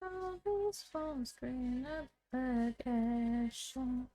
Always phone screen up back action.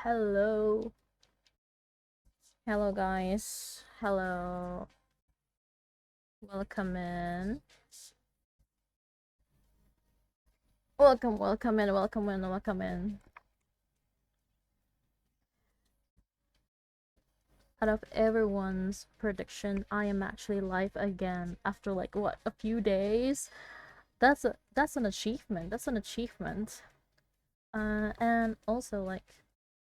Hello. Hello, guys. Hello. Welcome in. Welcome in, welcome in, welcome in. Out of everyone's prediction, I am actually live again after like what, a few days. That's an achievement. That's an achievement. And also like,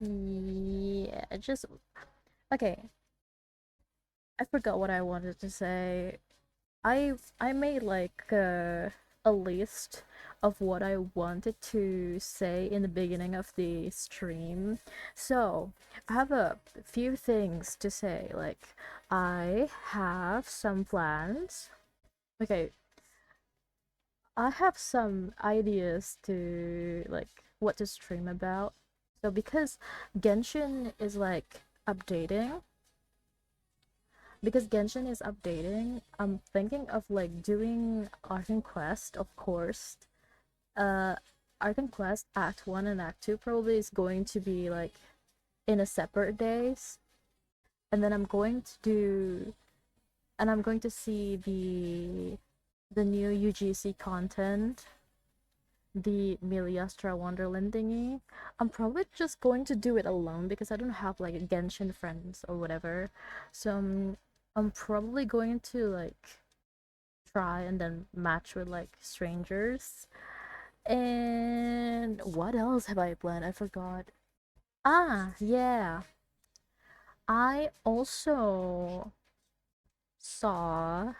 yeah, just okay. I forgot what I wanted to say. I made like a list of what I wanted to say in the beginning of the stream. So I have a few things to say. Like I have some plans. Okay, I have some ideas to like what to stream about. So because Genshin is like updating, I'm thinking of like doing Arcon Quest, of course. Uh, Arcon Quest Act 1 and Act 2 probably is going to be like in a separate days. And then I'm going to see the new UGC content, the Miliastra Wonderland thingy. I'm probably just going to do it alone because I don't have like Genshin friends or whatever. So I'm probably going to like try and then match with like strangers. And what else have I planned? I forgot. Ah, yeah. I also saw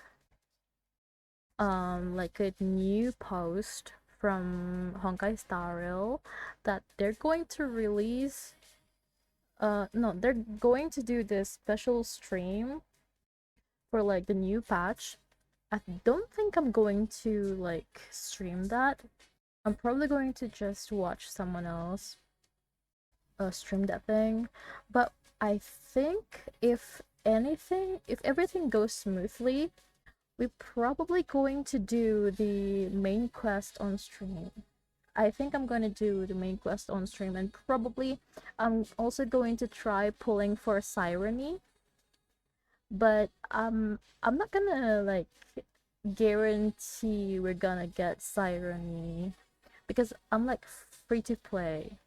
like a new post from Honkai Star Rail that they're going to release no, they're going to do this special stream for like the new patch. I don't think I'm going to like stream that. I'm probably going to just watch someone else stream that thing. But I think if if everything goes smoothly, we're probably going to do the main quest on stream. I think I'm going to do the main quest on stream, and probably I'm also going to try pulling for Sireny. But I'm not gonna like guarantee we're gonna get Sireny because I'm like free to play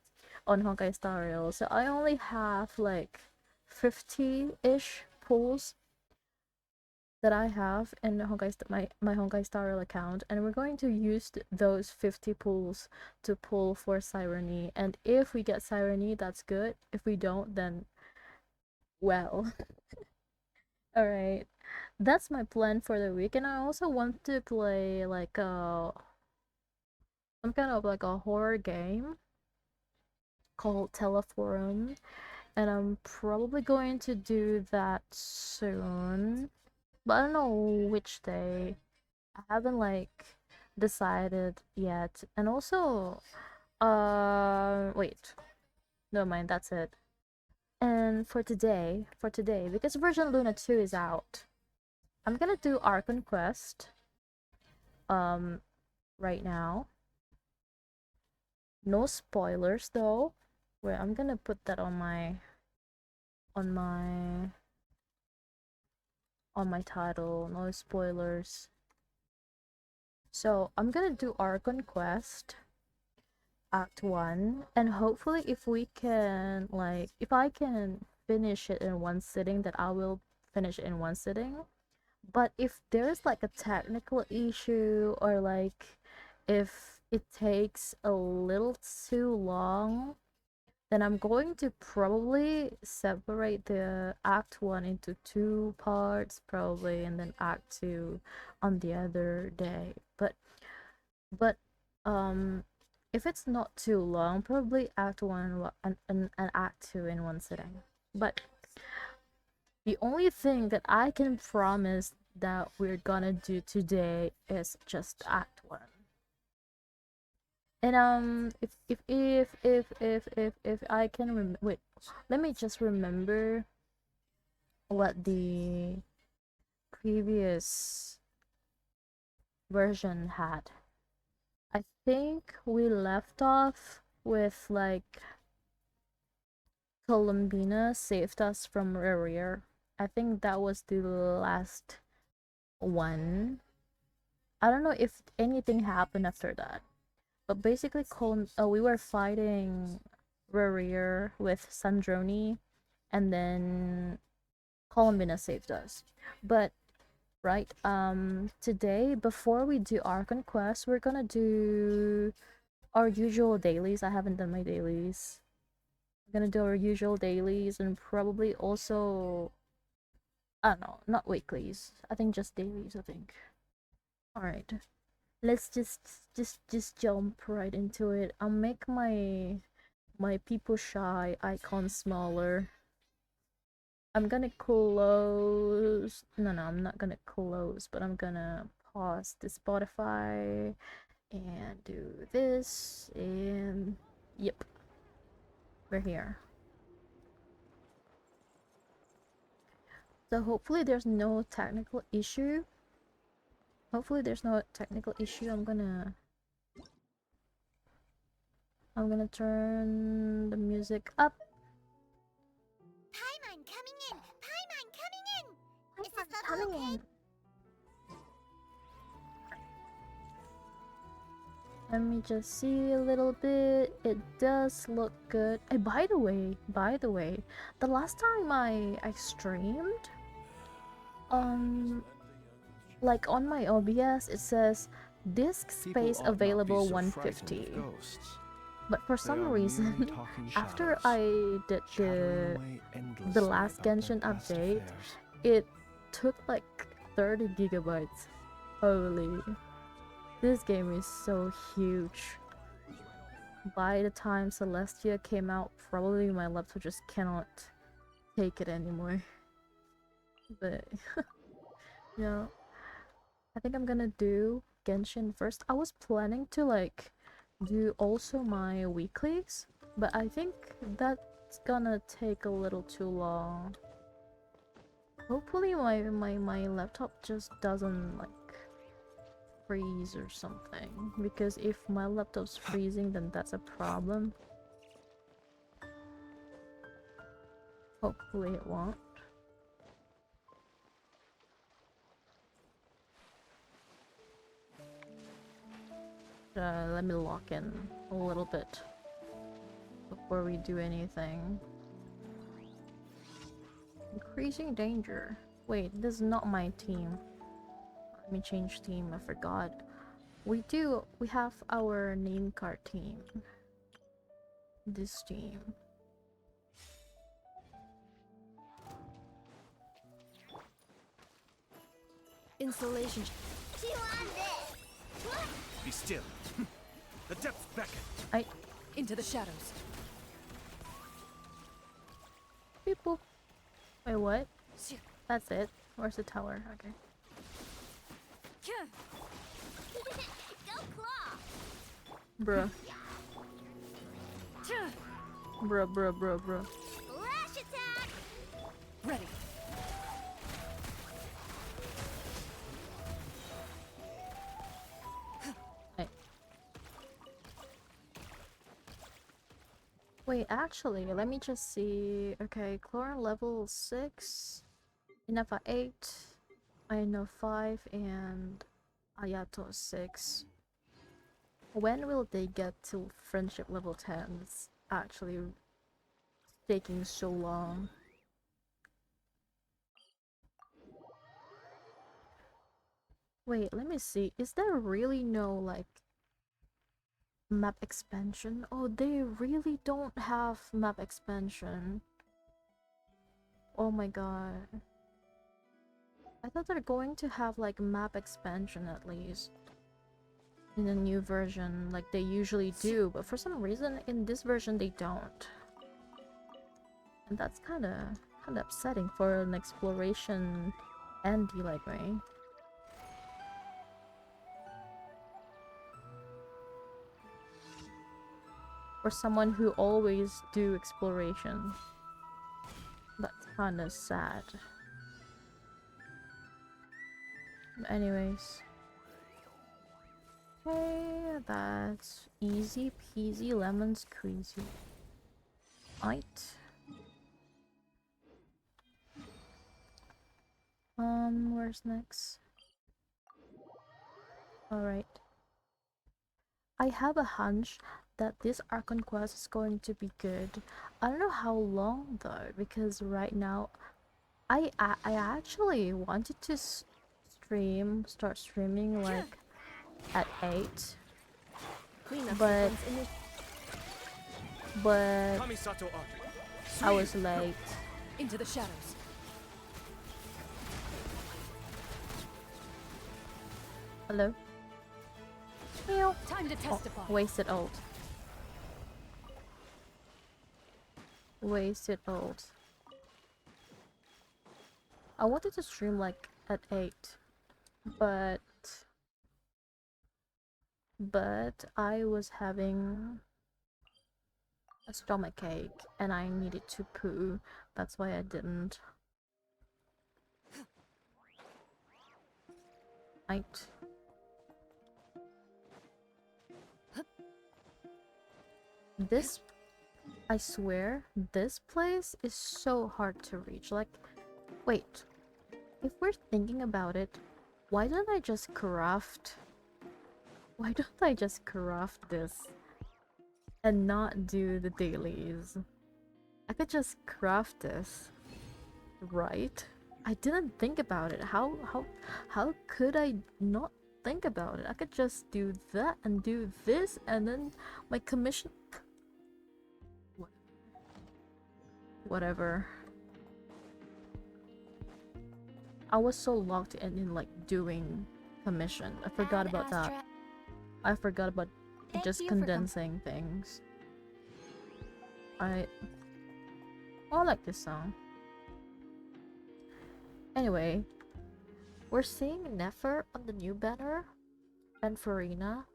on Honkai Star Rail, so I only have like 50-ish pulls that I have in my Honkai Star Rail account, and we're going to use those 50 pulls to pull for Sireny. And if we get Sireny, that's good. If we don't, then well. All right, that's my plan for the week. And I also want to play like some kind of like a horror game called Teleforum, and I'm probably going to do that soon, but I don't know which day. I haven't like decided yet. And also, wait, never mind, that's it. And for today, because version Luna 2 is out, I'm gonna do Archon Quest um right now. No spoilers though. Wait, I'm gonna put that on my on my title. No spoilers. So I'm gonna do Archon Quest Act 1, and hopefully if we can like if I can finish it in one sitting, that I will finish it in one sitting. But if there's like a technical issue, or like if it takes a little too long, then I'm going to probably separate the Act 1 into two parts, probably, and then Act 2 on the other day. But if it's not too long, probably Act 1 and Act 2 in one sitting. But the only thing that I can promise that we're gonna do today is just Act 1. And if I can wait, let me just remember what the previous version had. I think we left off with like Columbina saved us from Rear. I think that was the last one. I don't know if anything happened after that. But basically, we were fighting Rear with Sandroni, and then Columbina saved us. But right, today, before we do Archon Quest, we're gonna do our usual dailies. I haven't done my dailies. We're gonna do our usual dailies, and probably also, I don't know, not weeklies. I think just dailies, I think. Alright. Let's just jump right into it. I'll make my people shy icon smaller. I'm gonna close. No, I'm not gonna close, but I'm gonna pause the Spotify and do this, and yep, we're here. So hopefully there's no technical issue. Hopefully there's no technical issue. I'm gonna turn the music up. Paimon coming in! Paimon coming in! Is this Coming okay? in. Let me just see a little bit. It does look good. Hey, by the way, the last time I streamed, like on my OBS, it says disk space available 150. But for some reason, after I did the last Genshin update, it took like 30 gigabytes. Holy. This game is so huge. By the time Celestia came out, probably my laptop just cannot take it anymore. But yeah, I think I'm gonna do Genshin first. I was planning to like do also my weeklies, but I think that's gonna take a little too long. Hopefully my laptop just doesn't like freeze or something, because if my laptop's freezing then that's a problem. Hopefully it won't. Let me lock in a little bit before we do anything. Increasing danger. Wait, this is not my team. Let me change team, I forgot. We have our name card team. This team. Installation. Chew on this. Be still. The depths beckon. Into the shadows. Beep boop. Wait, what? That's it. Where's the tower? Okay. Go claw. Bruh. Bruh. Flash attack. Ready. Hey. Wait, actually, let me just see. Okay, Chlorine level 6, Inafa 8, Aino 5, and Ayato 6. When will they get to friendship level 10? It's actually taking so long. Wait, let me see. Is there really no like map expansion? Oh, they really don't have map expansion. Oh my god. I thought they're going to have like map expansion at least in the new version, like they usually do, but for some reason in this version they don't. And that's kind of upsetting for an exploration Andy like me. For someone who always do exploration. That's kind of sad. Anyways. Okay, that's easy peasy lemon squeezy. Right. Where's next? Alright. I have a hunch that this Archon quest is going to be good. I don't know how long though, because right now I actually wanted to start streaming like at 8, but Kamisato Archery. I was late. Into the shadows. Hello? Meow. Time to testify. Wasted ult. Wasted ult. I wanted to stream like at 8, but I was having a stomachache and I needed to poo. That's why I didn't. Right. This, I swear, this place is so hard to reach. Like, wait, if we're thinking about it, why don't I just craft? Why don't I just craft this and not do the dailies? I could just craft this, right? I didn't think about it. How could I not think about it? I could just do that and do this, and then my commission. Whatever. I was so locked in like doing commission. I forgot about that. I forgot about just condensing things. I like this song. Anyway, we're seeing Nefer on the new banner and Farina.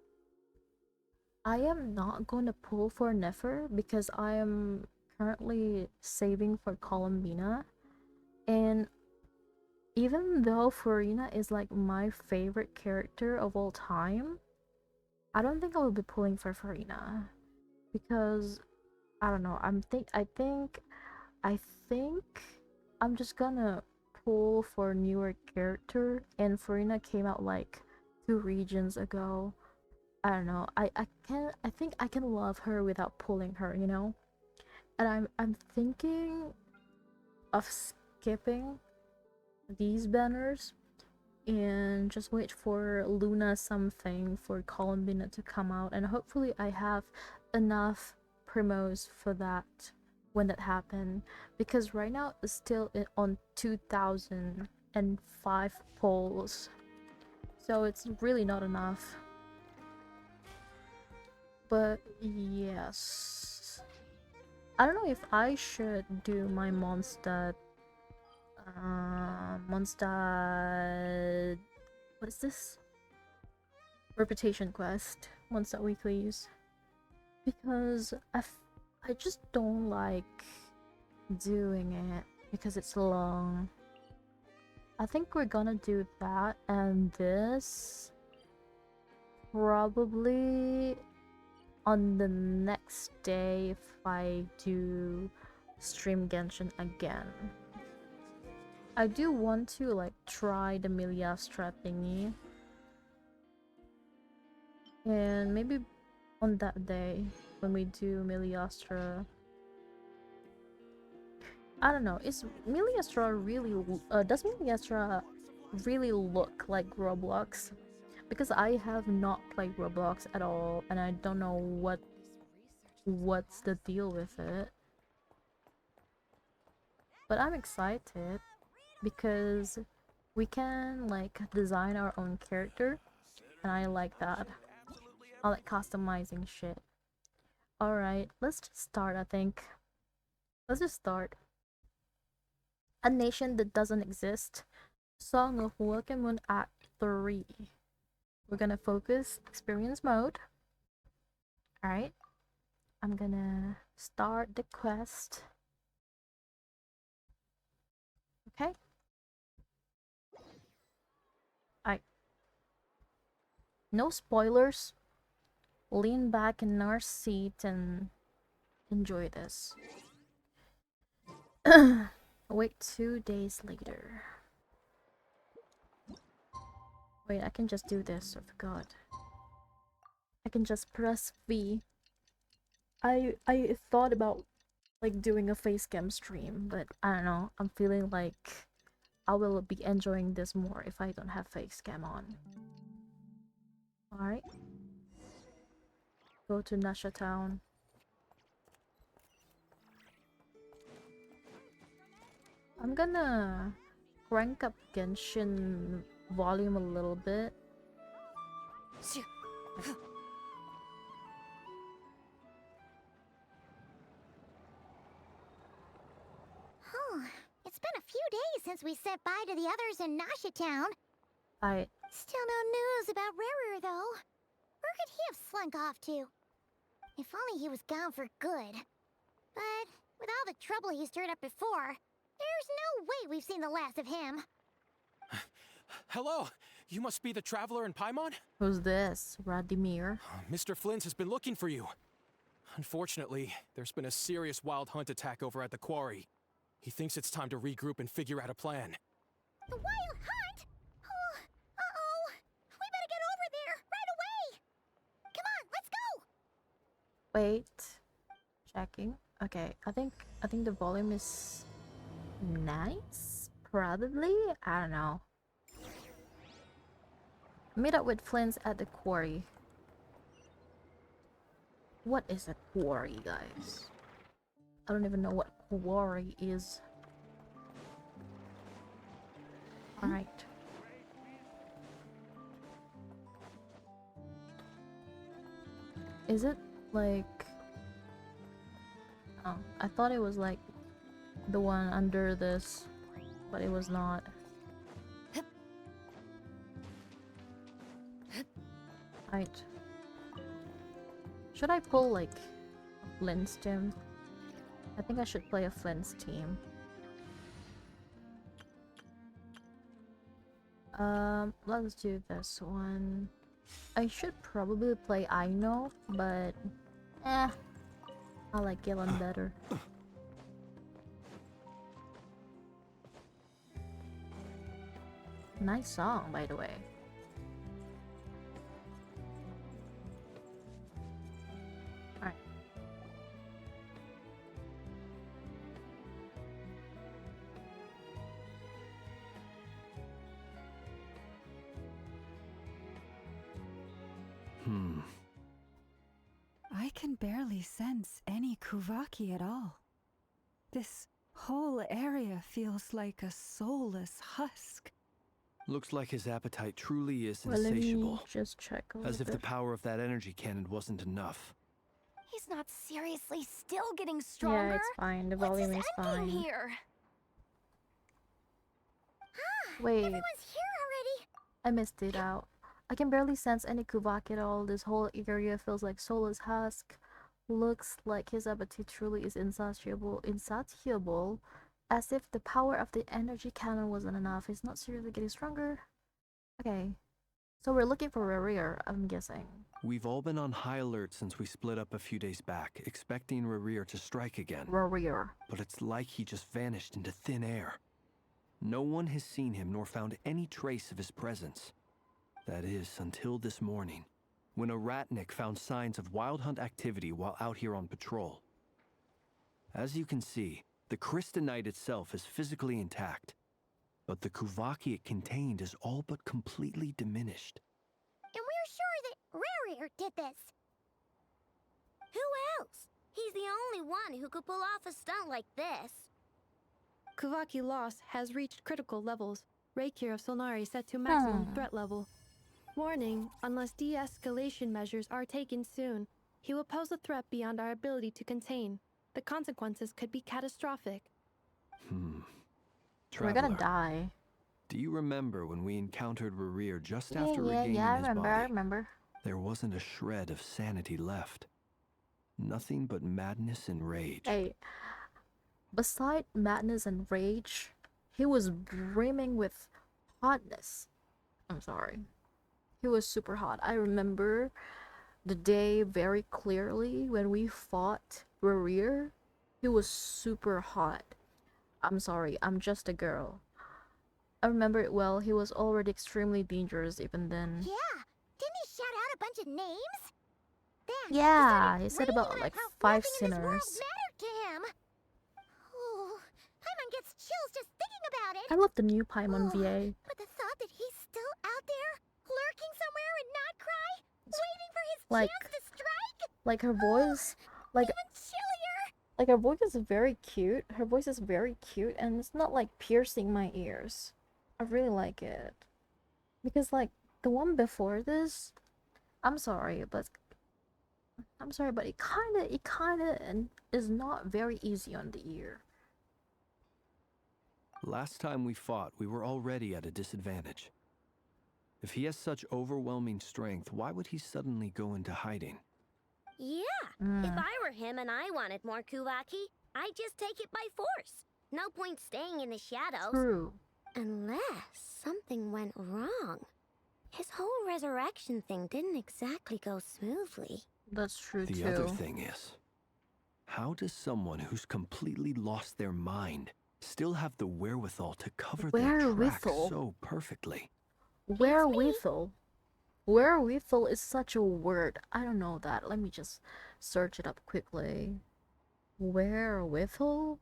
I am not going to pull for Nefer because I am currently saving for Columbina, and even though Farina is like my favorite character of all time, I don't think I will be pulling for Farina because I don't know. I think I'm just gonna pull for newer character, and Farina came out like 2 regions ago. I don't know. I think I can love her without pulling her, you know? And I'm thinking of skipping these banners and just wait for Luna something for Columbina to come out, and hopefully I have enough primos for that when that happen, because right now it's still on 2005 polls, so it's really not enough. But yes, I don't know if I should do my Mondstadt Mondstadt, what is this? Reputation quest, Mondstadt weeklies, because I just don't like doing it because it's long. I think we're gonna do that, and this probably on the next day if I do stream Genshin again. I do want to like try the Miliastra thingy, and maybe on that day when we do Miliastra, I don't know, is Miliastra really does Miliastra really look like Roblox? Because I have not played Roblox at all, and I don't know what's the deal with it. But I'm excited because we can like design our own character, and I like that. I like customizing shit. Alright, let's just start, I think. Let's just start. A nation that doesn't exist. Song of Welcome Moon Act 3. We're gonna focus experience mode. Alright. I'm gonna start the quest. Okay. No spoilers. Lean back in our seat and enjoy this. Wait 2 days later. Wait, I can just do this, I forgot. I can just press V. I thought about like doing a face cam stream, but I don't know. I'm feeling like I will be enjoying this more if I don't have face cam on. Alright. Go to Nasha Town. I'm gonna crank up Genshin volume a little bit. Oh, it's been a few days since we said bye to the others in Nasha Town. Still no news about Rarer, though. Where could he have slunk off to? If only he was gone for good. But with all the trouble he stirred up before, there's no way we've seen the last of him. Hello, you must be the traveler in Paimon? Who's this? Radimir? Mr. Flint has been looking for you. Unfortunately, there's been a serious wild hunt attack over at the quarry. He thinks it's time to regroup and figure out a plan. The wild hunt? Oh, uh-oh. We better get over there right away. Come on, let's go. Wait. Checking. Okay, I think the volume is nice? Probably? I don't know. Meet up with Flint at the quarry. What is a quarry, guys? I don't even know what quarry is. Alright. Is it like... Oh, I thought it was like the one under this, but it was not. Right. Should I pull like a Flint's team? I think I should play a Flint's team. Let's do this one. I should probably play I Know, but I like Gillen better. Nice song, by the way. Alright. I can barely sense any Kuvaki at all. This whole area feels like a soulless husk. Looks like his appetite truly is Well, let me insatiable. just check a As little if the bit. power of that energy cannon wasn't enough. He's not seriously still getting stronger. Yeah, it's fine. The What's volume his is endgame fine. here? Wait, Everyone's here already. I missed it out. I can barely sense any Kuvaki at all. This whole area feels like soulless husk. Looks like his appetite truly is insatiable, as if the power of the energy cannon wasn't enough. He's not seriously getting stronger. Okay, so we're looking for a rear, I'm guessing. We've all been on high alert since we split up a few days back, expecting Rerir to strike again. Rear. But it's like he just vanished into thin air. No one has seen him nor found any trace of his presence. That is, until this morning, when a ratnik found signs of wild hunt activity while out here on patrol. As you can see, the crystalline itself is physically intact, but the Kuvaki it contained is all but completely diminished. And we're sure that Rarier did this. Who else? He's the only one who could pull off a stunt like this. Kuvaki loss has reached critical levels. Reikir of Solnari set to maximum threat level. Warning, unless de-escalation measures are taken soon, he will pose a threat beyond our ability to contain. The consequences could be catastrophic. We're gonna Traveler, die. do you remember when we encountered Rerir just after Yeah, regaining I his remember, body? I remember. There wasn't a shred of sanity left. Nothing but madness and rage. Hey, beside madness and rage, he was brimming with hotness. I'm sorry. He was super hot. I remember the day very clearly when we fought Rerir. He was super hot. I'm sorry, I'm just a girl. I remember it well. He was already extremely dangerous even then. Yeah, didn't he shout out a bunch of names? Then Yeah, he he said started about raving like how 5 nothing in this world sinners. mattered to him. Oh, Paimon gets chills just thinking about it. I love the new Paimon Oh, VA. But the thought that he's still out there, lurking somewhere and not cry, waiting for his Like- chance to strike, Like her voice, like even chillier. her voice is very cute. Her voice is very cute and it's not like piercing my ears. I really like it. Because like the one before this, I'm sorry, but it kinda is not very easy on the ear. Last time we fought, we were already at a disadvantage. If he has such overwhelming strength, why would he suddenly go into hiding? Yeah, if I were him and I wanted more Kuvaki, I'd just take it by force. No point staying in the shadows. True. Unless something went wrong. His whole resurrection thing didn't exactly go smoothly. That's true The too. other thing is, how does someone who's completely lost their mind still have the wherewithal to cover their tracks Wherewithal? so perfectly? Wherewithal. Wherewithal is such a word. I don't know that. Let me just search it up quickly. Wherewithal?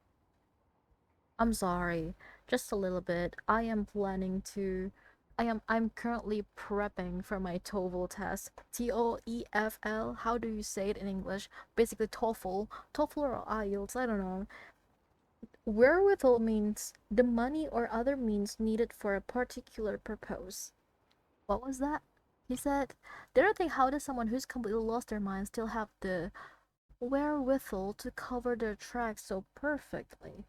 I'm sorry. Just a little bit. I'm currently prepping for my TOEFL test. TOEFL. How do you say it in English? Basically TOEFL. TOEFL or IELTS, I don't know. Wherewithal means the money or other means needed for a particular purpose. What was that? He said, the other thing, how does someone who's completely lost their mind still have the wherewithal to cover their tracks so perfectly?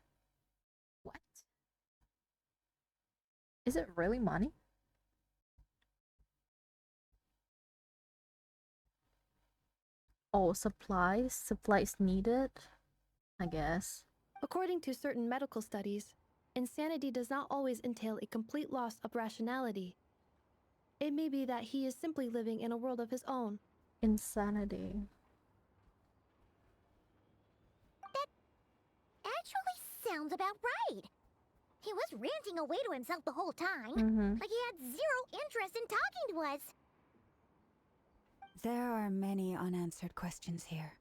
What? Is it really money? Oh, supplies? Supplies needed? I guess. According to certain medical studies, insanity does not always entail a complete loss of rationality. It may be that he is simply living in a world of his own. Insanity. Actually sounds about right. He was ranting away to himself the whole time. Like he had zero interest in talking to us. There are many unanswered questions here.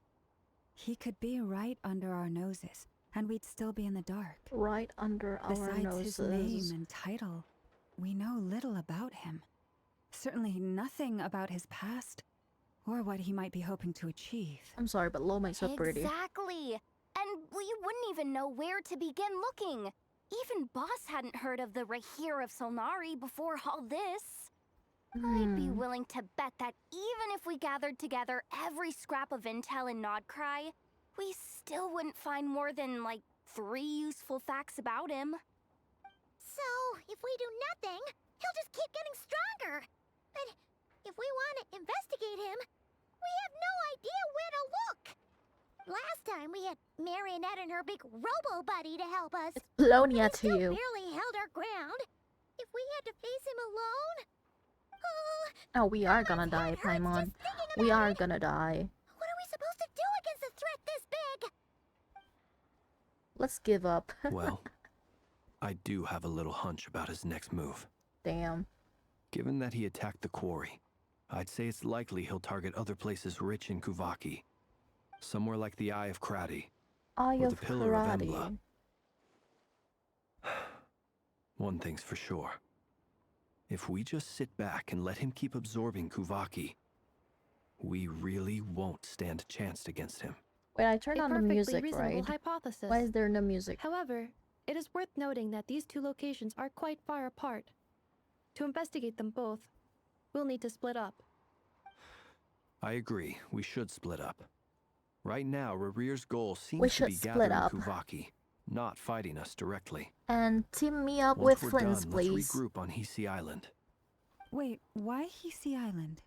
He could be right under our noses, and we'd still be in the dark. Right under our Besides noses. his name and title, we know little about him. Certainly nothing about his past, or what he might be hoping to achieve. I'm sorry, but Lo makes so pretty. Exactly. And we wouldn't even know where to begin looking. Even Boss hadn't heard of the Rahir of Solnari before all this. I'd be willing to bet that even if we gathered together every scrap of intel in Nodcry, we still wouldn't find more than, like, 3 useful facts about him. So, if we do nothing, he'll just keep getting stronger. And if we want to investigate him, we have no idea where to look. Last time we had Marionette and her big robo-buddy to help us. Polonia We to still you. barely held our ground. If we had to face him alone... Oh, we are gonna die, Paimon. We are gonna die. What are we supposed to do against a threat this big? Let's give up. Well, I do have a little hunch about his next move. Damn. Given that he attacked the quarry, I'd say it's likely he'll target other places rich in Kuvaki. Somewhere like the Eye of Krati, Eye or of the Pillar of Karate. Embla. One thing's for sure. If we just sit back and let him keep absorbing Kuvaki, we really won't stand a chance against him. Wait, I turned A on the perfectly music, reasonable right? hypothesis. Why is there no music? However, it is worth noting that these 2 locations are quite far apart. To investigate them both, we'll need to split up. I agree, we should split up. Right now, Rarir's goal We seems to should be split gathering up. Kuvaki, not fighting us directly. And team me up Once with we're Flint's, done, please. let's regroup on Hisi Island. Wait, why Hisi Island?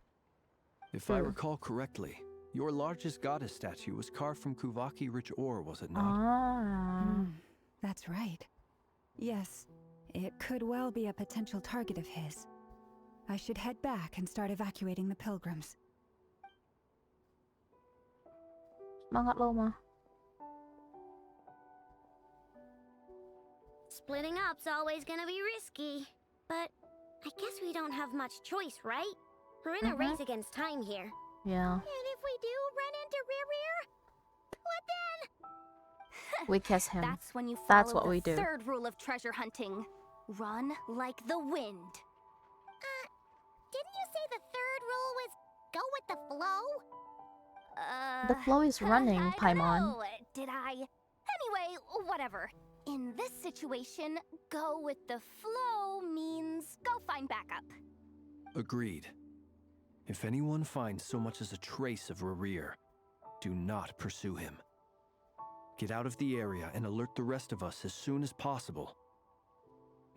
If I Sure. recall correctly, your largest goddess statue was carved from Kuvaki rich ore, was it not? Ah. That's right. Yes, it could well be a potential target of his. I should head back and start evacuating the pilgrims. Semangat Loma. Splitting up's always gonna be risky. But I guess we don't have much choice, right? We're in a race against time here. Yeah. And if we do run into Rear, what then? We kiss him. That's when you follow That's what the we do. 3rd rule of treasure hunting. Run like the wind. Didn't you say the 3rd rule was go with the flow? The flow is running, I don't Paimon. know, did I? Anyway, whatever. In this situation, go with the flow means go find backup. Agreed. If anyone finds so much as a trace of Rarir, do not pursue him. Get out of the area and alert the rest of us as soon as possible.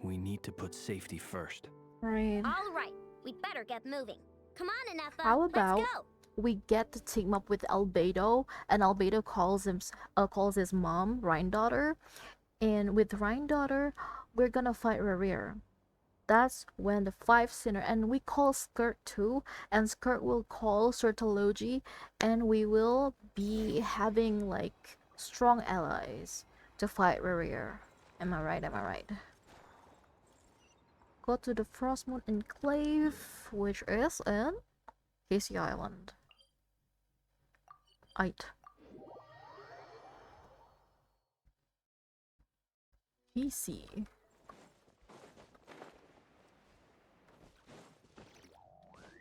We need to put safety first. Right. All right, we'd better get moving. Come on, Inefa. How about Let's go. we get to team up with Albedo, and Albedo calls his mom Rhine-daughter, and with Rhine-daughter, we're gonna fight Rarir. That's when the 5 sinner, and we call Skirt too, and Skirt will call Sertology, and we will be having like strong allies to fight Rarir. Am I right? Am I right? Go to the Frostmoon Enclave, which is in Casey Island. Aight. Casey.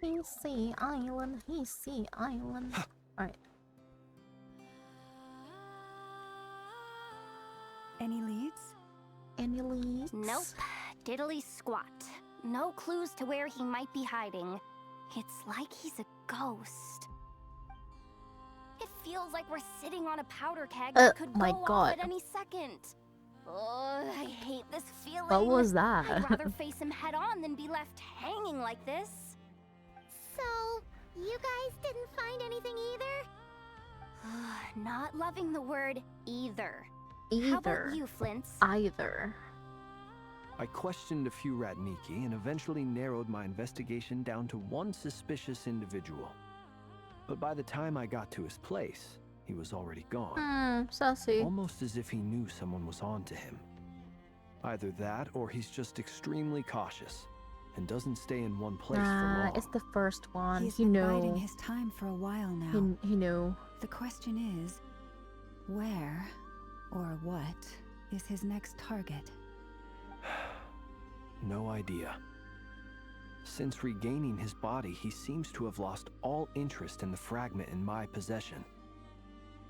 Casey Island, Casey Island. Alright. Any leads? Any leads? Nope. Diddly squat. No clues to where he might be hiding. It's like he's a ghost. It feels like we're sitting on a powder keg that could my go God. off at any second. Oh, I hate this feeling. What was that? I'd rather face him head on than be left hanging like this. So, you guys didn't find anything either? Not loving the word either. Either. How about you, Flints? Either. I questioned a few Ratniki and eventually narrowed my investigation down to one suspicious individual. But by the time I got to his place, he was already gone. Sassy. Almost as if he knew someone was on to him. Either that or he's just extremely cautious and doesn't stay in one place for long. It's the first one. He's He been knew. biding his time for a while now. He knew. The question is, where or what is his next target? No idea. Since regaining his body, he seems to have lost all interest in the fragment in my possession.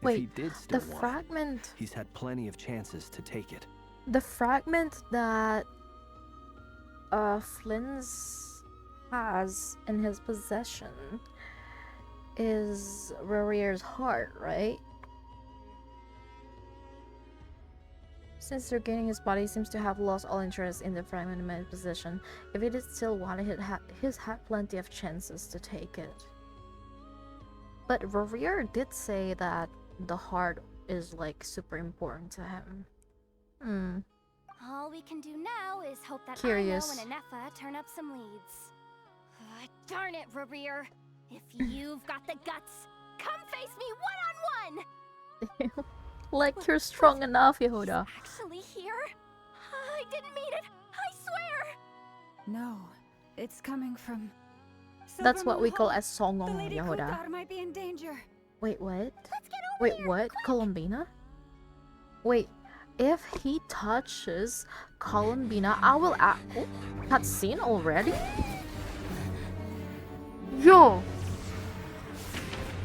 Wait, if he did still the want fragment. it, he's had plenty of chances to take it. The fragment that Flynn's has in his possession is Rarier's heart, right? Since regaining his body, he seems to have lost all interest in the fragment in his possession. If he did still want it, he's had plenty of chances to take it. But Rarier did say that the heart is like super important to him. All we can do now is hope that Curious. Io and Anefa turn up some leads. Darn it, Rarier. If you've got the guts, come face me one-on-one! Like you're strong enough, Yehuda. He's actually here? I didn't mean it. I swear. No, it's coming from... That's what we call Silvermoon as Songong, Hall. The Lady Yehuda. Kutar might be in danger. Wait, what? Let's get over Wait, here. what? Quick. Columbina? Wait, if he touches Columbina, I will oh, cutscene already? Yo!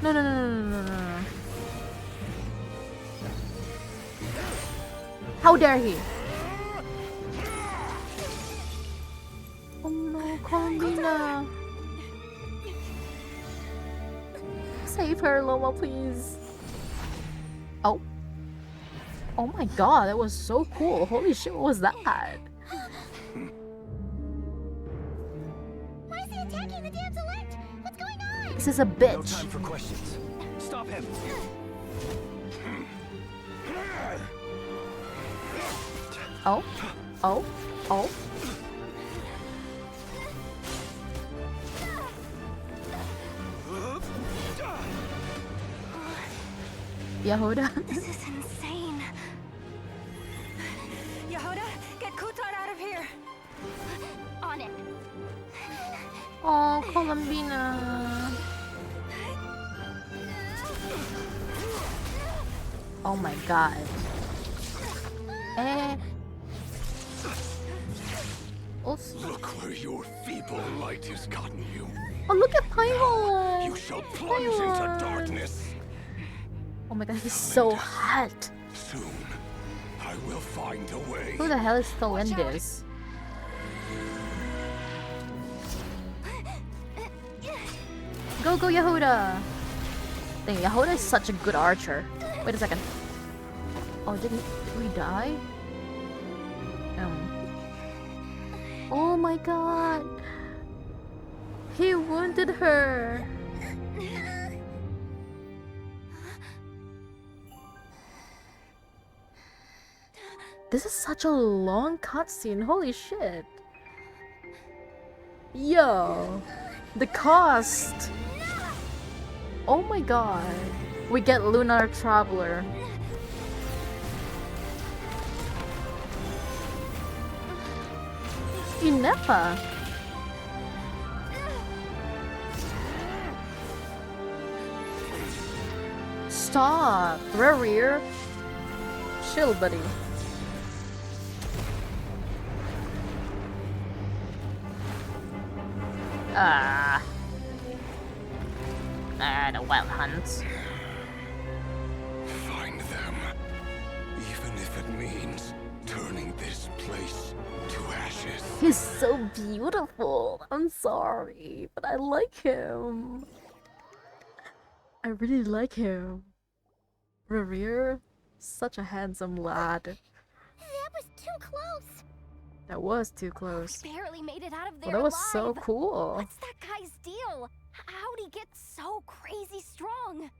No, no, no, no, no, no, no. How dare he? Oh no, Columbina. Save her, Loma, please. Oh. Oh my god, that was so cool. Holy shit, what was that? Why is he attacking the damselette? What's going on? This is a No bitch. time for questions. Stop him! Oh. Oh. Oh. Yehuda. This is insane. Yehuda, get Kutar out of here. On it. Oh, Columbina. Oh my god. Also, Look where your feeble light has gotten you. oh, look at Paimon. You shall plunge into darkness. Oh my god, he's so hot. Soon, I will find a way. Who the hell is still in this? Go, go, Yehuda! Dang, Yehuda is such a good archer. Wait a second. Oh, did we die? Oh my god! He wounded her! This is such a long cutscene, holy shit! Yo! The cost! Oh my god! We get Lunar Traveler. Inepa! Stop! Rarier! Chill, buddy. The wild hunts. Find them, even if it means turning this place to ashes. He's so beautiful. I'm sorry, but I like him. I really like him. Rarier, such a handsome lad. That was too close. That was too close. Barely made it out of Well, there that was alive. so cool. What's that guy's deal? How'd he get so crazy strong?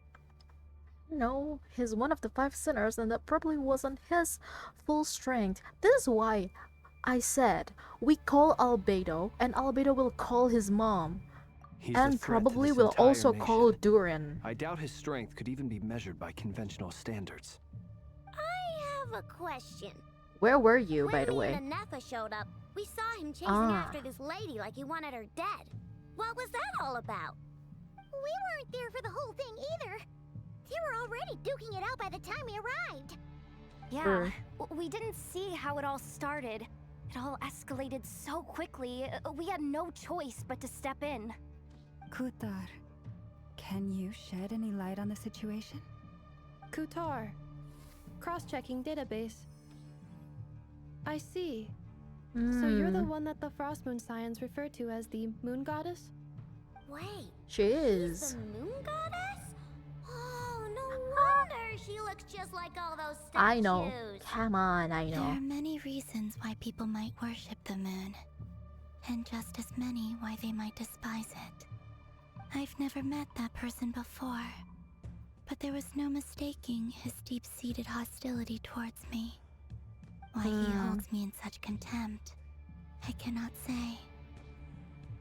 No, he's one of the 5 sinners, and that probably wasn't his full strength. This is why I said, we call Albedo, and Albedo will call his mom. He's a And threat to probably this will entire also call nation. Durin. I doubt his strength could even be measured by conventional standards. I have a question. Where were you, by the When way? me and Anefa showed up, we saw him chasing Ah. after this lady like he wanted her dead. What was that all about? We weren't there for the whole thing either. They were already duking it out by the time we arrived. Yeah, we didn't see how it all started. It all escalated so quickly, we had no choice but to step in. Kutar, can you shed any light on the situation? Kutar. Cross-checking database. I see. So you're the one that the Frost Moon Scions refer to as the Moon Goddess? Wait, She she's is. the moon goddess? Oh, no wonder she looks just like all those statues. I know. Come on, I There know. are many reasons why people might worship the moon, and just as many why they might despise it. I've never met that person before, but there was no mistaking his deep-seated hostility towards me. Why he holds me in such contempt, I cannot say.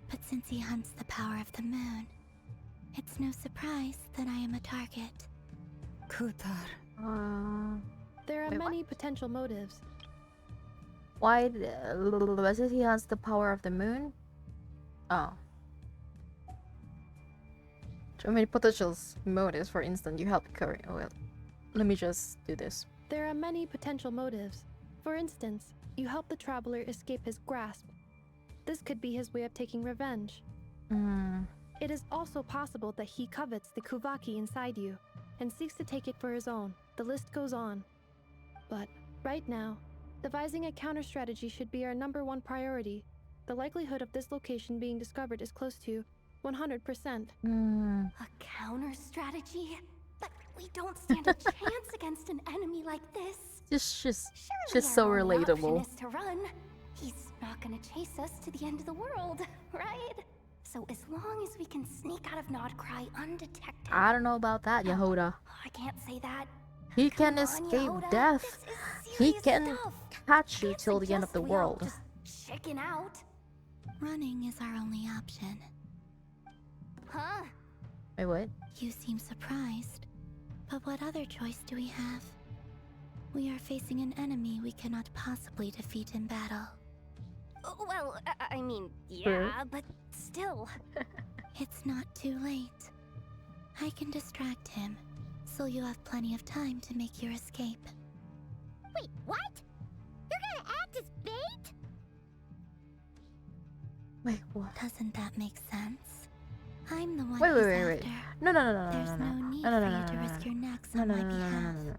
But since he hunts the power of the moon, it's no surprise that I am a target. Kutar. There are Wait, what? many potential motives. Why? Was it he has the power of the moon? Oh. So many potential motives. For instance, you help curry. Well, let me just do this. There are many potential motives. For instance, you help the traveler escape his grasp. This could be his way of taking revenge. It is also possible that he covets the Kuvaki inside you and seeks to take it for his own. The list goes on. But right now, devising a counter strategy should be our #1 priority. The likelihood of this location being discovered is close to 100%. A counter strategy? But we don't stand a chance against an enemy like this. She's Surely so our only option relatable. is to run. He's not gonna chase us to the end of the world, right? So as long as we can sneak out of Nodcry undetected. I don't know about that, Yehuda. I can't say that. He Come can on, escape Yehuda, death. this is He serious can stuff. catch you Can't till the end of suggest the we all world. just chicken out. Running is our only option. Huh? Wait, what? You seem surprised. But what other choice do we have? We are facing an enemy we cannot possibly defeat in battle. Well, I mean, yeah, but still. It's not too late. I can distract him, so you have plenty of time to make your escape. Wait, what? You're gonna act as bait? Wait, what? Doesn't that make sense? I'm the one Wait, he's wait, wait. after. No, no, no, no, There's no, no no, need no, no, for no, you to no, risk no, your necks no, on no, my no, no, no, behalf. no, no.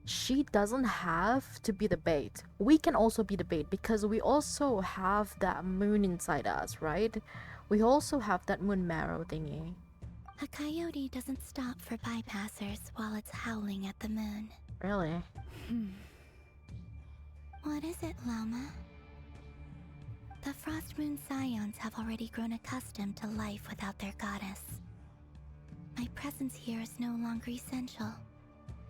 She doesn't have to be the bait. We can also be the bait because we also have that moon inside us, right? We also have that moon marrow thingy. A coyote doesn't stop for bypassers while it's howling at the moon. Really? What is it, Lama? The Frost Moon Scions have already grown accustomed to life without their goddess. My presence here is no longer essential,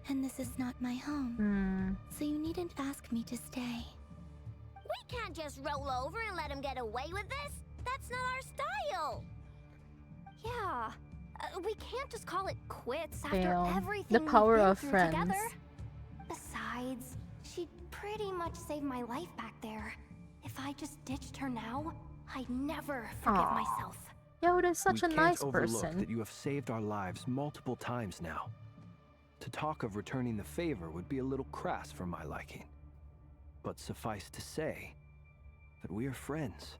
and this is not my home, so you needn't ask me to stay. We can't just roll over and let him get away with this. That's not our style. Yeah. We can't just call it quits after Damn. everything The power we've been of through friends. together. Besides, she pretty much saved my life back there. If I just ditched her now, I'd never forgive Aw. myself. Yo, there's such we a can't nice overlook person. that you have saved our lives multiple times now. To talk of returning the favor would be a little crass for my liking. But suffice to say that we are friends,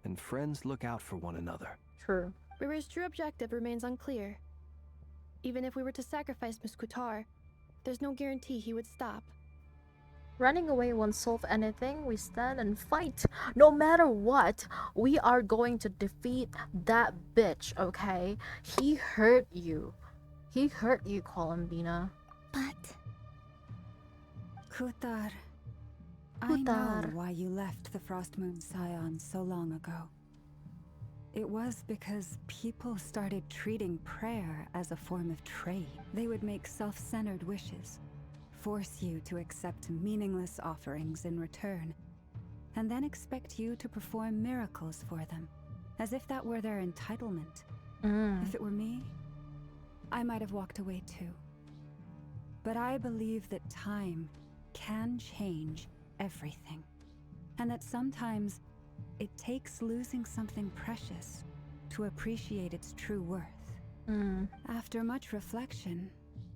and friends look out for one another. True. Rira's true objective remains unclear. Even if we were to sacrifice Miss Kutar, there's no guarantee he would stop. Running away won't solve anything. We stand and fight. No matter what, we are going to defeat that bitch, okay? He hurt you. He hurt you, Columbina. But Kutar, I know Kutar. why you left the Frost Moon Scions so long ago. It was because people started treating prayer as a form of trade. They would make self-centered wishes, force you to accept meaningless offerings in return, and then expect you to perform miracles for them, as if that were their entitlement. If it were me, I might have walked away too. But I believe that time can change everything, and that sometimes it takes losing something precious to appreciate its true worth. After much reflection,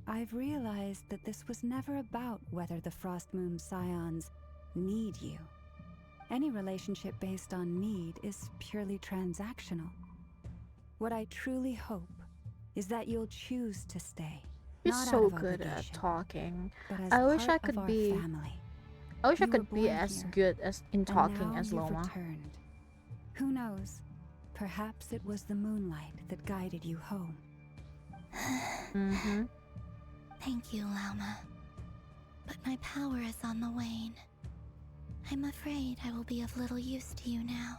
I've realized that this was never about whether the Frost Moon Scions need you. Any relationship based on need is purely transactional. What I truly hope is that you'll choose to stay. She's not out so of good at obligation, talking. but as I wish I part could of our be. family. I wish I You could were be born as here, good as in and talking now as you've Loma. returned. Who knows? Perhaps it was the moonlight that guided you home. Thank you, Lauma. But my power is on the wane. I'm afraid I will be of little use to you now.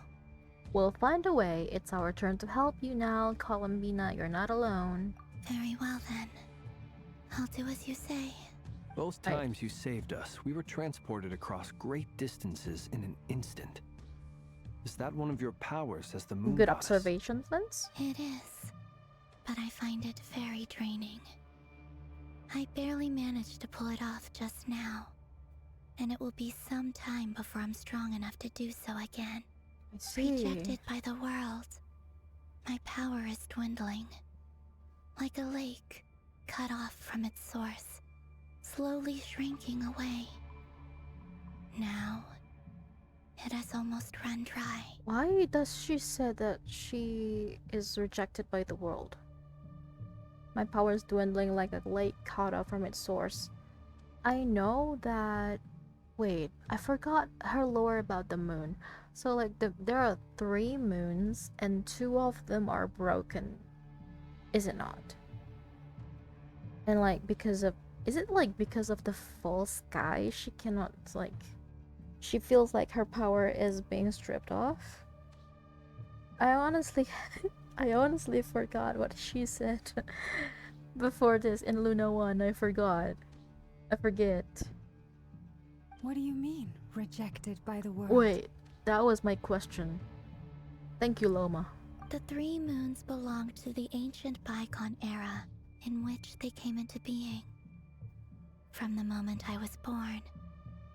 We'll find a way. It's our turn to help you now, Columbina. You're not alone. Very well then. I'll do as you say. Both times you saved us, we were transported across great distances in an instant. Is that one of your powers as the moon Good goddess? observation, Flint. It is, but I find it very draining. I barely managed to pull it off just now, and it will be some time before I'm strong enough to do so again. I see. Rejected by the world, my power is dwindling. Like a lake cut off from its source, slowly shrinking away. Now, it has almost run dry. Why does she say that she is rejected by the world? My power is dwindling like a lake cut off from its source. I know that... Wait, I forgot her lore about the moon. So like there are 3 moons and 2 of them are broken. Is it not? And like because of... Is it like because of the full sky she cannot like... She feels like her power is being stripped off? I honestly forgot what she said before this in Luna 1. I forget. What do you mean, rejected by the world? Wait, that was my question. Thank you, Loma. The 3 moons belonged to the ancient bygone era in which they came into being. From the moment I was born,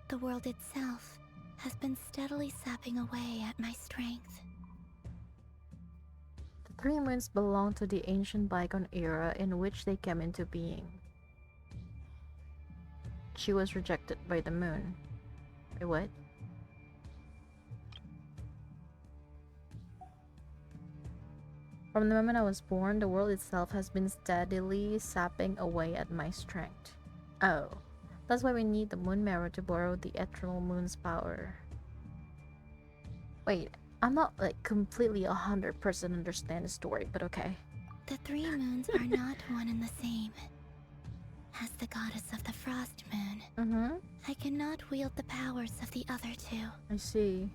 the world itself has been steadily sapping away at my strength. The 3 moons belong to the ancient bygone era in which they came into being. She was rejected by the moon. Wait, what? From the moment I was born, the world itself has been steadily sapping away at my strength. Oh. That's why we need the moon mirror to borrow the eternal moon's power. Wait, I'm not like completely 100% understand the story, but okay. The 3 moons are not one and the same. As the goddess of the Frost Moon, I cannot wield the powers of the other 2. I see.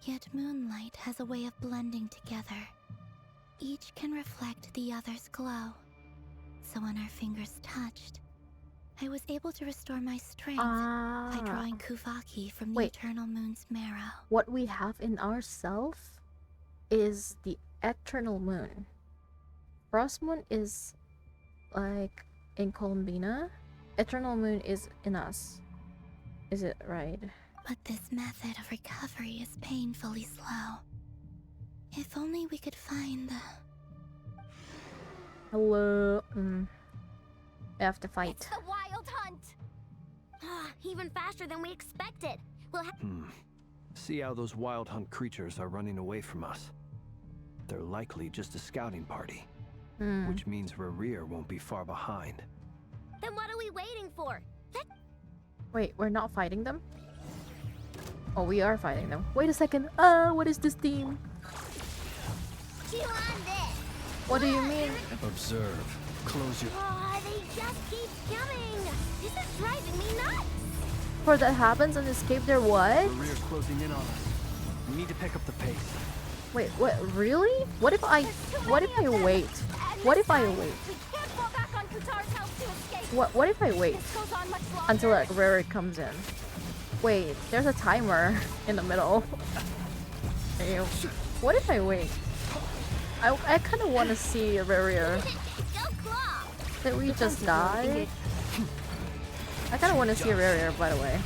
Yet moonlight has a way of blending together. Each can reflect the other's glow. So when our fingers touched, I was able to restore my strength by drawing Kuvaki from the eternal moon's marrow. What we have in ourself is the eternal moon. Frost moon is like in Columbina. Eternal moon is in us. Is it right? But this method of recovery is painfully slow. If only we could find the... Hello. We have to fight. It's the wild hunt! Even faster than we expected. We'll See how those wild hunt creatures are running away from us. They're likely just a scouting party. Which means Rerir won't be far behind. Then what are we waiting for? Wait, we're not fighting them? Oh, we are fighting them. Wait a second. What is this theme? Chew on this! What do you mean? Observe. Close your... They just keep coming! This is driving me nuts! Before that happens and escape their what? Rerir's closing in on us. We need to pick up the pace. Wait, what? Really? What if I wait? What if I wait? We can't fall back on Kutar's help to escape. What if I wait This goes on much longer. until like Rary comes in? Wait, there's a timer in the middle. Ew. What if I wait? I kind of want to see a barrier. Did we just die? I kind of want to see a barrier, by the way.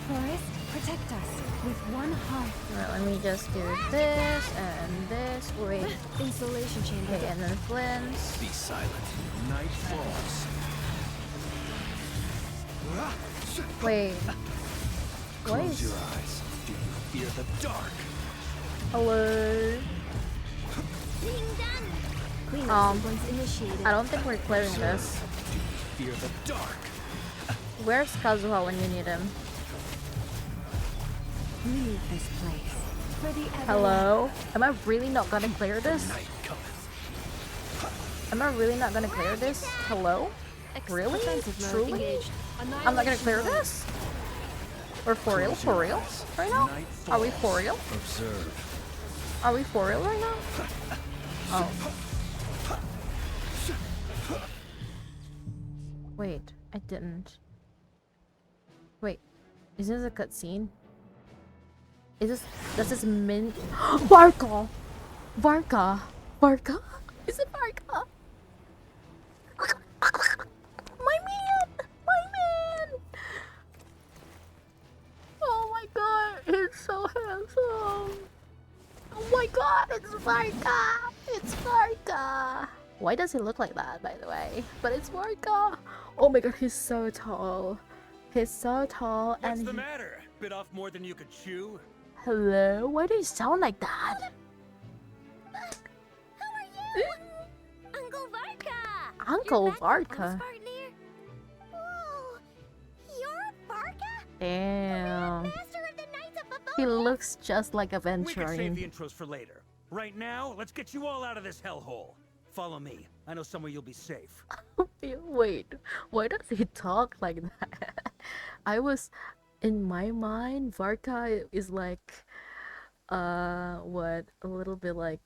Forest, protect us with one heart. Alright, let me just do this and this. Wait. Insulation chamber. Okay, and then flints. Be silent. Night falls. Wait. What Close is... your eyes. Do you fear the dark? Hello? Cleanup sequence initiated. I don't think we're clearing this. Do you fear the dark? Where's Kazuha when you need him? Leave this place. For the Hello? Am I really not gonna clear this? Night cometh. Am I really not gonna clear this? Hello? Really? Offensive mode Truly? engaged. I'm not gonna clear Annihilation mode. this? Or for real? For real? Right now? Night Are we falls. for real? Observe. Are we for real right now? Oh. Wait, I didn't. Wait, is this a cutscene? Is this... Does this mean... Varka! Varka! Varka? Is it Varka? My man! My man! Oh my god, he's so handsome! Oh my god, it's Varka! It's Varka! Why does he look like that, by the way? But it's Varka! Oh my god, he's so tall. He's so tall and... What's the matter? Bit off more than you could chew? Hello? Why do you sound like that? Who are you? Uncle Varka! Uncle You're back from Varka? Partner? Whoa! You're Varka? Damn. Master of the Knights of Bavonia? He looks just like a We can save Venturing. the intros for later. Right now, let's get you all out of this hellhole. Follow me. I know somewhere you'll be safe. Wait, why does he talk like that? I was... In my mind, Varka is like... what? A little bit like...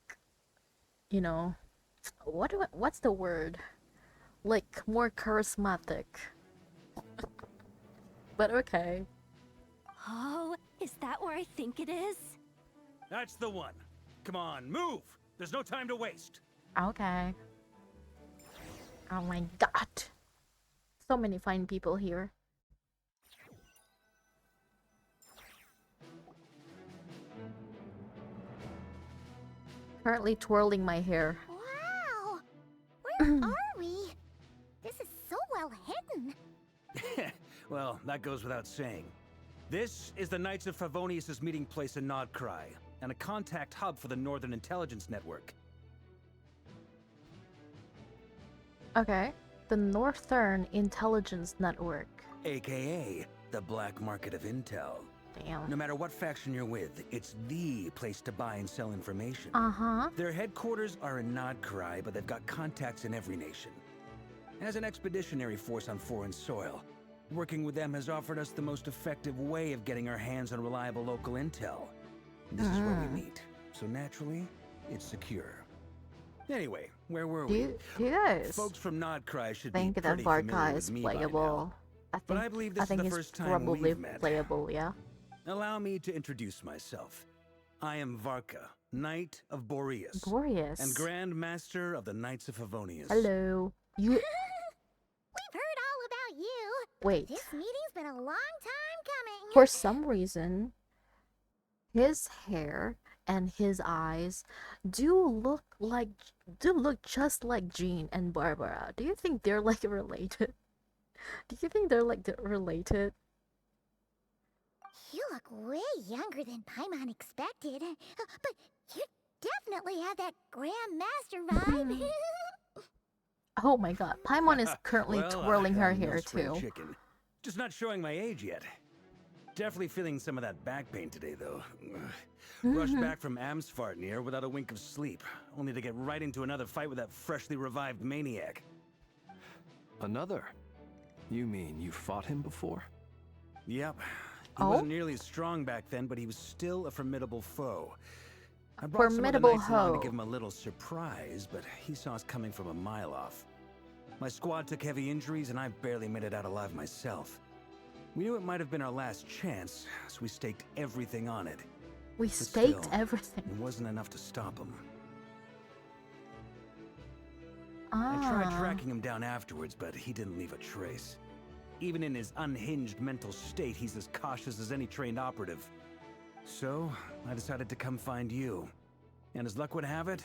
You know... What's the word? Like, more charismatic. But okay. Oh, is that where I think it is? That's the one. Come on, move! There's no time to waste. Okay. Oh my god. So many fine people here. Currently twirling my hair. Wow! Where are we? This is so well hidden. Well, that goes without saying. This is the Knights of Favonius' meeting place in Nodcry, and a contact hub for the Northern Intelligence Network. Okay. The Northern Intelligence Network. AKA, the black market of intel. Damn. No matter what faction you're with, it's the place to buy and sell information. Uh-huh. Their headquarters are in Nodcry, but they've got contacts in every nation. As an expeditionary force on foreign soil, working with them has offered us the most effective way of getting our hands on reliable local intel. This is where we meet, so naturally, it's secure. Anyway, where were we? Do you guys Folks from Nodcry should think be that pretty familiar Varka with is me by now. playable? But I believe this is the it's first time probably we've met. playable, yeah. Allow me to introduce myself. I am Varka, Knight of Boreas. Glorious. And Grand Master of the Knights of Favonius. Hello. You... We've heard all about you. Wait. This meeting's been a long time coming. For some reason, his hair and his eyes do look just like Jean and Barbara. Do you think they're like related? Do you think they're like related? You look way younger than Paimon expected. But you definitely have that Grand Master vibe. Oh my god, Paimon is currently Well, twirling her I'm no hair spring too. chicken. Just not showing my age yet. Definitely feeling some of that back pain today, though. Rushed back from Amsfartnir without a wink of sleep, only to get right into another fight with that freshly revived maniac. Another? You mean you fought him before? Yep. He wasn't nearly as strong back then, but he was still a formidable foe. I brought Formidable some of the knights along hoe. to give him a little surprise, but he saw us coming from a mile off. My squad took heavy injuries and I barely made it out alive myself. We knew it might have been our last chance, so we staked everything on it. We But staked still, everything. It wasn't enough to stop him. Ah. I tried tracking him down afterwards, but he didn't leave a trace. Even in his unhinged mental state, he's as cautious as any trained operative. So, I decided to come find you. And as luck would have it,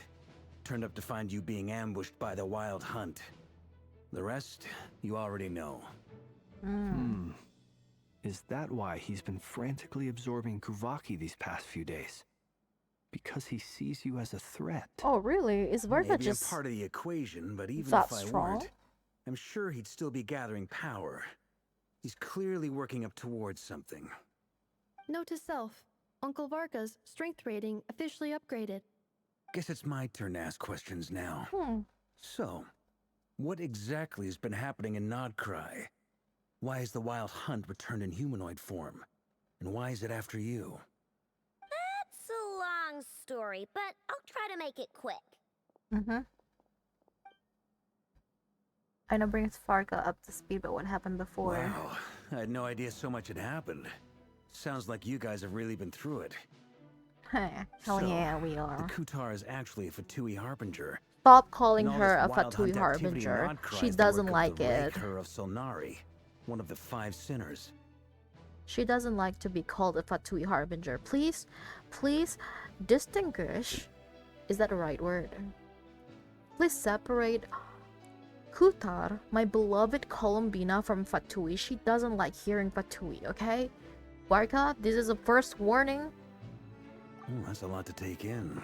turned up to find you being ambushed by the Wild Hunt. The rest, you already know. Is that why he's been frantically absorbing Kuvaki these past few days? Because he sees you as a threat. Oh, really? Is Varka Maybe just I'm part of the equation, but even that if I strong? weren't, I'm sure he'd still be gathering power. He's clearly working up towards something. Note to self. Uncle Varka's strength rating officially upgraded. Guess it's my turn to ask questions now. So, what exactly has been happening in Nodcry? Why is the Wild Hunt returned in humanoid form? And why is it after you? That's a long story, but I'll try to make it quick. I know brings Varka up to speed about what happened before. Wow, I had no idea so much had happened. Sounds like you guys have really been through it. Hell So, yeah, we The are. Kutar is actually a Fatui Harbinger. Stop calling And all her this a wild Fatui hunt activity in Harbinger. Nodcry She is the doesn't work of like the it. Raker of Solnari, one of the 5 sinners. She doesn't like to be called a Fatui Harbinger. Please distinguish. Is that the right word? Please separate Kutar, my beloved Columbina, from Fatui. She doesn't like hearing Fatui, okay? Varka, this is a first warning. Oh, that's a lot to take in.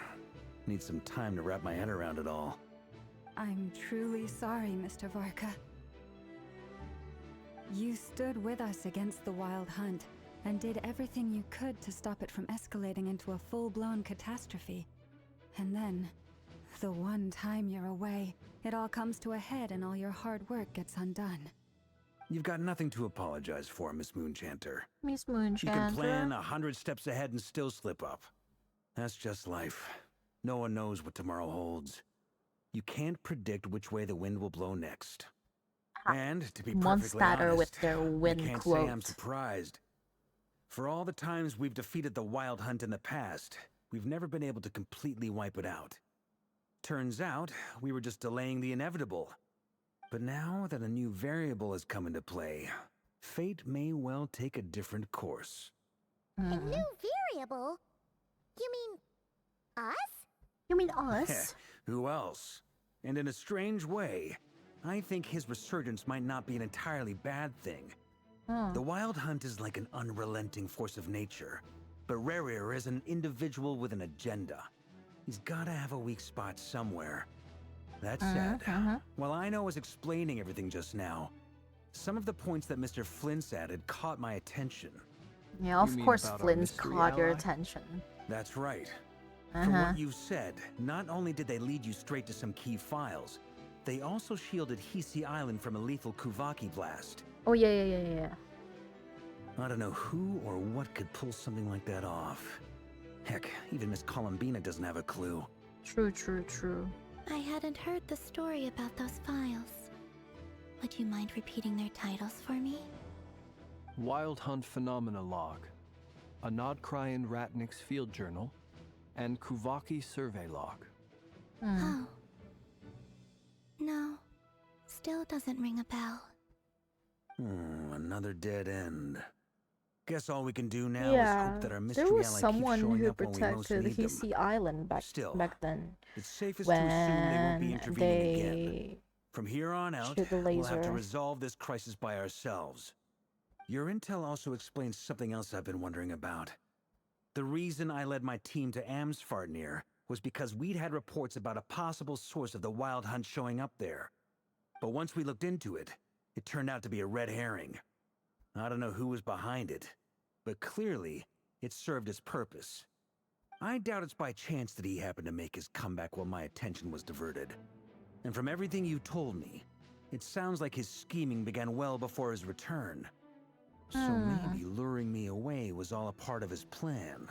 Need some time to wrap my head around it all. I'm truly sorry, Mr. Varka. You stood with us against the Wild Hunt and did everything you could to stop it from escalating into a full-blown catastrophe. And then, the one time you're away, it all comes to a head and all your hard work gets undone. You've got nothing to apologize for, Miss Moonchanter. Miss You can Moonchanter. plan 100 steps ahead and still slip up. That's just life. No one knows what tomorrow holds. You can't predict which way the wind will blow next. And to be perfectly Monstatter honest, with their wind I can't say I'm quote. surprised. For all the times we've defeated the Wild Hunt in the past, we've never been able to completely wipe it out. Turns out, we were just delaying the inevitable. But now that a new variable has come into play, fate may well take a different course. A new variable? You mean us? You mean us? Who else? And in a strange way, I think his resurgence might not be an entirely bad thing. The Wild Hunt is like an unrelenting force of nature, but Rerir is an individual with an agenda. He's gotta have a weak spot somewhere. That said, while I was explaining everything just now, some of the points that Mr. Flint's added caught my attention. Yeah, of You mean course about our Flynn's mystery caught your ally? attention. That's right. From what you said, not only did they lead you straight to some key files, they also shielded Hisi Island from a lethal Kuvaki blast. Oh yeah. I don't know who or what could pull something like that off. Heck, even Miss Columbina doesn't have a clue. True. I hadn't heard the story about those files. Would you mind repeating their titles for me? Wild Hunt Phenomena Log, a Nodcryan Ratnik's Field Journal, and Kuvaki Survey Log. Oh. No. Still doesn't ring a bell. Another dead end. Guess all we can do now is Yeah, hope that our mystery there was ally someone keeps showing who up when we most protected need them. Hisi Island back Still, then. It's safest to assume they won't be When intervening again. they From here on out, shoot the we'll have to laser. resolve this crisis by ourselves. Your intel also explains something else I've been wondering about. The reason I led my team to Amsfartnir was because we'd had reports about a possible source of the Wild Hunt showing up there. But once we looked into it, it turned out to be a red herring. I don't know who was behind it, but clearly, it served its purpose. I doubt it's by chance that he happened to make his comeback while my attention was diverted. And from everything you told me, it sounds like his scheming began well before his return. So maybe luring me away was all a part of his plan.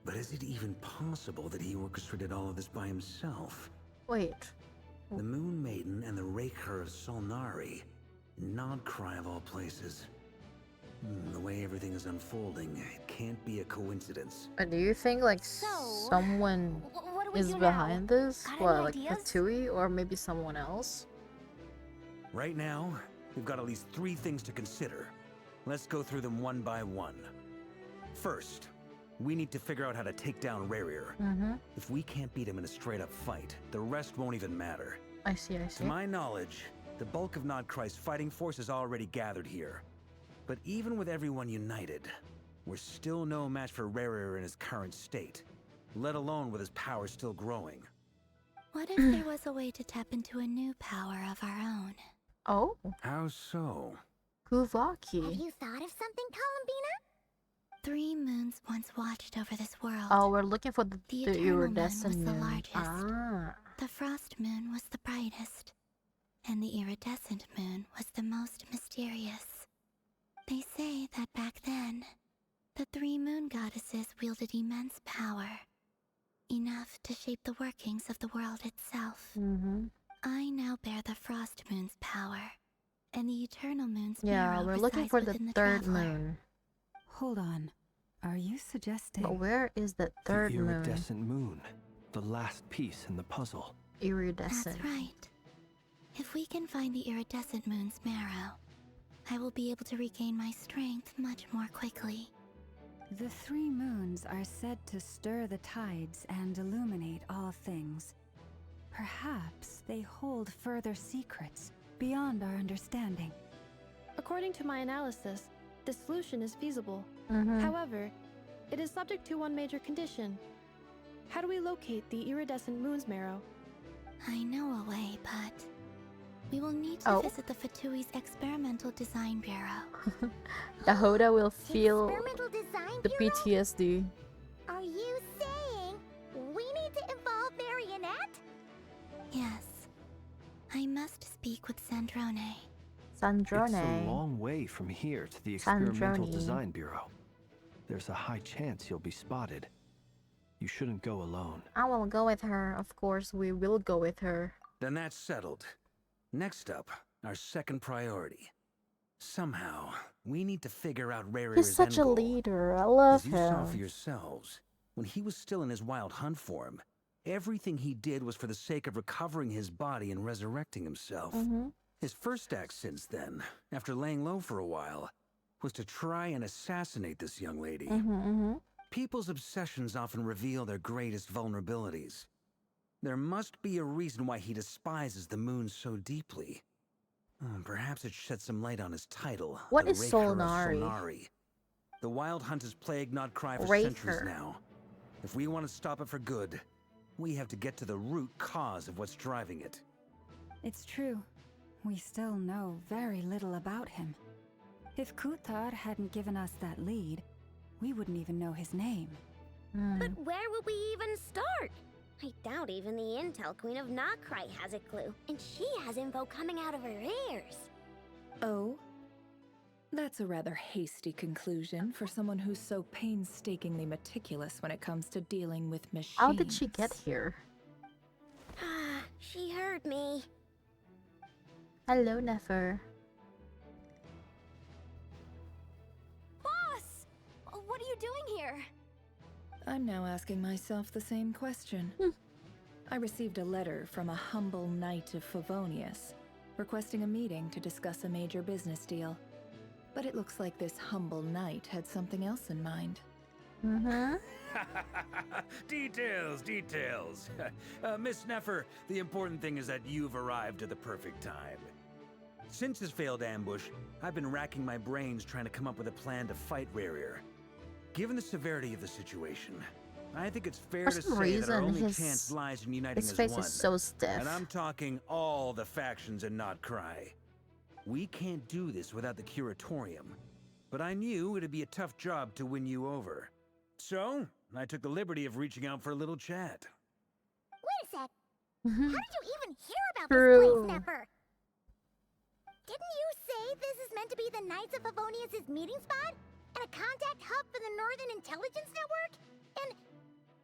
But is it even possible that he orchestrated all of this by himself? Wait, The Moon Maiden and the Raker of Solnari. Nodcry of all places. The way everything is unfolding, it can't be a coincidence. Do you think like someone What do we is do behind now? this? Got What, any like ideas? Fatui or maybe someone else? Right now, we've got at least 3 things to consider. Let's go through them one by one. First, we need to figure out how to take down Rarier. If we can't beat him in a straight-up fight, the rest won't even matter. I see. To my knowledge, the bulk of Nodcry's fighting force is already gathered here. But even with everyone united, we're still no match for Rarier in his current state, let alone with his power still growing. What if there was a way to tap into a new power of our own? Oh, How so? Kuvaki. Have you thought of something, Columbina? 3 moons once watched over this world. Oh, we're looking for the Eternal Moon iridescent was the moon. largest. Ah. The Frost Moon was the brightest. And the Iridescent Moon was the most mysterious. They say that back then, the 3 moon goddesses wielded immense power. Enough to shape the workings of the world itself. I now bear the Frost Moon's power, and the Eternal Moon's Yeah, marrow we're looking resides for the within the 3rd traveler. moon. Hold on. Are you suggesting... But where is the 3rd The moon? iridescent moon. The last piece in the puzzle. Iridescent. That's right. If we can find the Iridescent Moon's marrow, I will be able to regain my strength much more quickly. The 3 moons are said to stir the tides and illuminate all things. Perhaps they hold further secrets beyond our understanding. According to my analysis, the solution is feasible. Mm-hmm. However, it is subject to one major condition. How do we locate the iridescent moon's marrow? I know a way, but we will need to visit the Fatui's Experimental Design Bureau. Dahoda will feel Experimental Design the Bureau? PTSD. Are you saying we need to involve Marionette? Yes. I must speak with Sandrone. It's a Sandrone. long way from here to the Experimental Sandrone. Design Bureau. There's a high chance you'll be spotted. You shouldn't go alone. I will go with her. Of course, we will go with her. Then that's settled. Next up, our second priority. Somehow, we need to figure out Rarier's He's such a end goal. leader. I love As you saw for him. yourselves, when he was still in his wild hunt form, everything he did was for the sake of recovering his body and resurrecting himself. His first act since then, after laying low for a while, was to try and assassinate this young lady. People's obsessions often reveal their greatest vulnerabilities. There must be a reason why he despises the moon so deeply. Perhaps it sheds some light on his title. What the is Raker of Solnari? Solnari. The Wild Hunt has plagued Nodcry for Raker. centuries now. If we want to stop it for good, we have to get to the root cause of what's driving it. It's true. We still know very little about him. If Kutar hadn't given us that lead, we wouldn't even know his name. But where would we even start? I doubt even the Intel Queen of Nodcry has a clue, and she has info coming out of her ears. Oh? That's a rather hasty conclusion for someone who's so painstakingly meticulous when it comes to dealing with machines. How did she get here? She heard me. Hello, Nefer. Boss! What are you doing here? I'm now asking myself the same question. I received a letter from a humble knight of Favonius, requesting a meeting to discuss a major business deal. But it looks like this humble knight had something else in mind. Details, details. Miss Nefer, the important thing is that you've arrived at the perfect time. Since his failed ambush, I've been racking my brains trying to come up with a plan to fight Rarier. Given the severity of the situation, I think it's fair For to some say that our reason, only his- chance lies in uniting His as face one. is so stiff. And I'm talking all the factions in Nodcry. We can't do this without the Curatorium. But I knew it'd be a tough job to win you over. So, I took the liberty of reaching out for a little chat. Wait a sec. How did you even hear about True. this place, Nepper? Didn't you say this is meant to be the Knights of Favonius' meeting spot? And a contact hub for the Northern Intelligence Network? And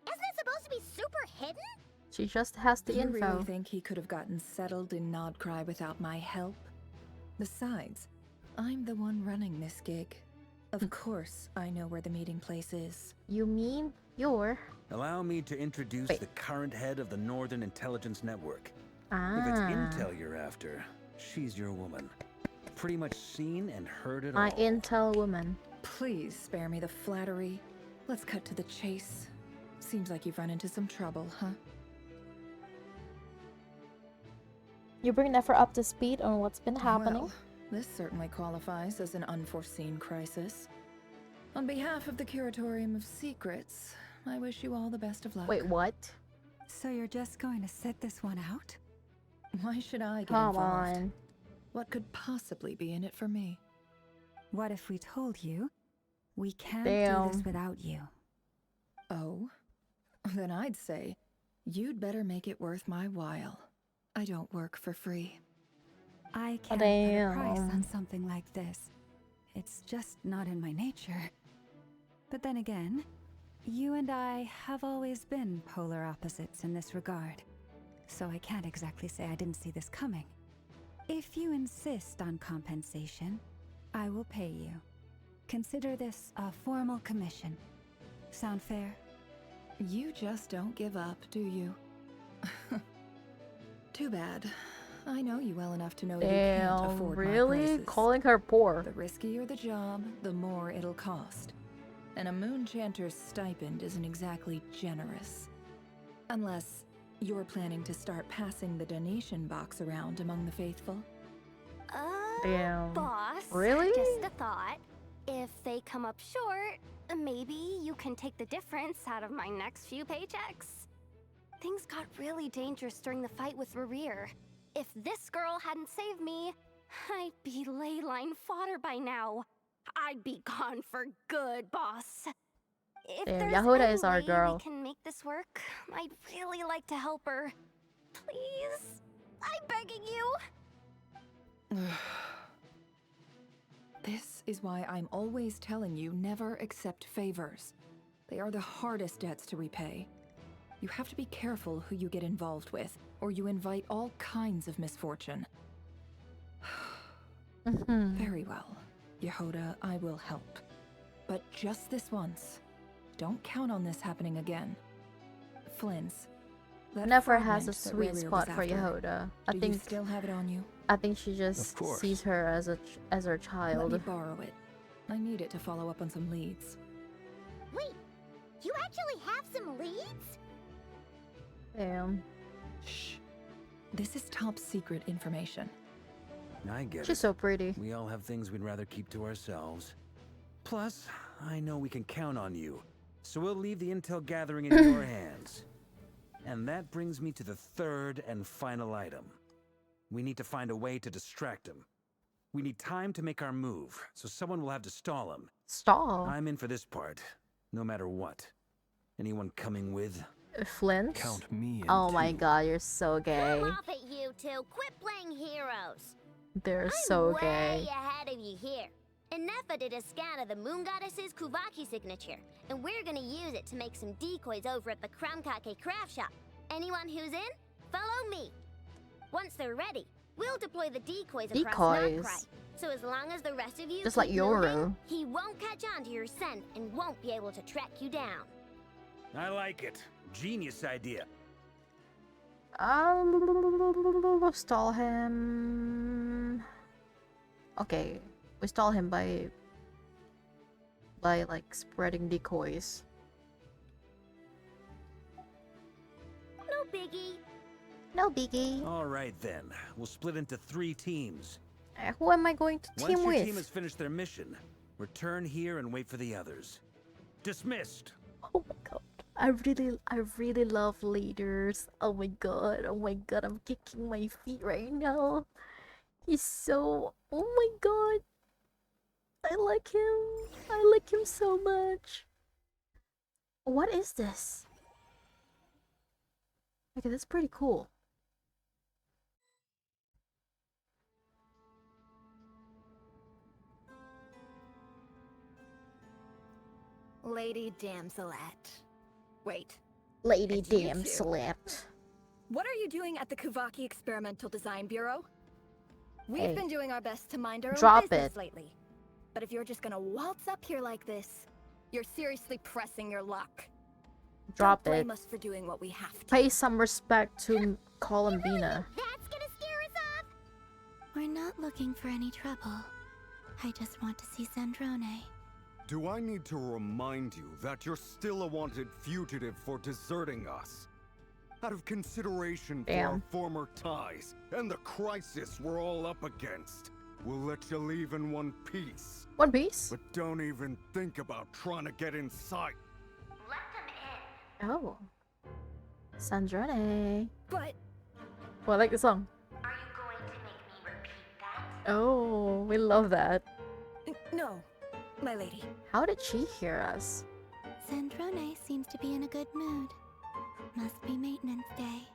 isn't it supposed to be super hidden? She just has the You info. really think he could have gotten settled in Nodcry without my help? Besides, I'm the one running this gig. Of course, I know where the meeting place is. You mean you're... Allow me to introduce the current head of the Northern Intelligence Network. Ah. If it's intel you're after, she's your woman. Pretty much seen and heard it all. My intel woman. Please spare me the flattery. Let's cut to the chase. Seems like you've run into some trouble, huh? You bring Nefer up to speed on what's been happening. Well, this certainly qualifies as an unforeseen crisis. On behalf of the Curatorium of Secrets, I wish you all the best of luck. Wait, what? So you're just going to sit this one out? Why should I get Come involved? on. What could possibly be in it for me? What if we told you we can't Damn. do this without you? Oh? Then I'd say, you'd better make it worth my while. I don't work for free. I can't put a price Damn. on something like this. It's just not in my nature. But then again, you and I have always been polar opposites in this regard. So I can't exactly say I didn't see this coming. If you insist on compensation, I will pay you. Consider this a formal commission. Sound fair? You just don't give up, do you? Too bad. I know you well enough to know you can't Damn, afford my really? prices. Calling her poor. The riskier the job, the more it'll cost. And a Moonchanter's stipend isn't exactly generous. Unless you're planning to start passing the donation box around among the faithful. Damn. Boss. Really? Just a thought. If they come up short, maybe you can take the difference out of my next few paychecks. Things got really dangerous during the fight with Rerir. If this girl hadn't saved me, I'd be ley line fodder by now. I'd be gone for good, boss. If Damn, there's Yahuda any is our way girl. we can make this work, I'd really like to help her. Please, I'm begging you. This is why I'm always telling you never accept favors. They are the hardest debts to repay. You have to be careful who you get involved with, or you invite all kinds of misfortune. Very well, Yehoda, I will help. But just this once. Don't count on this happening again. Flynn's. that Never has fragment a that sweet Rerir spot was for after, Yehoda. I do think you still have it on you? I think she just Of course. sees her as her Let child. me borrow it. I need it to follow up on some leads. Wait, you actually have some leads? Damn. Shh. This is top secret information. I get She's it. so pretty. We all have things we'd rather keep to ourselves. Plus, I know we can count on you. So we'll leave the intel gathering in your hands. And that brings me to the third and final item. We need to find a way to distract him. We need time to make our move, so someone will have to stall him. Stall. I'm in for this part, no matter what. Anyone coming with? Flint. Count me in Oh my too. god, you're so gay. Come off it, you two. Quit playing heroes. They're so I'm gay. way ahead of you here. And Nefa did a scan of the moon goddess's Kuvaki signature, and we're gonna use it to make some decoys over at the Kramkake craft shop. Anyone who's in, follow me. Once they're ready, we'll deploy the decoys across Decoys? Notcry. So as long as the rest of you Just keep like Yoru. moving, he won't catch on to your scent and won't be able to track you down. I like it. Genius idea. Stall him. Okay, we stall him by like spreading decoys. No biggie. No biggie. All right then. We'll split into 3 teams. Who am I going to Once team your with? team has finished their mission, return here and wait for the others. Dismissed. Oh my god. I really love leaders. Oh my god, I'm kicking my feet right now. He's so, oh my god. I like him so much. What is this? Okay, that's pretty cool. Lady Damselette. Wait. Lady it's you damn two. slept. What are you doing at the Kuvaki Experimental Design Bureau? We've Hey. been doing our best to mind our own Drop business it. lately. But if you're just gonna waltz up here like this, you're seriously pressing your luck. Drop Don't it. blame us for doing what we have to. Pay some respect to Columbina. That's gonna scare us off! We're not looking for any trouble. I just want to see Sandrone. Do I need to remind you that you're still a wanted fugitive for deserting us? Out of consideration for our former ties and the crisis we're all up against, we'll let you leave in one piece. One piece? But don't even think about trying to get inside. Let them in. Oh. Sandrone. But... Oh, I like the song. Are you going to make me repeat that? Oh, we love that. No, my lady. How did she hear us? Sandrone seems to be in a good mood. Must be maintenance day.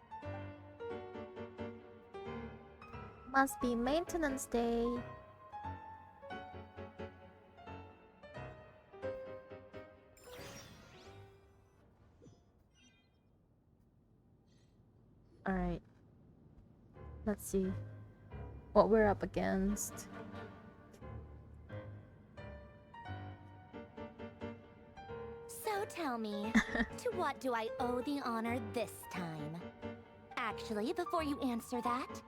Must be maintenance day. Alright. Let's see what we're up against. So tell me, to what do I owe the honor this time? Actually, before you answer that,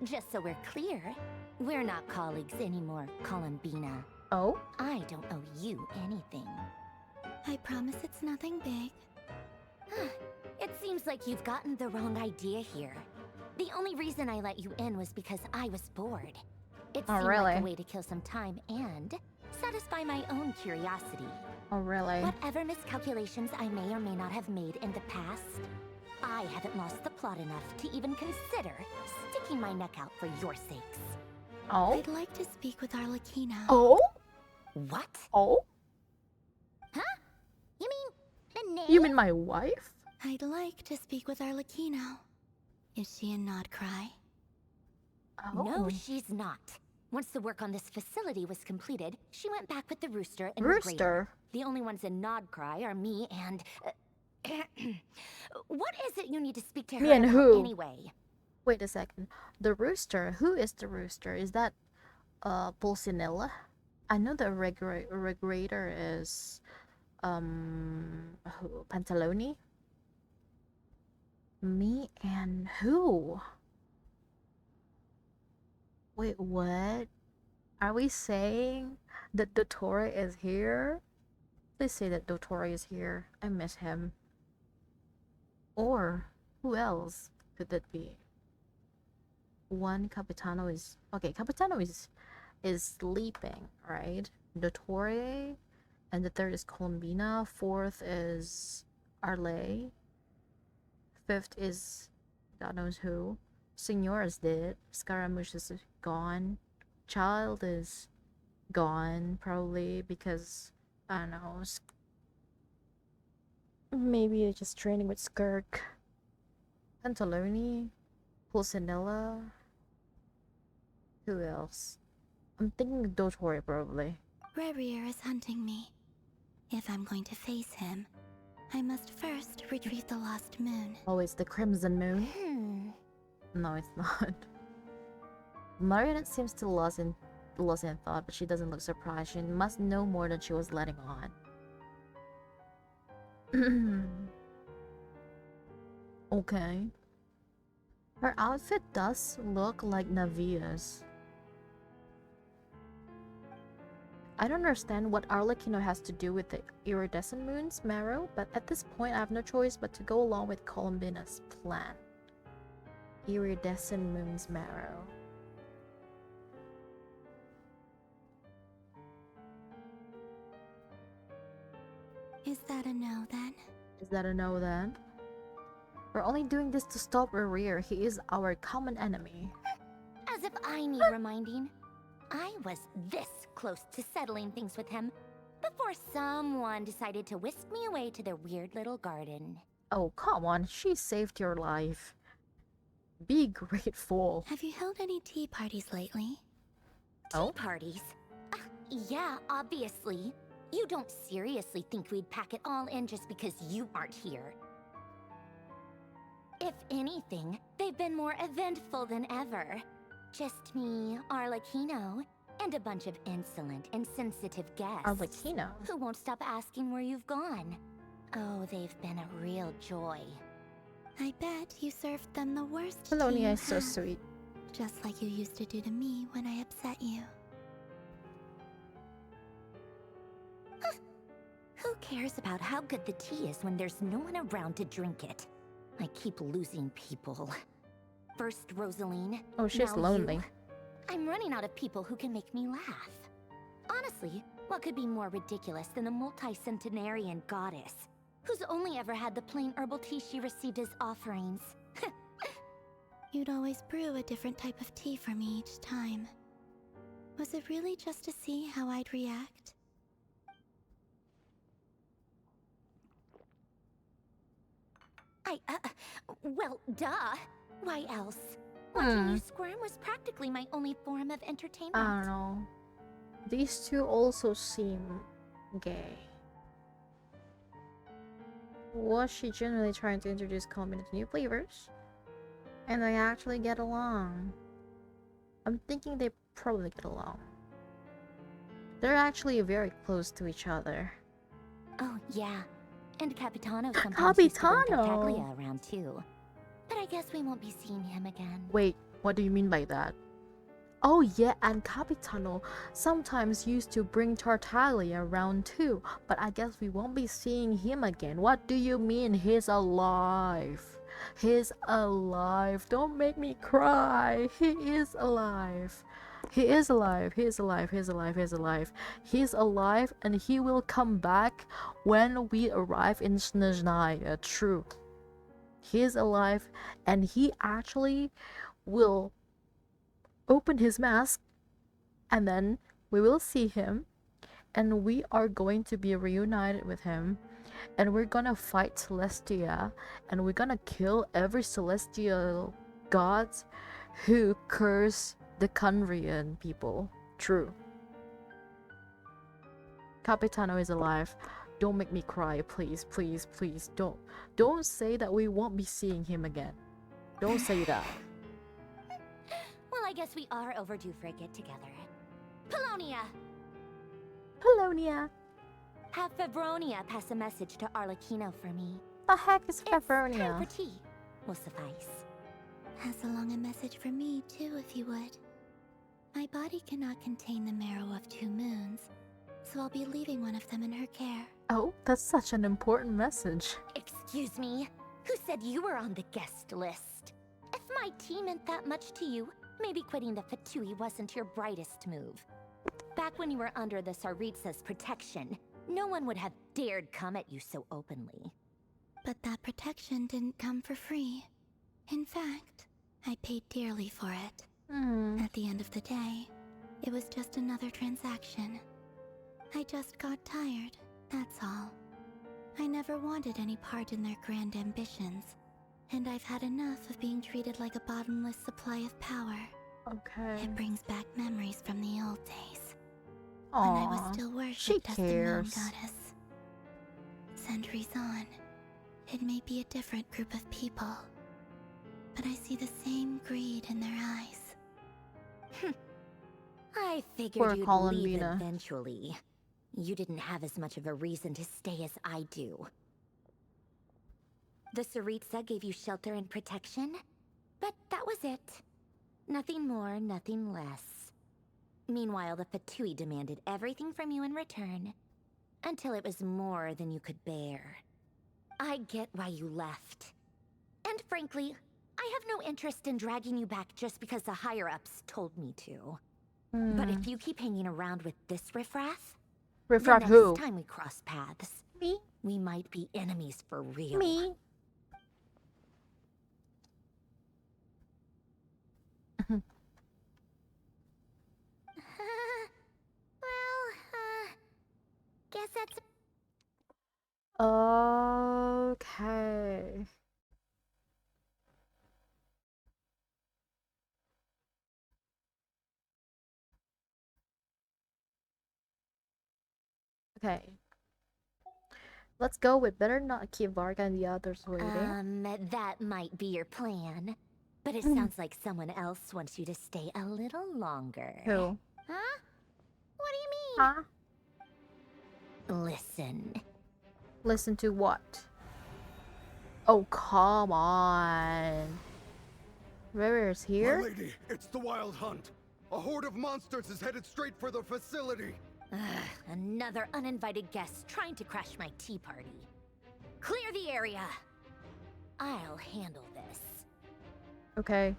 just so we're clear, we're not colleagues anymore, Columbina. Oh? I don't owe you anything. I promise it's nothing big. It seems like you've gotten the wrong idea here. The only reason I let you in was because I was bored. It Oh, seemed really? like a way to kill some time and satisfy my own curiosity. Oh, really? Whatever miscalculations I may or may not have made in the past, I haven't lost the plot enough to even consider sticking my neck out for your sakes. Oh? I'd like to speak with Arlecchino. Oh? What? Oh? Huh? You mean the name? You mean my wife? I'd like to speak with Arlecchino. Is she in Nodcry? Oh. No, she's not. Once the work on this facility was completed, she went back with the Rooster and Regrator. Rooster? The only ones in Nodcry are me and... what is it you need to speak to her Me and about who? anyway? Wait a second. The Rooster? Who is the Rooster? Is that, Pulcinella? I know the Regrator is, who? Pantaloni? Me and who? Wait, what? Are we saying that Dottore is here? Please say that Dottore is here. I miss him. Or, who else could that be? One, Capitano is... Okay, Capitano is sleeping, right? Dottore. And the third is Columbina. Fourth is Arle. Fifth is God knows who. Signora's dead. Scaramouche is gone. Child is gone, probably, because, I don't know, maybe it's just training with Skirk. Pantaloni. Pulcinella. Who else? I'm thinking Dottore, probably. Rerir is hunting me. If I'm going to face him, I must first retrieve the lost moon. Oh, it's the Crimson Moon? No, it's not. Marionette seems to lost in thought, but she doesn't look surprised. She must know more than she was letting on. Okay. Her outfit does look like Navia's. I don't understand what Arlecchino has to do with the iridescent moons, Marrow, but at this point I have no choice but to go along with Columbina's plan. Iridescent moons, Marrow. Is that a no then? Is that a no then? We're only doing this to stop Rerir. He is our common enemy. As if I need reminding. I was this close to settling things with him before someone decided to whisk me away to their weird little garden. Oh, come on. She saved your life. Be grateful. Have you held any tea parties lately? Tea parties? Yeah, obviously. You don't seriously think we'd pack it all in just because you aren't here. If anything, they've been more eventful than ever. Just me, Arlecchino, and a bunch of insolent, insensitive guests. Arlecchino? Who won't stop asking where you've gone. Oh, they've been a real joy. I bet you served them the worst tea Polonia you is so had. sweet. Just like you used to do to me when I upset you. Who cares about how good the tea is when there's no one around to drink it? I keep losing people. First Rosaline. Oh, she's now lonely. you. I'm running out of people who can make me laugh. Honestly, what could be more ridiculous than a multi-centenarian goddess who's only ever had the plain herbal tea she received as offerings? You'd always brew a different type of tea for me each time. Was it really just to see how I'd react? Well, duh. Why else? Watching you squirm was practically my only form of entertainment. I don't know. These two also seem gay. Was she genuinely trying to introduce Coleman to new flavors? And they actually get along. I'm thinking they probably get along. They're actually very close to each other. Oh, yeah. And Capitano sometimes used to bring Capitano! Tartaglia around too. But I guess we won't be seeing him again. Wait, what do you mean by that? Oh yeah, and Capitano sometimes used to bring Tartaglia around too, but I guess we won't be seeing him again. What do you mean he's alive? He's alive. Don't make me cry. He is alive. He is alive. He is alive. He is alive. He is alive. He's alive and he will come back when we arrive in Snezhnaya. True. He is alive and he actually will open his mask and then we will see him and we are going to be reunited with him and we're gonna fight Celestia and we're gonna kill every celestial gods who curse the Kandrian people. True. Capitano is alive. Don't make me cry, please, please, please. Don't say that we won't be seeing him again. Don't say that. Well, I guess we are overdue for a get-together. Polonia! Polonia! Have Febronia pass a message to Arlecchino for me. The heck is It's time Febronia? for tea. Will suffice. Pass along a message for me, too, if you would. My body cannot contain the marrow of 2 moons, so I'll be leaving one of them in her care. Oh, that's such an important message. Excuse me? Who said you were on the guest list? If my tea meant that much to you, maybe quitting the Fatui wasn't your brightest move. Back when you were under the Tsaritsa's protection, no one would have dared come at you so openly. But that protection didn't come for free. In fact, I paid dearly for it. At the end of the day, it was just another transaction. I just got tired, that's all. I never wanted any part in their grand ambitions, and I've had enough of being treated like a bottomless supply of power. Okay. It brings back memories from the old days. Aww, when I was still worshipped as the moon cares. goddess. Centuries on, it may be a different group of people, but I see the same greed in their eyes. I figured Poor you'd leave Columbina. eventually. You didn't have as much of a reason to stay as I do. The Tsaritsa gave you shelter and protection, but that was it. Nothing more, nothing less. Meanwhile, the Fatui demanded everything from you in return, until it was more than you could bear. I get why you left. And frankly, I have no interest in dragging you back just because the higher-ups told me to. But if you keep hanging around with this riffraff, Riffraff the who? next time we cross paths, Me? we might be enemies for real. Me? Guess that's... Okay. Okay. Let's go. We better not keep Varga and the others waiting. That might be your plan. But it sounds like someone else wants you to stay a little longer. Who? Huh? What do you mean? Huh? Listen. Listen to what? Oh, come on. River's here? My lady, it's the Wild Hunt. A horde of monsters is headed straight for the facility. Another uninvited guest trying to crash my tea party. Clear the area. I'll handle this. Okay.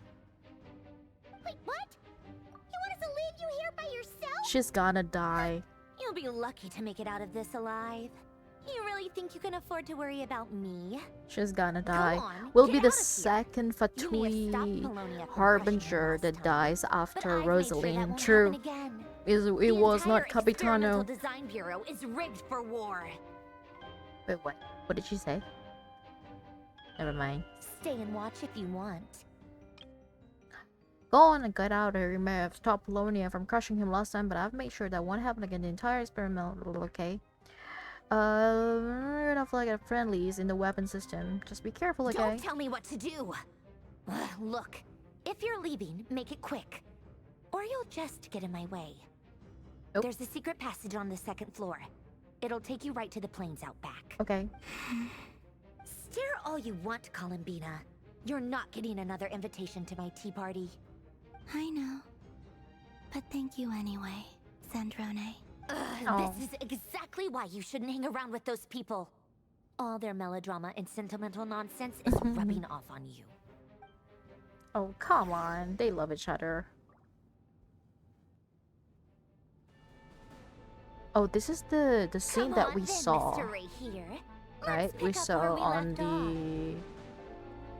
Wait, what? You want us to leave you here by yourself? She's gonna die. You'll be lucky to make it out of this alive. You really think you can afford to worry about me? She's gonna die. on, We'll get be the out of here. second You may have stopped Fatui Maloney at the harbinger last that time, dies but after I've made sure that Rosaline. won't True. happen again. It was The not entire Experimental Capitano. Design Bureau is rigged for war. Wait, what? What did she say? Never mind. Stay and watch if you want. Go on and get out of here. You may have stopped Polonia from crushing him last time, but I've made sure that won't happen again. The entire experiment, okay? We're gonna flag at friendlies in the weapon system. Just be careful, okay? Don't tell me what to do. Look, if you're leaving, make it quick. Or you'll just get in my way. Nope. There's a secret passage on the second floor. It'll take you right to the plains out back. Okay. Stare all you want, Columbina. You're not getting another invitation to my tea party. I know. But thank you anyway, Sandrone. This is exactly why you shouldn't hang around with those people. All their melodrama and sentimental nonsense is rubbing off on you. Oh, come on. They love each other. Oh, this is the scene Come that on we then, saw, Mr. Ray here. right? Let's We pick up saw where we on left off.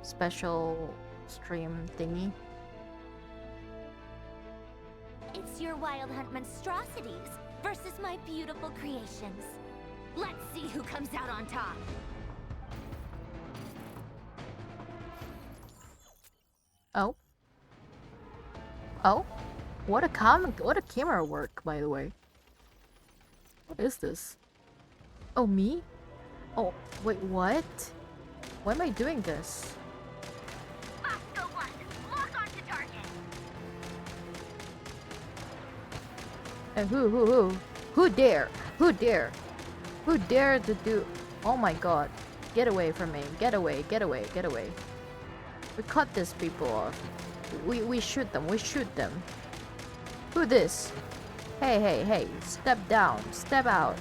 the special stream thingy. It's your Wild Hunt monstrosities versus my beautiful creations. Let's see who comes out on top. Oh. Oh. What a camera work, by the way. What is this? Oh, me? Oh, wait, what? Why am I doing this? Go one, lock onto target. And who dare? Who dare? Who dare to do? Oh my god. Get away from me. Get away, get away, get away. We cut these people off. We shoot them, we shoot them. Who this? Hey, hey, hey. Step down. Step out.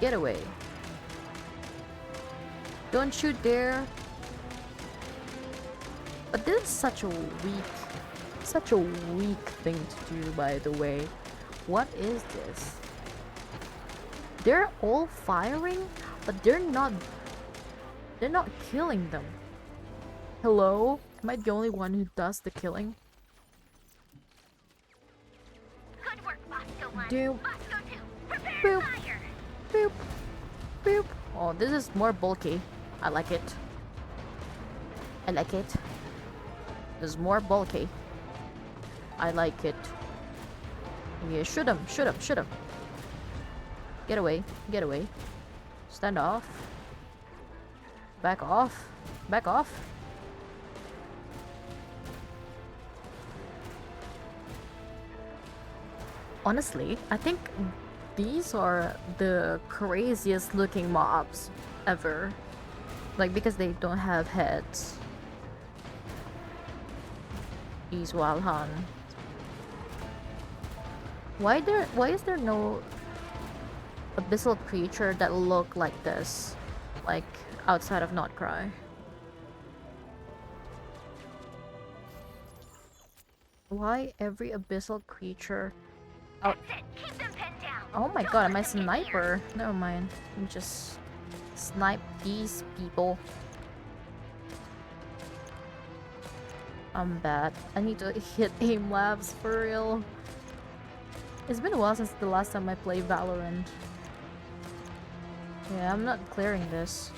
Get away. Don't you dare. But this is such a weak thing to do, by the way. What is this? They're all firing, but they're not killing them. Hello? Am I the only one who does the killing? Good work, Bosco 1. Doom. Bosco 2, prepare Boop. fire. Boop. Boop. Oh, this is more bulky. I like it. I like it. This is more bulky. I like it. Yeah, shoot him, shoot him, shoot him. Get away, get away. Stand off. Back off. Back off. Honestly, I think these are the craziest looking mobs ever. Like, because they don't have heads. These Wild Hunt. Why is there no abyssal creature that look like this? Like, outside of Notcry? Why every abyssal creature... Oh. Keep them pinned down. Oh my god, am I a sniper? Never mind. Let me just snipe these people. I'm bad. I need to hit aim labs for real. It's been a while since the last time I played Valorant. Yeah, I'm not clearing this.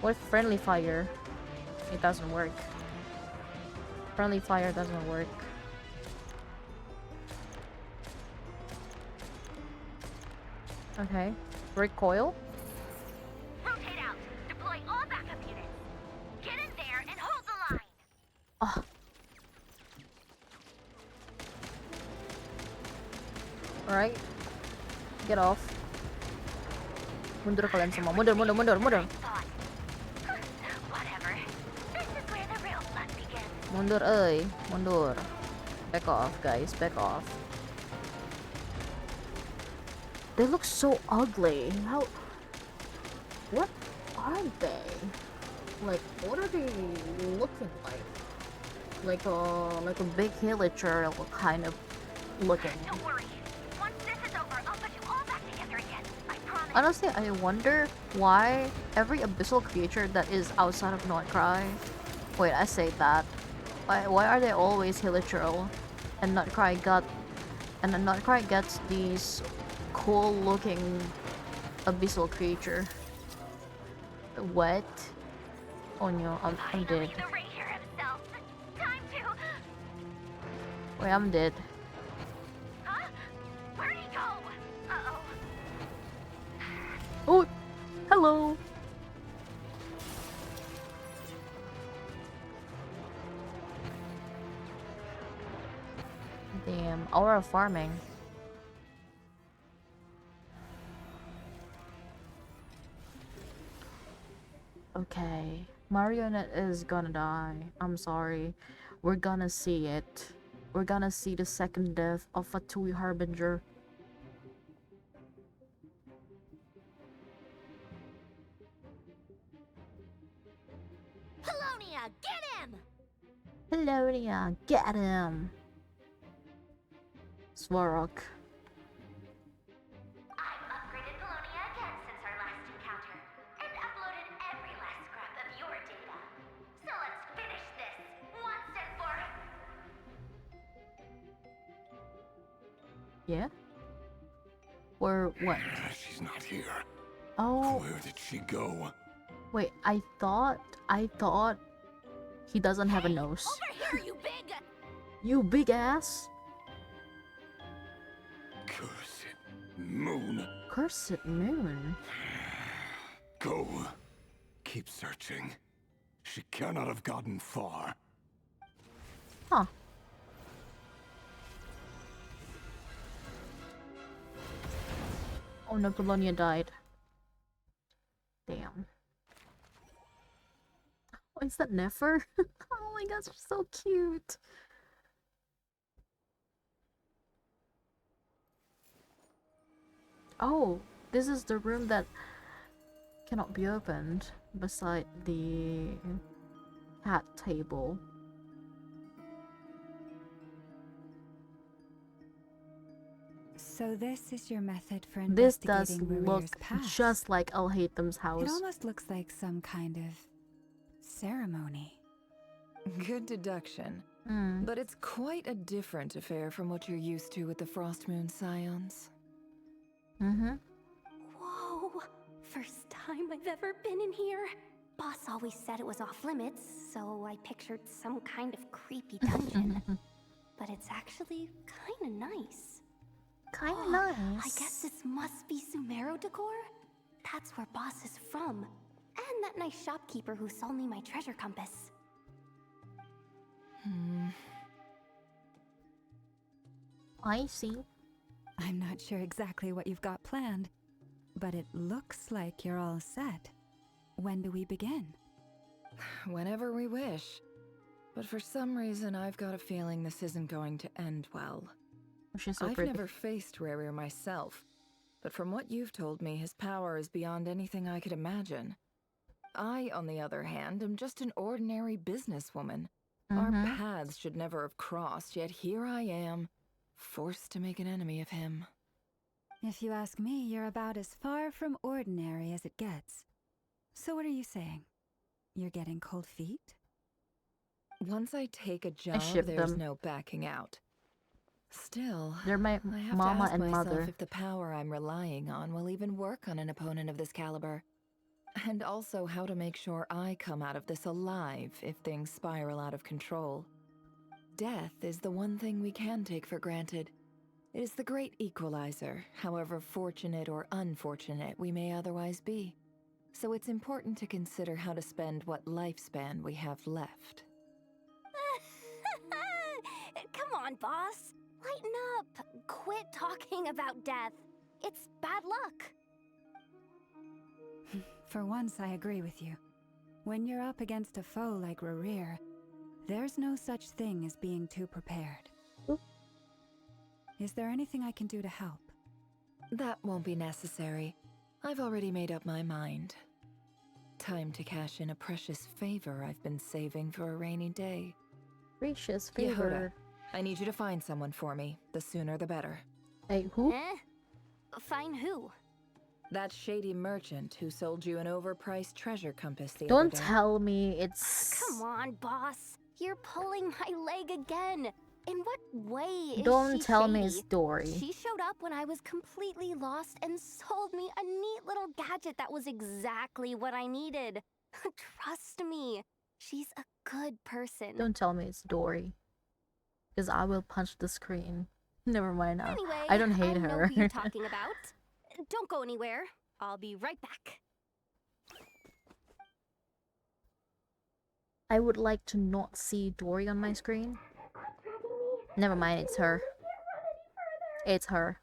What friendly fire? It doesn't work. Friendly fire doesn't work. Okay. Recoil? Rotate out. Deploy all backup units. Get in there and hold the line. Oh. Alright. Get off. Mundur kalian semua. Mundur. Whatever. This is where the real fun begins. Mundur, mundur. Back off, guys. Back off. They look so ugly. What are they? Like, what are they looking like? Like a big villager kind of looking. Don't worry. Once this is over, I'll put you all back together again. I promise. Honestly, I wonder why every abyssal creature that is outside of Nightcry. Wait, I say that. Why are they always Hilichurl and Nightcry gets these cool looking abyssal creature? What? Oh no, I'm dead. The Ranger himself. Time to. Wait, I'm dead. Huh? Where'd he go? Uh-oh. Oh, hello. Damn, aura farming. Okay, Marionette is gonna die. I'm sorry. We're gonna see it. We're gonna see the second death of Fatui Harbinger. Pelonia, get him! Pelonia, get him! Svarok. I've upgraded Pelonia again since our last encounter, and uploaded every last scrap of your data. So let's finish this once and for. Yeah? Or what? She's not here. Oh. Where did she go? Wait, I thought he doesn't have a nose. Over here, you big. You big ass. Cursed moon. Cursed moon. Go. Keep searching. She cannot have gotten far. Huh. Oh no, Pelonia died. Damn. Oh, is that Nefer? Oh my gosh, she's so cute. Oh, this is the room that cannot be opened beside the hat table. So this is your method for This does investigating look Rarir's past. just like Alhaitham's house. It almost looks like some kind of ceremony. Good deduction. Mm. But it's quite a different affair from what you're used to with the Frost Moon Scions. Mm-hmm. Whoa! First time I've ever been in here. Boss always said it was off limits, so I pictured some kind of creepy dungeon. But it's actually kinda nice. Kinda nice. I guess this must be Sumero decor? That's where Boss is from. And that nice shopkeeper who sold me my treasure compass. I see. I'm not sure exactly what you've got planned, but it looks like you're all set. When do we begin? Whenever we wish. But for some reason, I've got a feeling this isn't going to end well. She's so I've pretty. never faced Rarir myself, but from what you've told me, his power is beyond anything I could imagine. I, on the other hand, am just an ordinary businesswoman. Our paths should never have crossed, yet here I am, forced to make an enemy of him. If you ask me, you're about as far from ordinary as it gets. So what are you saying? You're getting cold feet? Once I take a job, ship there's them. no backing out. Still, They're my I have mama to ask and myself mother. if the power I'm relying on will even work on an opponent of this caliber. And also how to make sure I come out of this alive if things spiral out of control. Death is the one thing we can take for granted. It is the great equalizer, however fortunate or unfortunate we may otherwise be. So it's important to consider how to spend what lifespan we have left. Come on, boss. Lighten up. Quit talking about death. It's bad luck. For once, I agree with you. When you're up against a foe like Rerir, there's no such thing as being too prepared. Oop. Is there anything I can do to help? That won't be necessary. I've already made up my mind. Time to cash in a precious favor I've been saving for a rainy day. Precious Yehuda, favor. I need you to find someone for me. The sooner the better. Hey, who? Find who? That shady merchant who sold you an overpriced treasure compass the Don't other day. tell me it's... Come on, boss. You're pulling my leg again. In what way is Don't she tell me shady? it's Dory. She showed up when I was completely lost and sold me a neat little gadget that was exactly what I needed. Trust me, she's a good person. Don't tell me it's Dory. Because I will punch the screen. Never mind now. Anyway, I don't hate I know her. who you're talking about. Don't go anywhere. I'll be right back. I would like to not see Dory on my screen. Never mind, it's her. It's her.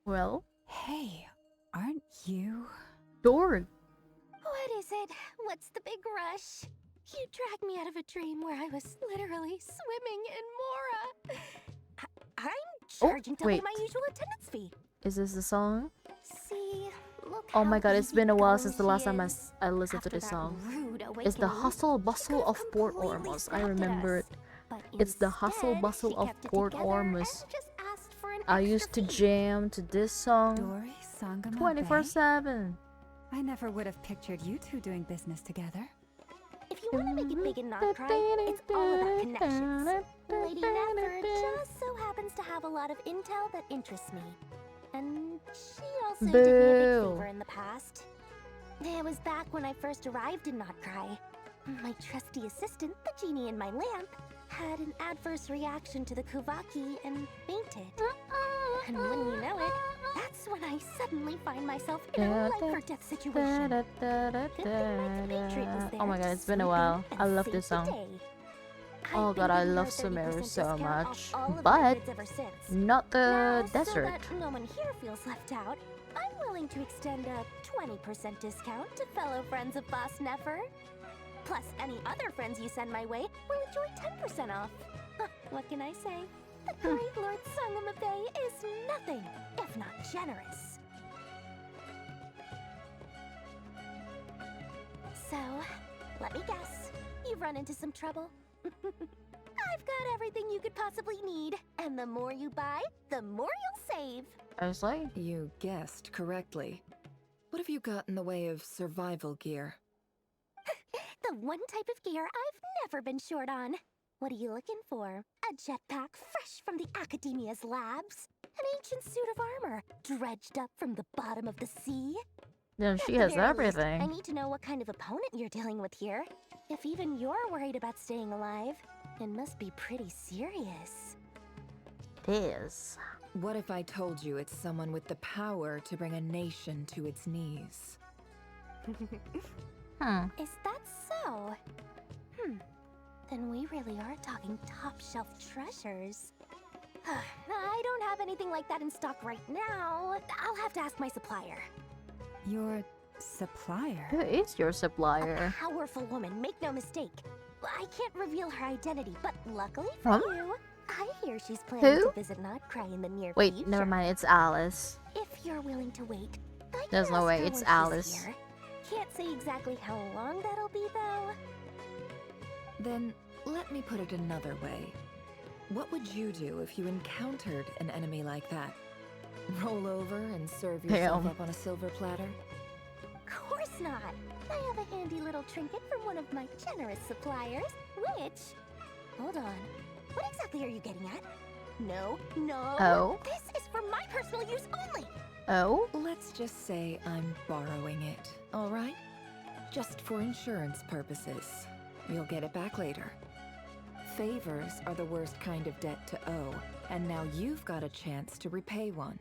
Well? Hey, aren't you... Dory! What is it? What's the big rush? You dragged me out of a dream where I was literally swimming in Mora. I'm charging double wait. my usual attendance fee. Is this the song? See, look Oh my how god, it's been a while since the easygoing last she time is. I listened to After this that song. rude It's the awakening, hustle bustle could've of Port completely Ormus. I snapped at remember us. it. But It's the hustle instead, bustle she of kept it Port together Ormus. and just asked for an I extra used to fee. jam to this song Dory, Sangama, 24/7. I never would have pictured you two doing business together. If you want to make it big and not cry, it's all about connections. Lady Nefer just so happens to have a lot of intel that interests me. And she also did me a big Boo. favor in the past. It was back when I first arrived in Not Cry. My trusty assistant, the genie in my lamp, had an adverse reaction to the Kuvaki and fainted. And wouldn't you know it, that's when I suddenly find myself in a life-or-death situation. Good thing my compatriot was there Oh my god, to it's been a swoop in while. and I love save this the song. day. Oh I've god, been I giving love her 30% Sumeru so discount much. off all of my But goods ever since. not the Now, so desert. that no one here feels left out, I'm willing to extend a 20% discount to fellow friends of Boss Nefer. Plus, any other friends you send my way will enjoy 10% off. What can I say? The great Lord Sangama Bay is nothing if not generous. So, let me guess. You've run into some trouble? I've got everything you could possibly need. And the more you buy, the more you'll save. I was like, You guessed correctly. What have you got in the way of survival gear? The one type of gear I've never been short on. What are you looking for? A jetpack fresh from the Academia's labs? An ancient suit of armor dredged up from the bottom of the sea? no, At she the has very least, I everything. need to know what kind of opponent you're dealing with here. If even you're worried about staying alive, it must be pretty serious. It is. What if I told you it's someone with the power to bring a nation to its knees? Is that so? Then we really are talking top-shelf treasures. I don't have anything like that in stock right now. I'll have to ask my supplier. Your supplier? Who is your A supplier? powerful woman, make no mistake. I can't reveal her identity, but luckily for Huh? you, I hear she's planning Who? to visit Notcry in the near Wait, future. never mind, it's Alice. If you're willing to wait, I can There's no ask way, her it's when she's Alice. here. Can't say exactly how long that'll be, though. Then let me put it another way. What would you do if you encountered an enemy like that? Roll over and serve yourself Damn. up on a silver platter? Of course not. I have a handy little trinket from one of my generous suppliers, which... Hold on. What exactly are you getting at? No, no. Oh? This is for my personal use only. Oh? Let's just say I'm borrowing it, all right? Just for insurance purposes. You'll get it back later. Favors are the worst kind of debt to owe, and now you've got a chance to repay one.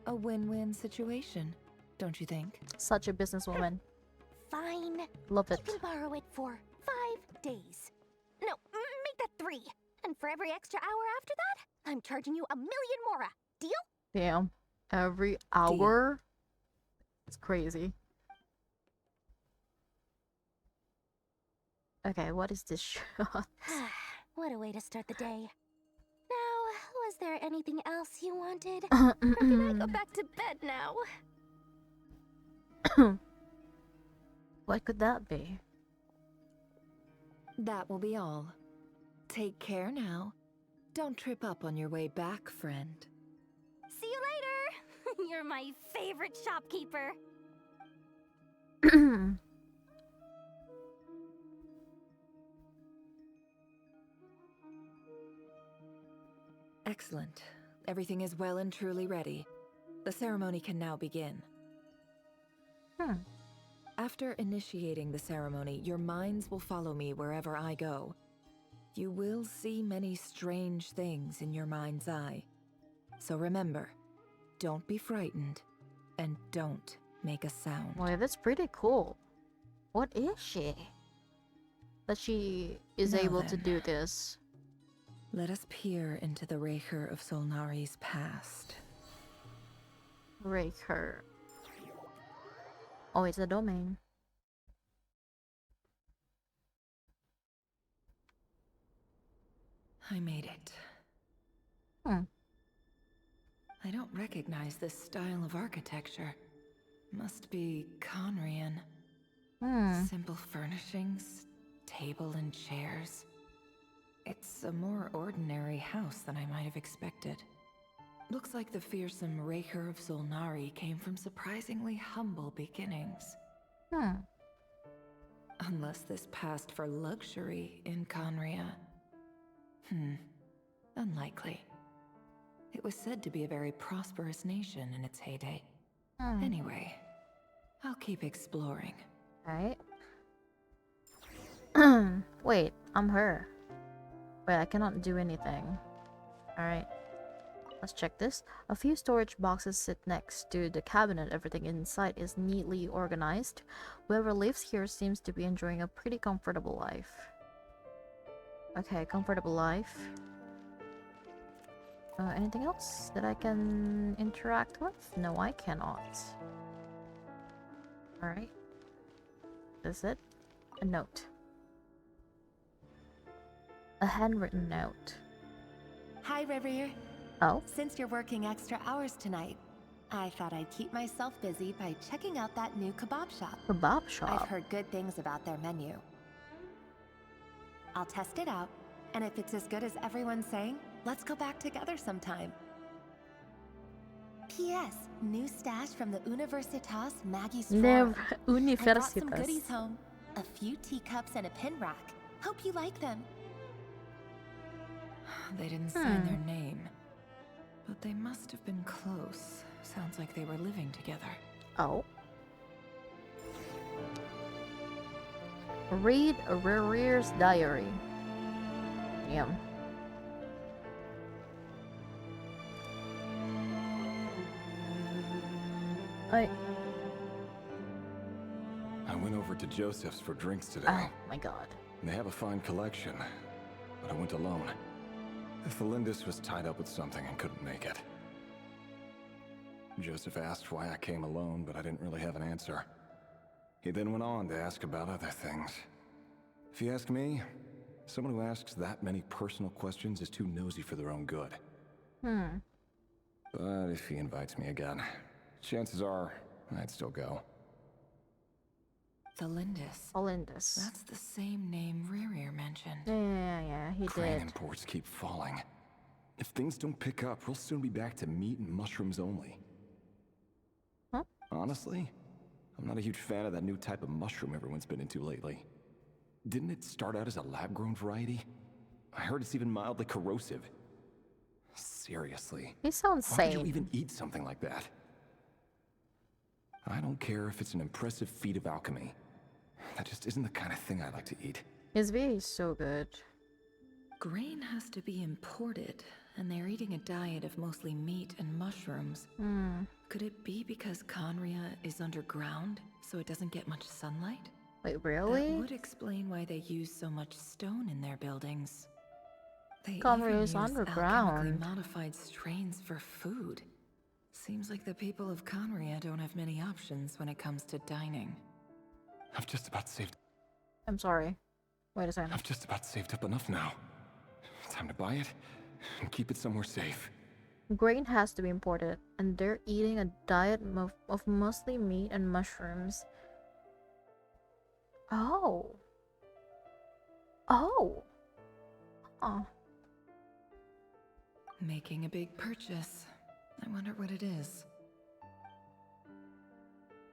A win-win situation, don't you think? Such a businesswoman. Fine. Love it. You can borrow it for 5 days. No, make that 3. And for every extra hour after that, I'm charging you 1,000,000 mora. Deal? Damn. Every hour? It's crazy. Okay, what is this shot? What a way to start the day. Now, was there anything else you wanted? Or can I go back to bed now? What could that be? That will be all. Take care now. Don't trip up on your way back, friend. See you later! You're my favorite shopkeeper. Excellent. Everything is well and truly ready. The ceremony can now begin. After initiating the ceremony, your minds will follow me wherever I go. You will see many strange things in your mind's eye. So remember, don't be frightened, and don't make a sound. Well, that's pretty cool. What is she? That she is Now able to then. do this. Let us peer into the Raker of Solnari's past. Raker. Oh, it's a domain. I made it. I don't recognize this style of architecture. Must be Conrian. Simple furnishings, table and chairs. It's a more ordinary house than I might have expected. Looks like the fearsome Raker of Solnari came from surprisingly humble beginnings. Unless this passed for luxury in Conria. Unlikely. It was said to be a very prosperous nation in its heyday. Anyway, I'll keep exploring. Right. Wait, I'm her. Wait, I cannot do anything. Alright. Let's check this. A few storage boxes sit next to the cabinet. Everything inside is neatly organized. Whoever lives here seems to be enjoying a pretty comfortable life. Okay, comfortable life. Anything else that I can interact with? No, I cannot. Alright. Is it? A note. A handwritten note. Hi, Reverie. Oh? Since you're working extra hours tonight, I thought I'd keep myself busy by checking out that new kebab shop. Kebab shop? I've heard good things about their menu. I'll test it out, and if it's as good as everyone's saying, let's go back together sometime. P.S. New stash from the Universitas Magis Forum. I brought some goodies home. A few teacups and a pin rack. Hope you like them. They didn't sign their name. But they must have been close. Sounds like they were living together. Oh. Read Rerier's diary. Damn. I went over to Joseph's for drinks today. Oh my god. They have a fine collection, but I went alone. Felindis was tied up with something and couldn't make it. Joseph asked why I came alone, but I didn't really have an answer. He then went on to ask about other things. If you ask me, someone who asks that many personal questions is too nosy for their own good. But if he invites me again, chances are I'd still go. Felindis. Felindis. That's the same name Ririer mentioned. Yeah, he Crane did. imports keep falling. If things don't pick up, we'll soon be back to meat and mushrooms only. Huh? Honestly, I'm not a huge fan of that new type of mushroom everyone's been into lately. Didn't it start out as a lab-grown variety? I heard it's even mildly corrosive. Seriously. He sounds Why would sane. you even eat something like that? I don't care if it's an impressive feat of alchemy. That just isn't the kind of thing I like to eat. His video is so good. Grain has to be imported, and they're eating a diet of mostly meat and mushrooms. Could it be because Conria is underground, so it doesn't get much sunlight? Wait, really? That would explain why they use so much stone in their buildings. They Conria even is use underground. alchemically modified strains for food. Seems like the people of Conria don't have many options when it comes to dining. I've just about saved. I'm sorry. Wait a second. I've just about saved up enough now. Time to buy it and keep it somewhere safe. Grain has to be imported, and they're eating a diet of mostly meat and mushrooms. Oh. Oh. Oh. Making a big purchase. I wonder what it is.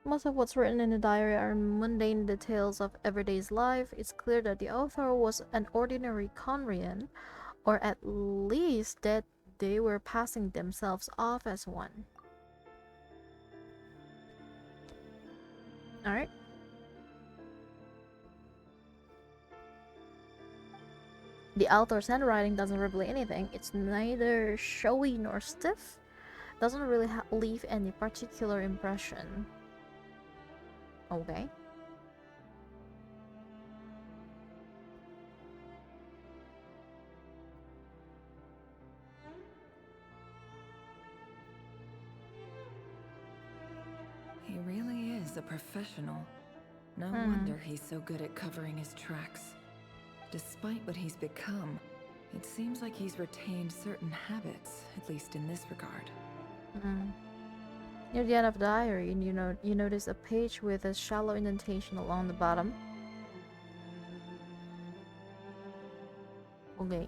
Most of what's written in the diary are mundane details of everyday's life. It's clear that the author was an ordinary Conrian, or at least that they were passing themselves off as one. Alright. The author's handwriting doesn't reveal anything. It's neither showy nor stiff. Doesn't really leave any particular impression. Okay. He really is a professional. No wonder he's so good at covering his tracks. Despite what he's become, it seems like he's retained certain habits, at least in this regard. Near the end of the diary, you notice a page with a shallow indentation along the bottom. Okay.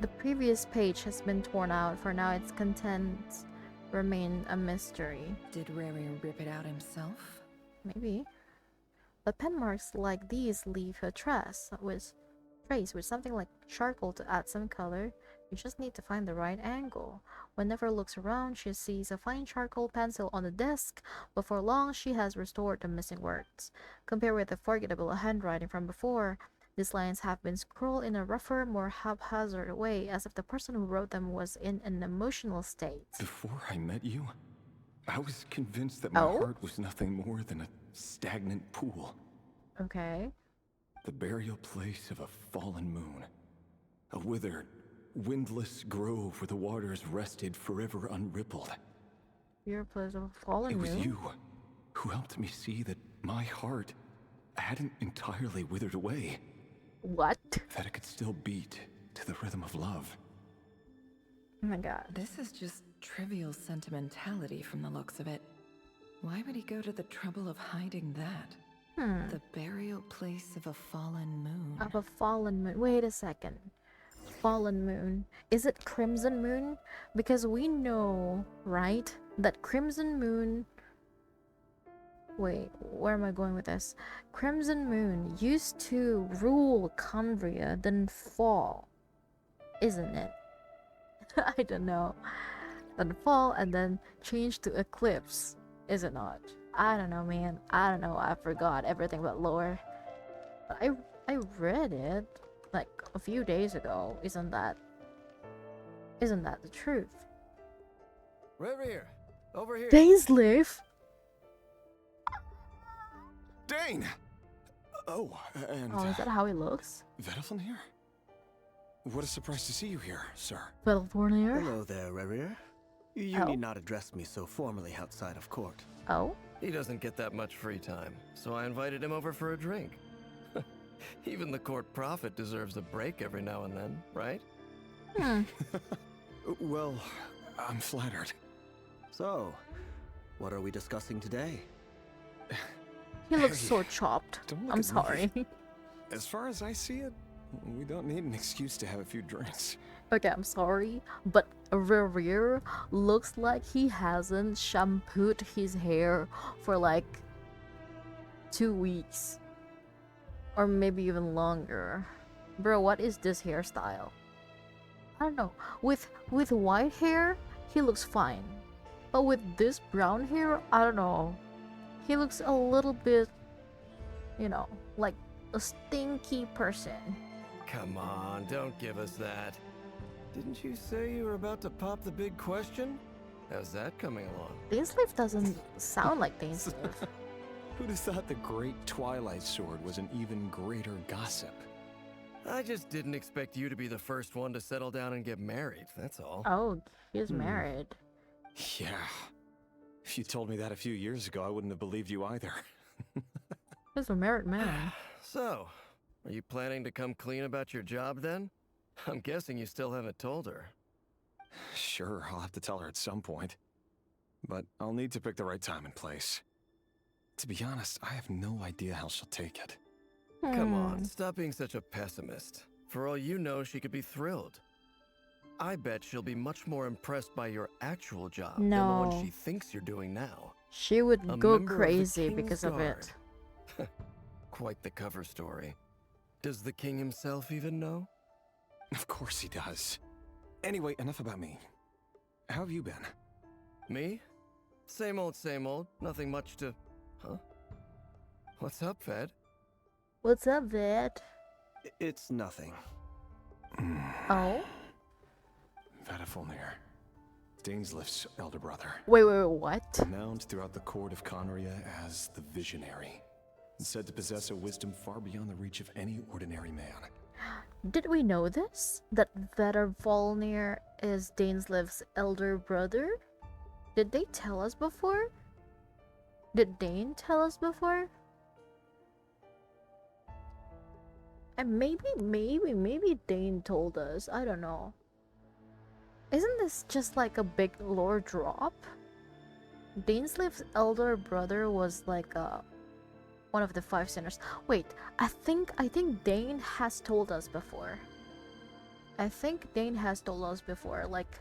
The previous page has been torn out. For now, its contents remain a mystery. Did Rary rip it out himself? Maybe. But pen marks like these leave a trace with something like charcoal to add some color. You just need to find the right angle. Whenever looks around, she sees a fine charcoal pencil on the desk. Before long, she has restored the missing words. Compared with the forgettable handwriting from before, these lines have been scrawled in a rougher, more haphazard way, as if the person who wrote them was in an emotional state. Before I met you, I was convinced that my heart was nothing more than a stagnant pool. Okay. The burial place of a fallen moon. A withered, windless grove where the waters rested forever unrippled. Your place of a fallen moon? It was you who helped me see that my heart hadn't entirely withered away. What? That it could still beat to the rhythm of love. Oh my god. This is just trivial sentimentality from the looks of it. Why would he go to the trouble of hiding that? The burial place of a fallen moon. Of a fallen moon. Wait a second. Fallen moon. Is it Crimson Moon? Because we know, right, that Crimson Moon... Wait, where am I going with this? Crimson Moon used to rule Conria, then fall. Isn't it? I don't know. Then fall and then change to eclipse. Is it not? I don't know, man. I don't know. I forgot everything about lore. But I read it like a few days ago. Isn't that the truth? Right here. Over here. Dainsleif? Dane! Oh, and... Oh, is that how he looks? Vedalfn here? What a surprise to see you here, sir. Vedalfn here? Hello there, Rerir. You need not address me so formally outside of court. Oh? He doesn't get that much free time, so I invited him over for a drink. Even the court prophet deserves a break every now and then, right? Well, I'm flattered. So, what are we discussing today? He looks so chopped. I'm sorry. As far as I see it, we don't need an excuse to have a few drinks. Okay, I'm sorry, but Rerir looks like he hasn't shampooed his hair for like 2 weeks. Or maybe even longer. Bro, what is this hairstyle? I don't know. With white hair, he looks fine. But with this brown hair, I don't know. He looks a little bit you know, like a stinky person. Come on, don't give us that. Didn't you say you were about to pop the big question? How's that coming along? Dainsleif doesn't sound like Dainsleif. Who'd have thought the great Twilight Sword was an even greater gossip? I just didn't expect you to be the first one to settle down and get married, that's all. Oh, he's married. Yeah. If you told me that a few years ago, I wouldn't have believed you either. He's a married man. So, are you planning to come clean about your job then? I'm guessing you still haven't told her. Sure, I'll have to tell her at some point. But I'll need to pick the right time and place. To be honest, I have no idea how she'll take it. Come on, stop being such a pessimist. For all you know, she could be thrilled. I bet she'll be much more impressed by your actual job than the one she thinks you're doing now. She would go crazy because of it. Quite the cover story. Does the king himself even know? Of course he does. Anyway, enough about me. How have you been? Me? Same old, same old. Nothing much to... Huh? What's up, Ved? What's up, Ved? It's nothing. Oh? Vedifulnir, Dainsleif's elder brother. Wait, what? Renowned throughout the court of Conria as the Visionary, and said to possess a wisdom far beyond the reach of any ordinary man. Did we know this? That Vedifulnir is Dainsleif's elder brother? Did they tell us before? Did Dane tell us before? And maybe Dane told us. I don't know. Isn't this just like a big lore drop? Dainsleif's elder brother was like one of the 5 sinners. Wait, I think Dane has told us before. I think Dane has told us before, like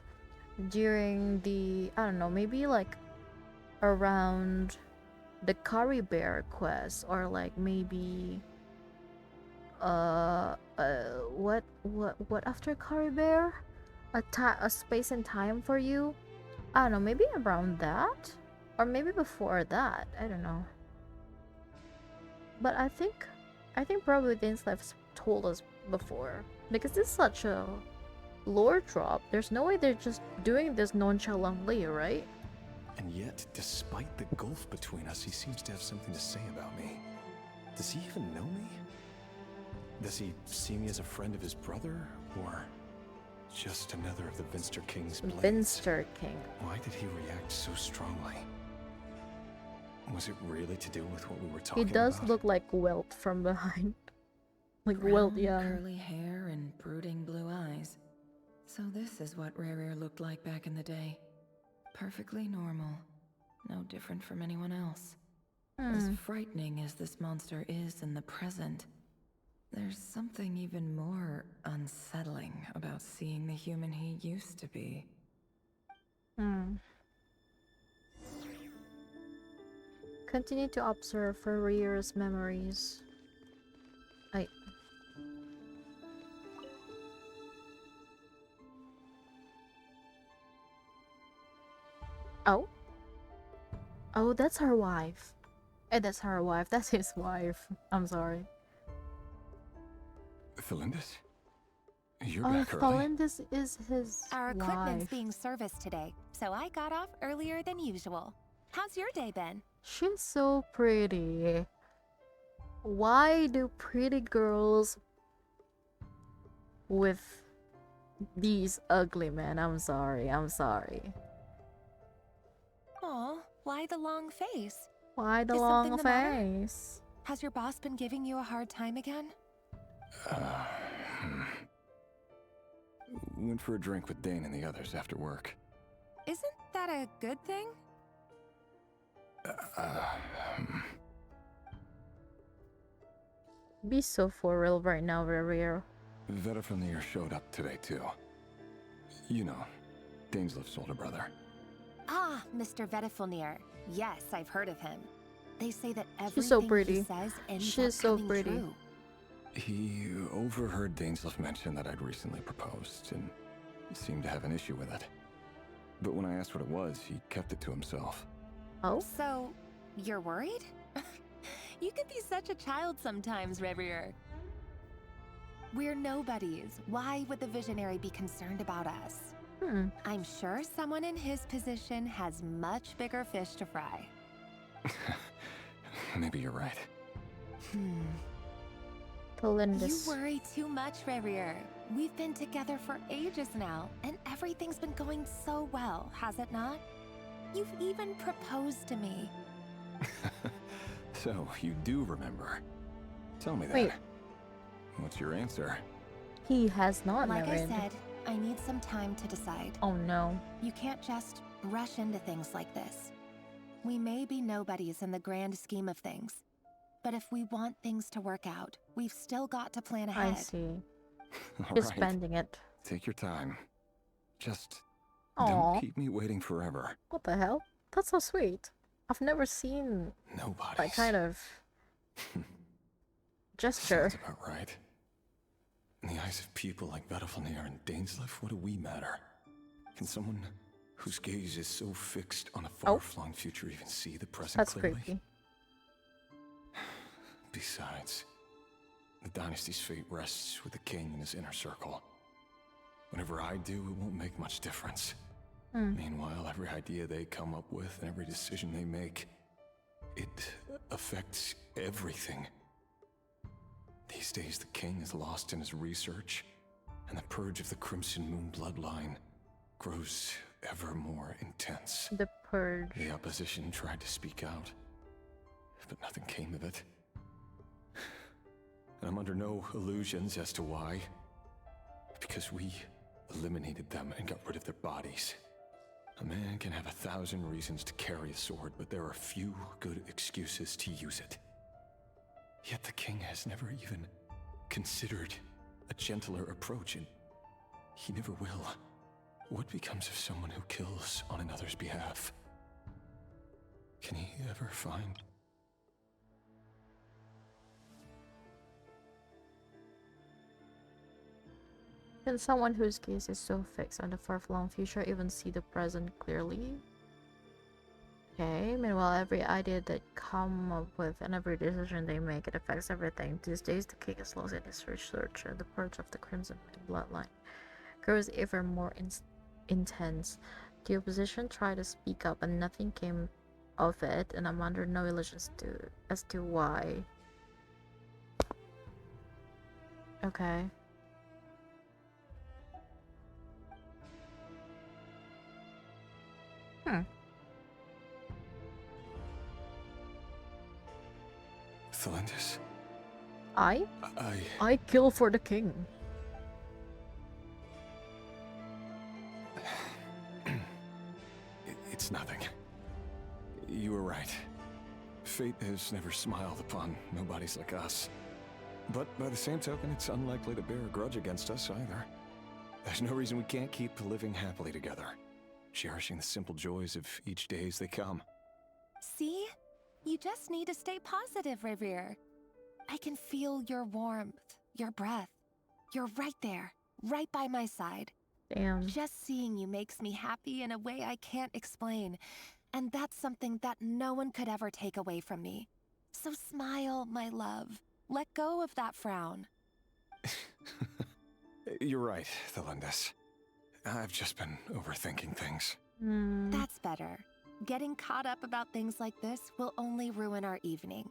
during the, I don't know, maybe like around the Curry Bear quest, or like maybe what after Curry Bear? A space and time for you? I don't know, maybe around that? Or maybe before that, I don't know. But I think probably Dainsleif told us before. Because it's such a lore drop. There's no way they're just doing this nonchalantly, right? And yet, despite the gulf between us, he seems to have something to say about me. Does he even know me? Does he see me as a friend of his brother? Or just another of the Vinster King's blades? Vinster King. Why did he react so strongly? Was it really to do with what we were talking about? He does look like Welt from behind. Like Welt young. Curly hair and brooding blue eyes. So this is what Rerir looked like back in the day. Perfectly normal. No different from anyone else. As frightening as this monster is in the present, there's something even more unsettling about seeing the human he used to be. Continue to observe for Reir's memories. Oh, that's her wife. That's her wife. That's his wife. I'm sorry. Felindis? You're back early. Felindis is his Our equipment's wife. being serviced today, so I got off earlier than usual. How's your day been? She's so pretty. Why do pretty girls with these ugly men? I'm sorry. Aw, why the long face? Why the Is long something the matter? face? Has your boss been giving you a hard time again? Went for a drink with Dane and the others after work. Isn't that a good thing? Be so for real right now, Rerir. Vedifulnir showed up today too. You know, Dainsleif's older brother. Ah, Mr. Vedifulnir. Yes, I've heard of him. They say that everything She's so pretty. he says ends She's up so coming pretty. true. He overheard Dainsleif mention that I'd recently proposed, and seemed to have an issue with it. But when I asked what it was, he kept it to himself. Oh? So, you're worried? You can be such a child sometimes, Revier. We're nobodies. Why would the Visionary be concerned about us? I'm sure someone in his position has much bigger fish to fry. Maybe you're right. You worry too much, Revier. We've been together for ages now, and everything's been going so well, has it not? You've even proposed to me. So, you do remember. Tell me that. Wait. What's your answer? He has not Like married. I said, I need some time to decide. Oh no. You can't just rush into things like this. We may be nobodies in the grand scheme of things, but if we want things to work out, we've still got to plan ahead. I see. All Just right. spending it. Take your time. Just Aw. don't keep me waiting forever. What the hell? That's so sweet. I've never seen that kind of gesture. Sounds about right. In the eyes of people like Battlefielnier and Dainsleif, what do we matter? Can someone whose gaze is so fixed on a far-flung future even see the present That's clearly? creepy. Besides, the dynasty's fate rests with the king and his inner circle. Whatever I do, it won't make much difference. Meanwhile, every idea they come up with and every decision they make, it affects everything. These days, the king is lost in his research, and the purge of the Crimson Moon bloodline grows ever more intense. The purge. The opposition tried to speak out, but nothing came of it. And I'm under no illusions as to why. Because we eliminated them and got rid of their bodies. A man can have 1,000 reasons to carry a sword, but there are few good excuses to use it. Yet the king has never even considered a gentler approach, and he never will. What becomes of someone who kills on another's behalf? Can he ever find... Can someone whose gaze is so fixed on the far-flung future even see the present clearly? Okay, meanwhile, every idea they come up with and every decision they make, it affects everything. These days, the king is lost in his research, and the purge of the Crimson bloodline grows ever more intense. The opposition tried to speak up, and nothing came of it, and I'm under no illusions as to why. Okay. Thelindis? I kill for the king. It's nothing. You were right. Fate has never smiled upon nobodies like us. But by the same token, it's unlikely to bear a grudge against us either. There's no reason we can't keep living happily together, cherishing the simple joys of each day as they come. See? You just need to stay positive, Revier. I can feel your warmth, your breath. You're right there, right by my side. Damn. Just seeing you makes me happy in a way I can't explain. And that's something that no one could ever take away from me. So smile, my love. Let go of that frown. You're right, Thelindis. I've just been overthinking things. That's better. Getting caught up about things like this will only ruin our evening.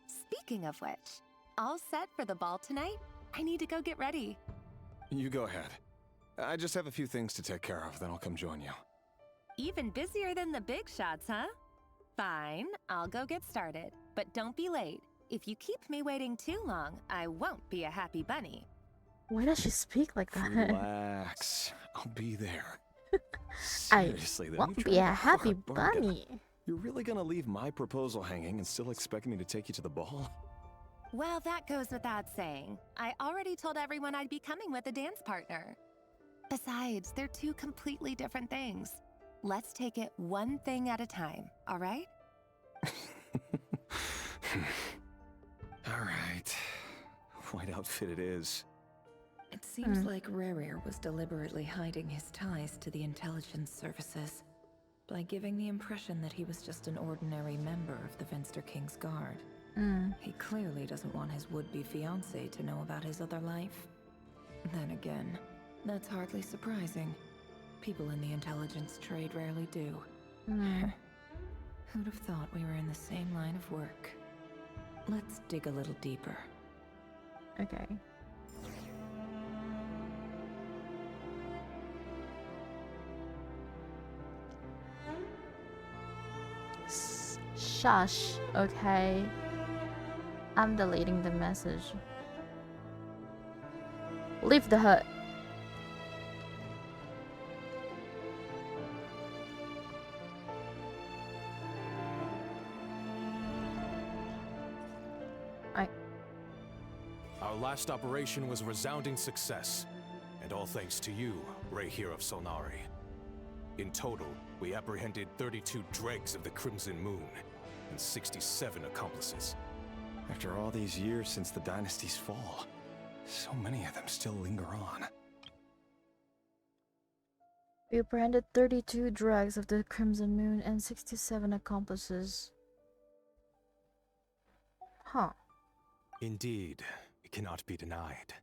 Speaking of which, all set for the ball tonight? I need to go get ready. You go ahead. I just have a few things to take care of, then I'll come join you. Even busier than the big shots, huh? Fine, I'll go get started. But don't be late. If you keep me waiting too long, I won't be a happy bunny. Why does she speak like that? Relax. I'll be there. I Seriously, though, won't be a happy bunny. You're really gonna leave my proposal hanging and still expect me to take you to the ball? Well, that goes without saying. I already told everyone I'd be coming with a dance partner. Besides, they're two completely different things. Let's take it one thing at a time, all right? All right. White outfit it is. It seems like Rerir was deliberately hiding his ties to the intelligence services by giving the impression that he was just an ordinary member of the Venster King's Guard. He clearly doesn't want his would-be fiancée to know about his other life. Then again, that's hardly surprising. People in the intelligence trade rarely do. Who'd have thought we were in the same line of work? Let's dig a little deeper. Okay. Shush. Okay. I'm deleting the message. Leave the hut. Our last operation was a resounding success, and all thanks to you, Rahier of Solnari. In total, we apprehended 32 dregs of the Crimson Moon, and 67 accomplices. After all these years since the dynasty's fall, so many of them still linger on. We apprehended 32 dregs of the Crimson Moon and 67 accomplices. Huh. Indeed, it cannot be denied.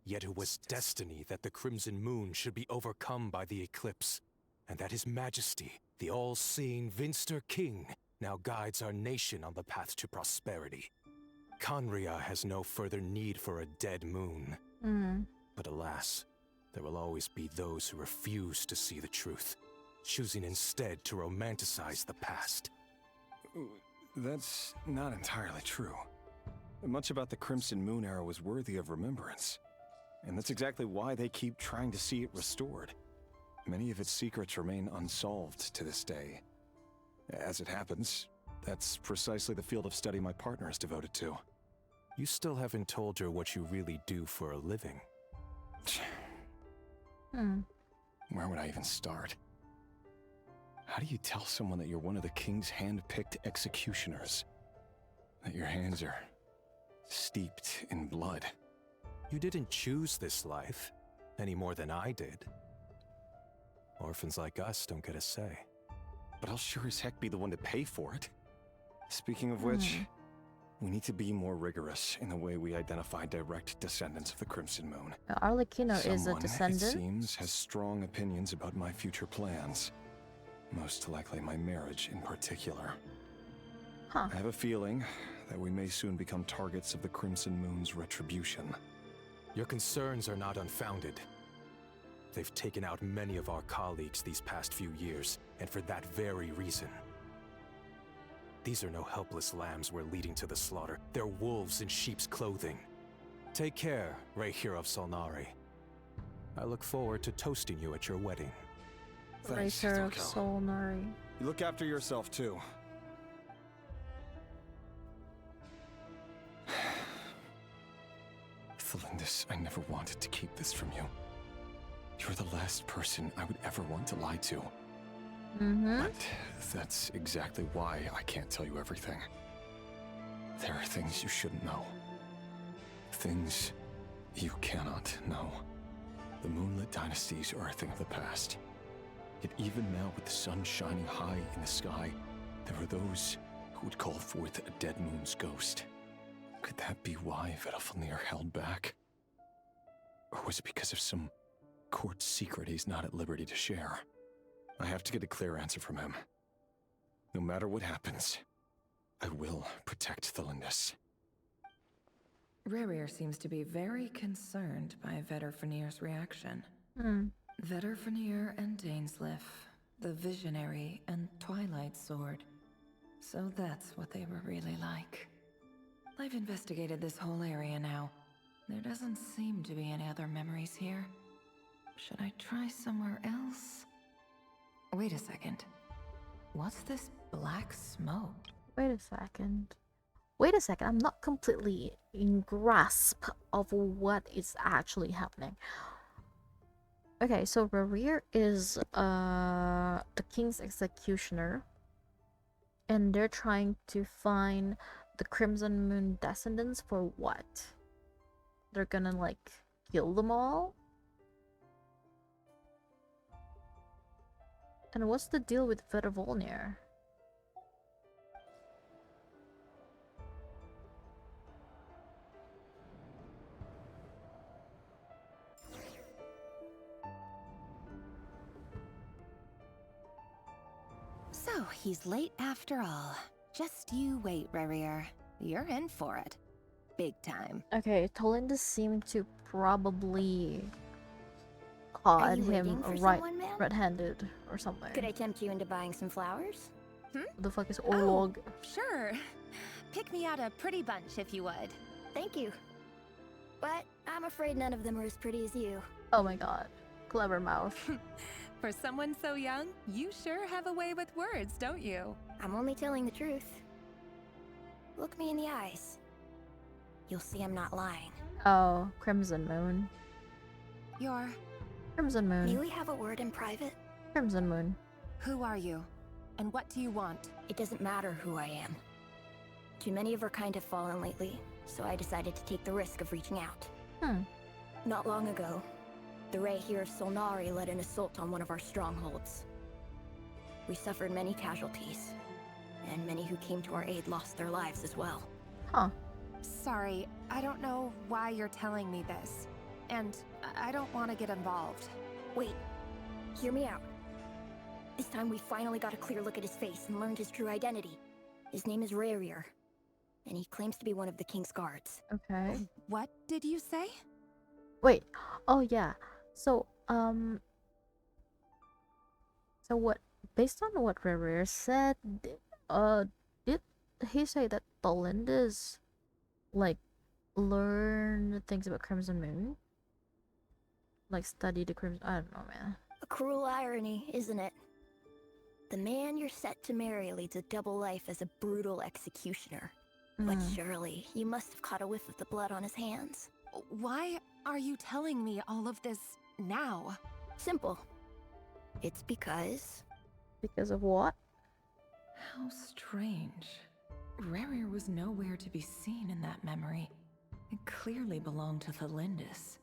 Yet it was destiny that the Crimson Moon should be overcome by the eclipse, and that His Majesty, the all-seeing Vinster King, now guides our nation on the path to prosperity. Conria has no further need for a dead moon. But alas, there will always be those who refuse to see the truth, choosing instead to romanticize the past. That's not entirely true. Much about the Crimson Moon era was worthy of remembrance, and that's exactly why they keep trying to see it restored. Many of its secrets remain unsolved to this day. As it happens, that's precisely the field of study my partner is devoted to. You still haven't told her what you really do for a living. Where would I even start? How do you tell someone that you're one of the king's hand-picked executioners? That your hands are steeped in blood? You didn't choose this life, any more than I did. Orphans like us don't get a say. But I'll sure as heck be the one to pay for it. Speaking of which, we need to be more rigorous in the way we identify direct descendants of the Crimson Moon. Arlecchino is a Someone, descendant. it seems, has strong opinions about my future plans. Most likely my marriage in particular. I have a feeling that we may soon become targets of the Crimson Moon's retribution. Your concerns are not unfounded. They've taken out many of our colleagues these past few years, and for that very reason. These are no helpless lambs we're leading to the slaughter. They're wolves in sheep's clothing. Take care, Rahier of Solnari. I look forward to toasting you at your wedding. Rahier of Solnari. You look after yourself, too. Thelindis, I never wanted to keep this from you. You're the last person I would ever want to lie to. But that's exactly why I can't tell you everything. There are things you shouldn't know. Things you cannot know. The moonlit dynasties are a thing of the past. Yet even now, with the sun shining high in the sky, there are those who would call forth a dead moon's ghost. Could that be why Vedalfnir held back? Or was it because of some court secret he's not at liberty to share? I have to get a clear answer from him. No matter what happens, I will protect Thelindis. Rahier seems to be very concerned by Vedalfnir's reaction. Vedalfnir and Dainsleif, the Visionary and Twilight Sword. So that's what they were really like. I've investigated this whole area now. There doesn't seem to be any other memories here. Should I try somewhere else? Wait a second. What's this black smoke? Wait a second. I'm not completely in grasp of what is actually happening. Okay, so Rahier is the king's executioner, and they're trying to find the Crimson Moon descendants for what? They're gonna like kill them all? And what's the deal with Vedalfnir? So he's late after all. Just you wait, Rarier. You're in for it. Big time. Okay, Tolinda seemed to probably caught him red-handed or something. Could I tempt you into buying some flowers? Hmm? What the fuck is Orlog? Oh, sure. Pick me out a pretty bunch if you would. Thank you. But I'm afraid none of them are as pretty as you. Oh my god. Clever mouth. For someone so young, you sure have a way with words, don't you? I'm only telling the truth. Look me in the eyes. You'll see I'm not lying. Oh, Crimson Moon. You're... Crimson Moon. May we have a word in private? Crimson Moon. Who are you? And what do you want? It doesn't matter who I am. Too many of our kind have fallen lately, so I decided to take the risk of reaching out. Not long ago, the Ray here of Solnari led an assault on one of our strongholds. We suffered many casualties, and many who came to our aid lost their lives as well. Sorry, I don't know why you're telling me this. And I don't want to get involved. Wait, hear me out. This time we finally got a clear look at his face and learned his true identity. His name is Rarier, and he claims to be one of the King's guards. Okay. What did you say? Wait. Oh yeah. So what? Based on what Rarier said, did he say that Tolinda's like learn things about Crimson Moon? Like study the Crimson... I don't know, man. A cruel irony, isn't it? The man you're set to marry leads a double life as a brutal executioner. But surely, you must have caught a whiff of the blood on his hands. Why are you telling me all of this now? Simple. It's because... Because of what? How strange. Rarier was nowhere to be seen in that memory. It clearly belonged to the Lindis.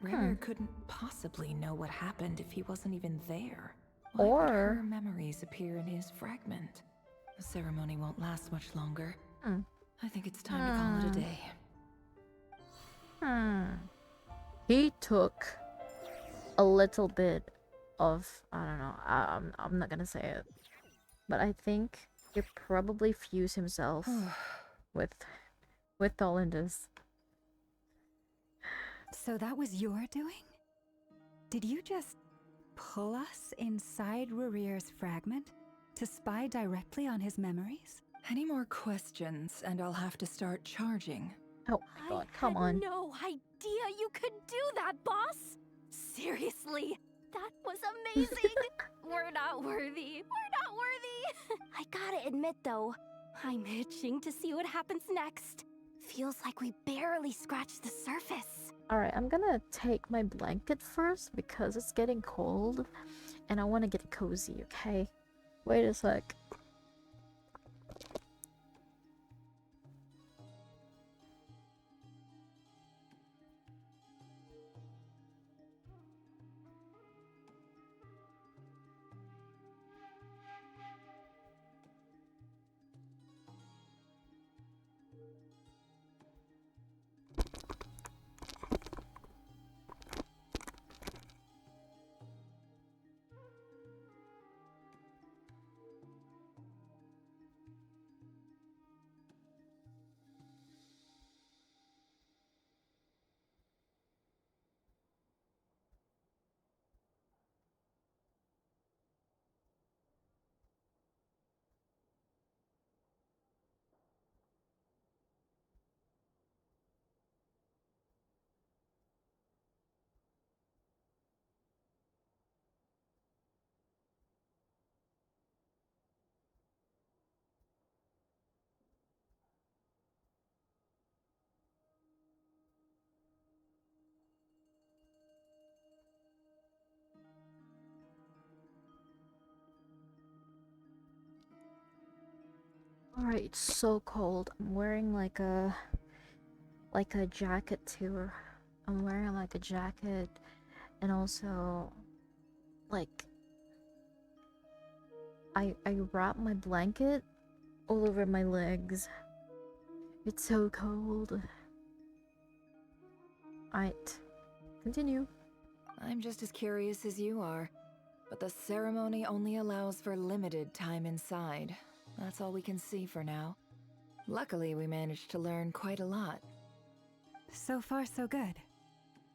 Rarier couldn't possibly know what happened if he wasn't even there. Why would her memories appear in his fragment? The ceremony won't last much longer. I think it's time to call it a day. He took a little bit of... I don't know. I'm not gonna say it. But I think he probably fused himself with Tolinda's. So that was your doing? Did you just pull us inside Rarier's fragment to spy directly on his memories? Any more questions and I'll have to start charging. Oh my god, come on. No idea you could do that, boss! Seriously, that was amazing! We're not worthy. We're not worthy! I gotta admit though, I'm itching to see what happens next. Feels like we barely scratched the surface. Alright, I'm gonna take my blanket first because it's getting cold and I want to get cozy, okay? Wait a sec. Alright, it's so cold. I'm wearing like a jacket too. I'm wearing like a jacket and also like I wrap my blanket all over my legs. It's so cold. Alright, continue. I'm just as curious as you are. but the ceremony only allows for limited time inside. That's all we can see for now. Luckily, we managed to learn quite a lot. So far, so good.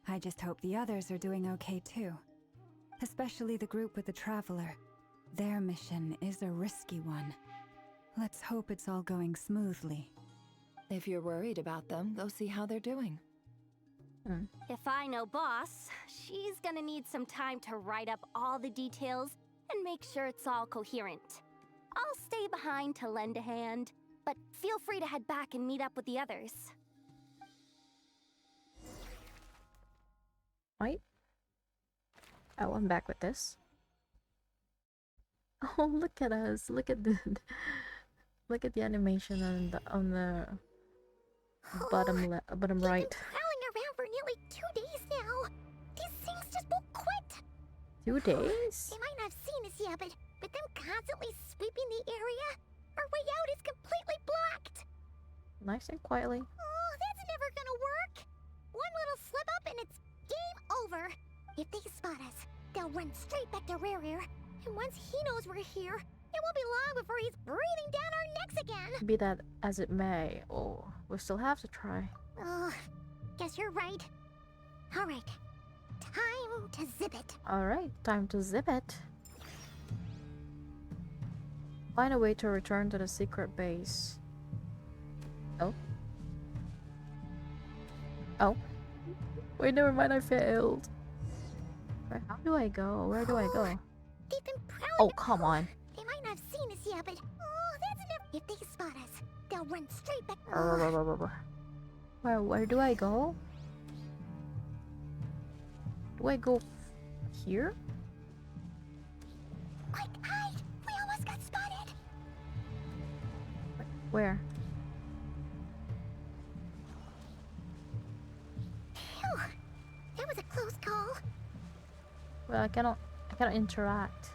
I just hope the others are doing okay too. Especially the group with the Traveler. Their mission is a risky one. Let's hope it's all going smoothly. If you're worried about them, go see how they're doing. If I know Boss, she's gonna need some time to write up all the details and make sure it's all coherent. I'll stay behind to lend a hand, but feel free to head back and meet up with the others. Right? Oh, I'm back with this. Oh, look at us! Look at the look at the animation on the bottom right. Prowling around for nearly 2 days now. These things just won't quit. 2 days? They might not have seen us yet, but them constantly sweeping the area, our way out is completely blocked. Nice and quietly. Oh, that's never gonna work. One little slip up and it's game over. If they spot us, they'll run straight back to Rare. And once he knows we're here, it won't be long before he's breathing down our necks again. Be that as it may, oh, we still have to try. Oh, guess you're right. Alright, time to zip it. Alright, time to zip it. Find a way to return to the secret base. Oh. Oh. Wait, never mind, I failed. How do I go? Where do I go? They've been prowling. Oh, come on. They might not have seen us yet, but oh, that's never. If they spot us, they'll run straight back. Where do I go? Do I go here? Quick, hide! We almost got spotted. Where? Phew, that was a close call. Well, I cannot interact.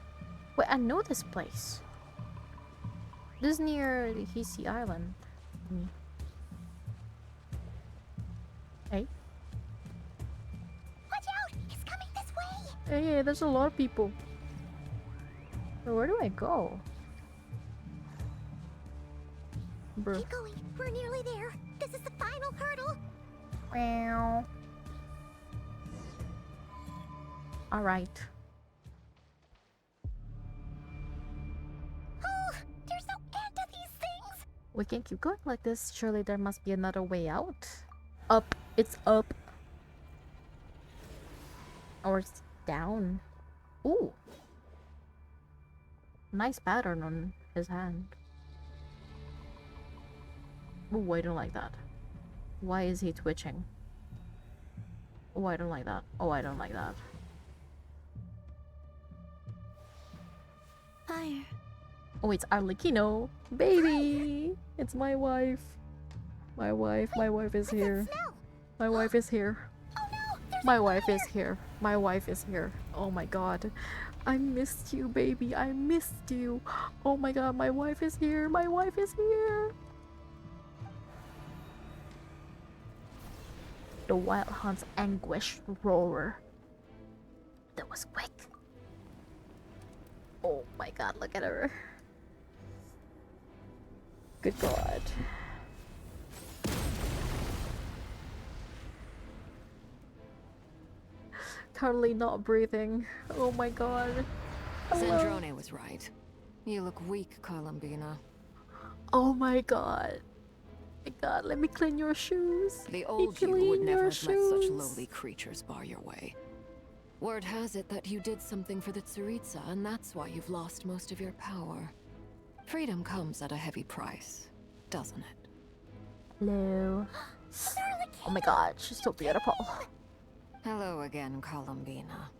Wait, I know this place. This is near the Hisi Island. Hey. Watch out! It's coming this way. Hey, there's a lot of people. Where do I go? Bruh. Keep going. We're nearly there. This is the final hurdle. Meow. Alright. Oh, there's no end to these things. We can't keep going like this. Surely there must be another way out. Up. It's up. Or it's down. Ooh. Nice pattern on his hand. Ooh, I don't like that. Why is he twitching? Oh, I don't like that. Oh, I don't like that. Fire. Oh, it's Arlecchino. Baby! It's my wife. My wife is here. My wife is here. My wife is here. My wife is here. Oh my god. I missed you, baby. I missed you. Oh my god, my wife is here. My wife is here. The Wild Hunt's anguish roar. That was quick. Oh my god, look at her. Good god. Currently not breathing. Oh my god. Sandrone was right. You look weak, Columbina. Oh my god. My god, let me clean your shoes. The old you would never have let such lowly creatures bar your way. Word has it that you did something for the Tsaritsa, and that's why you've lost most of your power. Freedom comes at a heavy price, doesn't it? Hello. Oh my god, she's so beautiful. Hello again, Columbina.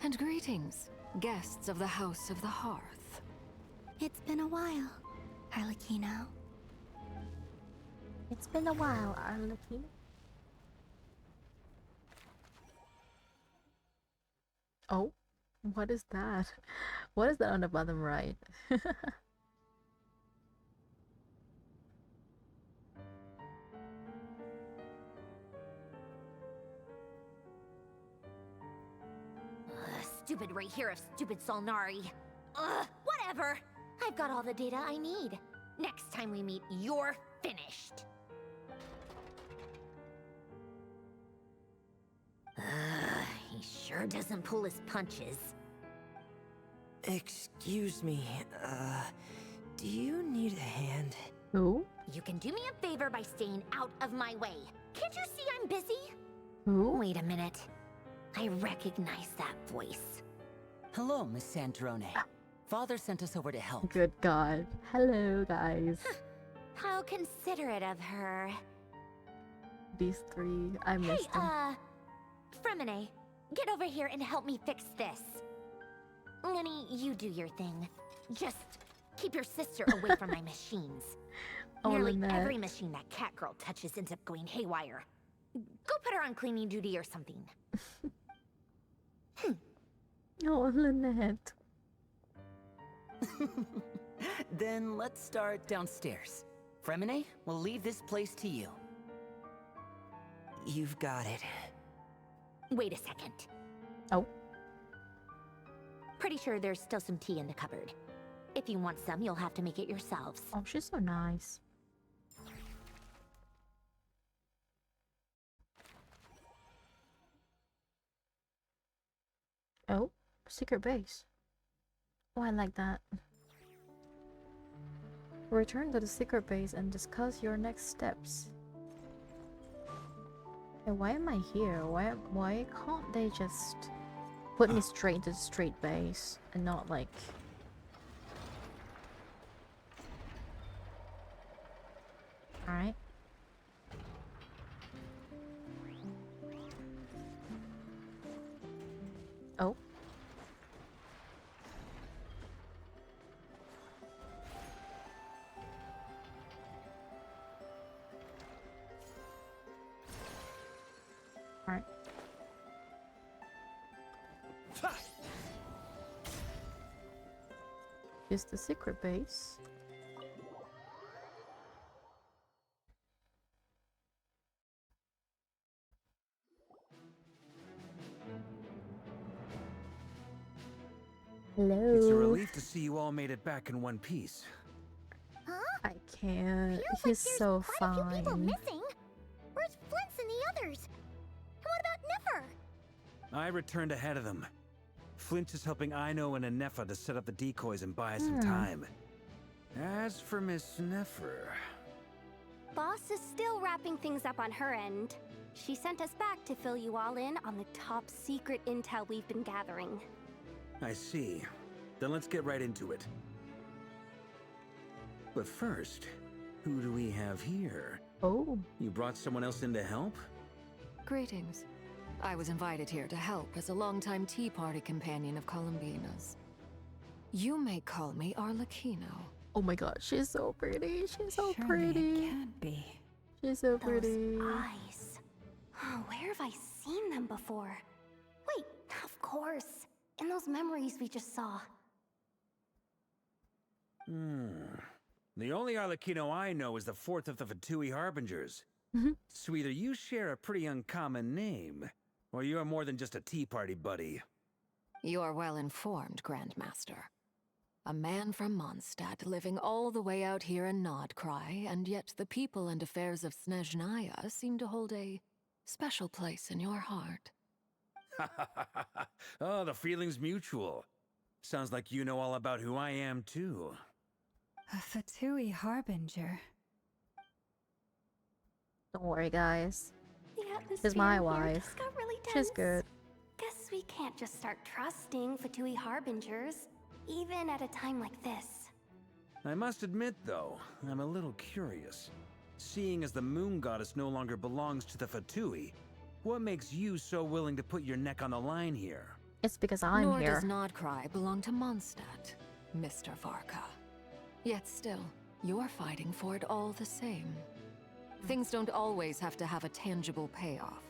And greetings, guests of the House of the Hearth. It's been a while, Arlecchino. It's been a while, Arlecchino. Oh, what is that? What is that on the bottom right? stupid right here of stupid Solnari. Ugh, whatever. I've got all the data I need. Next time we meet, you're finished. He sure doesn't pull his punches. Excuse me, do you need a hand? Who? You can do me a favor by staying out of my way. Can't you see I'm busy? Who? Wait a minute. I recognize that voice. Hello, Miss Sandrone. Father sent us over to help. Good God. Hello, guys. How considerate of her. These three, I missed them. Fremine, get over here and help me fix this. Lenny, you do your thing. Just keep your sister away from my machines. Nearly every machine that cat girl touches ends up going haywire. Go put her on cleaning duty or something. Oh, Lynette. Then let's start downstairs. Fremine, we'll leave this place to you. You've got it. Wait a second. Oh. Pretty sure there's still some tea in the cupboard. If you want some, you'll have to make it yourselves. Oh, she's so nice. Oh, secret base. Oh, I like that. Return to the secret base and discuss your next steps. Hey, why am I here? Why can't they just put me straight into the straight base and not like... Alright. Oh. Alright. Is the secret base? Hello. It's a relief to see you all made it back in one piece. Huh? I can't. He's so fine. Quite a few people missing. Where's Flint's and the others? And what about Nefer? I returned ahead of them. Flint is helping Aino and Anefa to set up the decoys and buy us some time. As for Miss Nefer... Boss is still wrapping things up on her end. She sent us back to fill you all in on the top secret intel we've been gathering. I see. Then let's get right into it. But first, who do we have here? Oh. You brought someone else in to help? Greetings. I was invited here to help as a longtime Tea Party companion of Columbina's. You may call me Arlecchino. Oh my god, she's so pretty. She's so Surely pretty. It can't be. She's so pretty. Those eyes. Oh, where have I seen them before? Wait, of course. In those memories we just saw. The only Arlecchino I know is the fourth of the Fatui Harbingers. So either you share a pretty uncommon name, or you're more than just a Tea Party buddy. You are well informed, Grandmaster. A man from Mondstadt living all the way out here in Nodcry, and yet the people and affairs of Snezhnaya seem to hold a special place in your heart. Oh, the feeling's mutual. Sounds like you know all about who I am, too. A Fatui Harbinger. Don't worry, guys. The atmosphere She's my here wife. just got really tense. She's good. Guess we can't just start trusting Fatui Harbingers, even at a time like this. I must admit, though, I'm a little curious. Seeing as the moon goddess no longer belongs to the Fatui, what makes you so willing to put your neck on the line here? It's because I'm Nor here. does Nodcry belong to Mondstadt, Mr. Varka. Yet still, you're fighting for it all the same. Things don't always have to have a tangible payoff.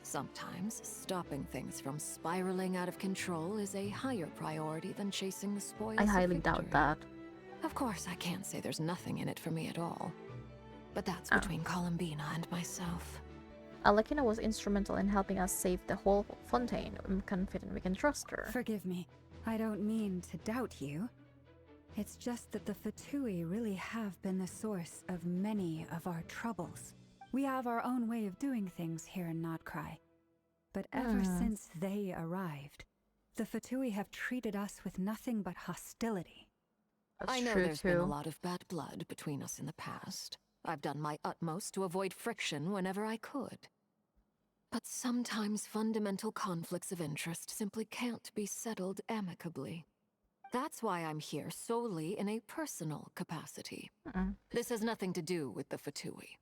Sometimes, stopping things from spiraling out of control is a higher priority than chasing the spoils I of highly doubt victory. that. Of course, I can't say there's nothing in it for me at all. But that's between Columbina and myself. Alekina was instrumental in helping us save the whole Fontaine. I'm confident we can trust her. Forgive me. I don't mean to doubt you. It's just that the Fatui really have been the source of many of our troubles. We have our own way of doing things here in Notcry. But ever since they arrived, the Fatui have treated us with nothing but hostility. I know there's been a lot of bad blood between us in the past. I've done my utmost to avoid friction whenever I could. But sometimes fundamental conflicts of interest simply can't be settled amicably. That's why I'm here solely in a personal capacity. This has nothing to do with the Fatui.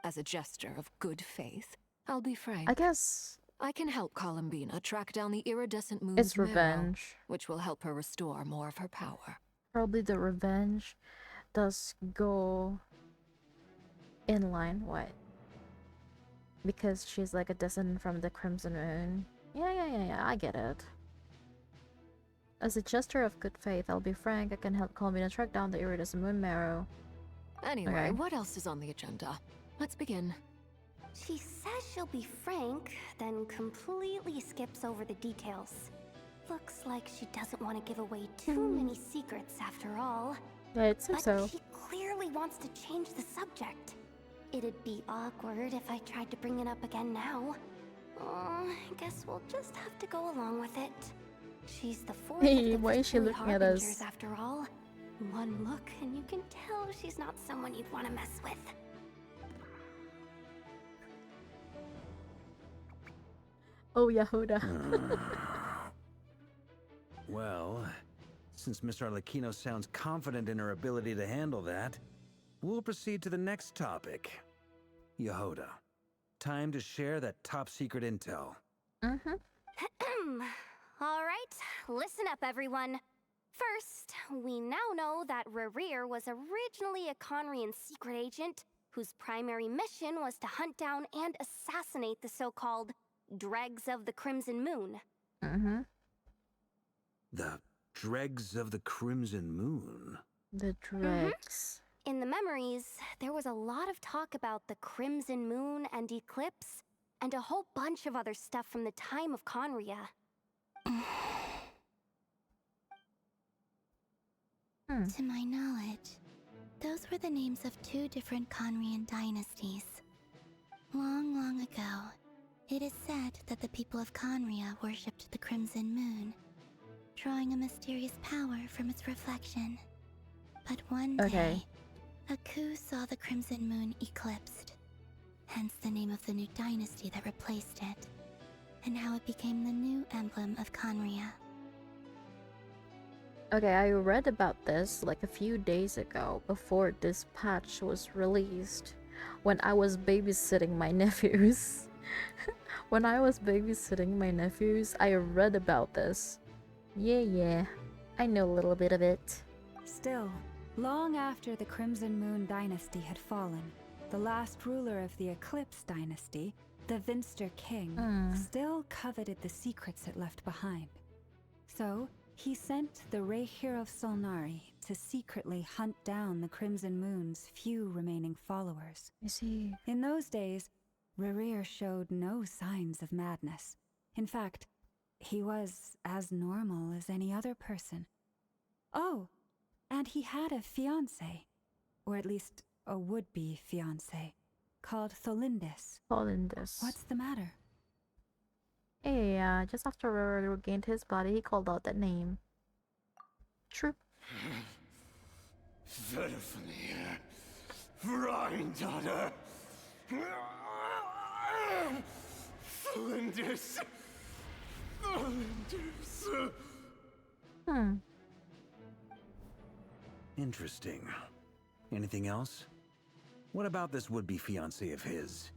As a gesture of good faith, I'll be frank. I guess I can help Columbina track down the iridescent moon's marrow, which will help her restore more of her power. Probably the revenge does go in line, what? Because she's like a descendant from the Crimson Moon. Yeah, I get it. As a gesture of good faith, I'll be frank, I can help Columbina track down the iridescent moon marrow. Anyway, what else is on the agenda? Let's begin. She says she'll be frank, then completely skips over the details. Looks like she doesn't want to give away too many secrets after all. Yeah, it seems so. But she clearly wants to change the subject. It'd be awkward if I tried to bring it up again now. I guess we'll just have to go along with it. She's the fourth of the why is she looking at us? After all. One look and you can tell she's not someone you'd want to mess with. Oh, Yehuda. Well, since Miss Arlecchino sounds confident in her ability to handle that, we'll proceed to the next topic. Yehuda, time to share that top-secret intel. All right, listen up, everyone. First, we now know that Rerir was originally a Conrian secret agent whose primary mission was to hunt down and assassinate the so-called Dregs of the Crimson Moon. The Dregs of the Crimson Moon? The Dregs. In the memories, there was a lot of talk about the Crimson Moon and Eclipse, and a whole bunch of other stuff from the time of Conria. To my knowledge, those were the names of two different Conrian dynasties. Long, long ago, it is said that the people of Conria worshipped the Crimson Moon, drawing a mysterious power from its reflection. But one day, a coup saw the Crimson Moon eclipsed, hence the name of the new dynasty that replaced it, and how it became the new emblem of Conria. Okay, I read about this like a few days ago before this patch was released when I was babysitting my nephews. When I was babysitting my nephews, I read about this. Yeah, I know a little bit of it. Still, long after the Crimson Moon dynasty had fallen, the last ruler of the Eclipse dynasty, the Vinster King, still coveted the secrets it left behind. So, he sent the Rehir of Solnari to secretly hunt down the Crimson Moon's few remaining followers. I see. In those days, Rerir showed no signs of madness. In fact, he was as normal as any other person. Oh, and he had a fiancé, or at least a would-be fiancé, called Tholindis. Tholindis. What's the matter? Yeah, just after Rerir regained his body, he called out that name. True. Verfnir, Freindaughter, Tholindis. Interesting. Anything else? What about this would-be fiancé of his?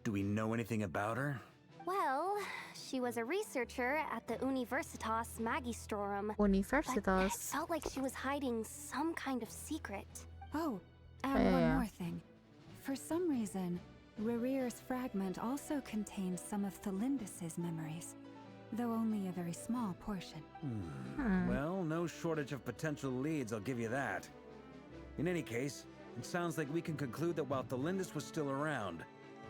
Do we know anything about her? Well, she was a researcher at the Universitas Magistrorum. Universitas? But it felt like she was hiding some kind of secret. Oh, and one more thing. For some reason, Rerir's fragment also contained some of Tholindis' memories, though only a very small portion. Well, no shortage of potential leads, I'll give you that. In any case, it sounds like we can conclude that while Tholindis was still around,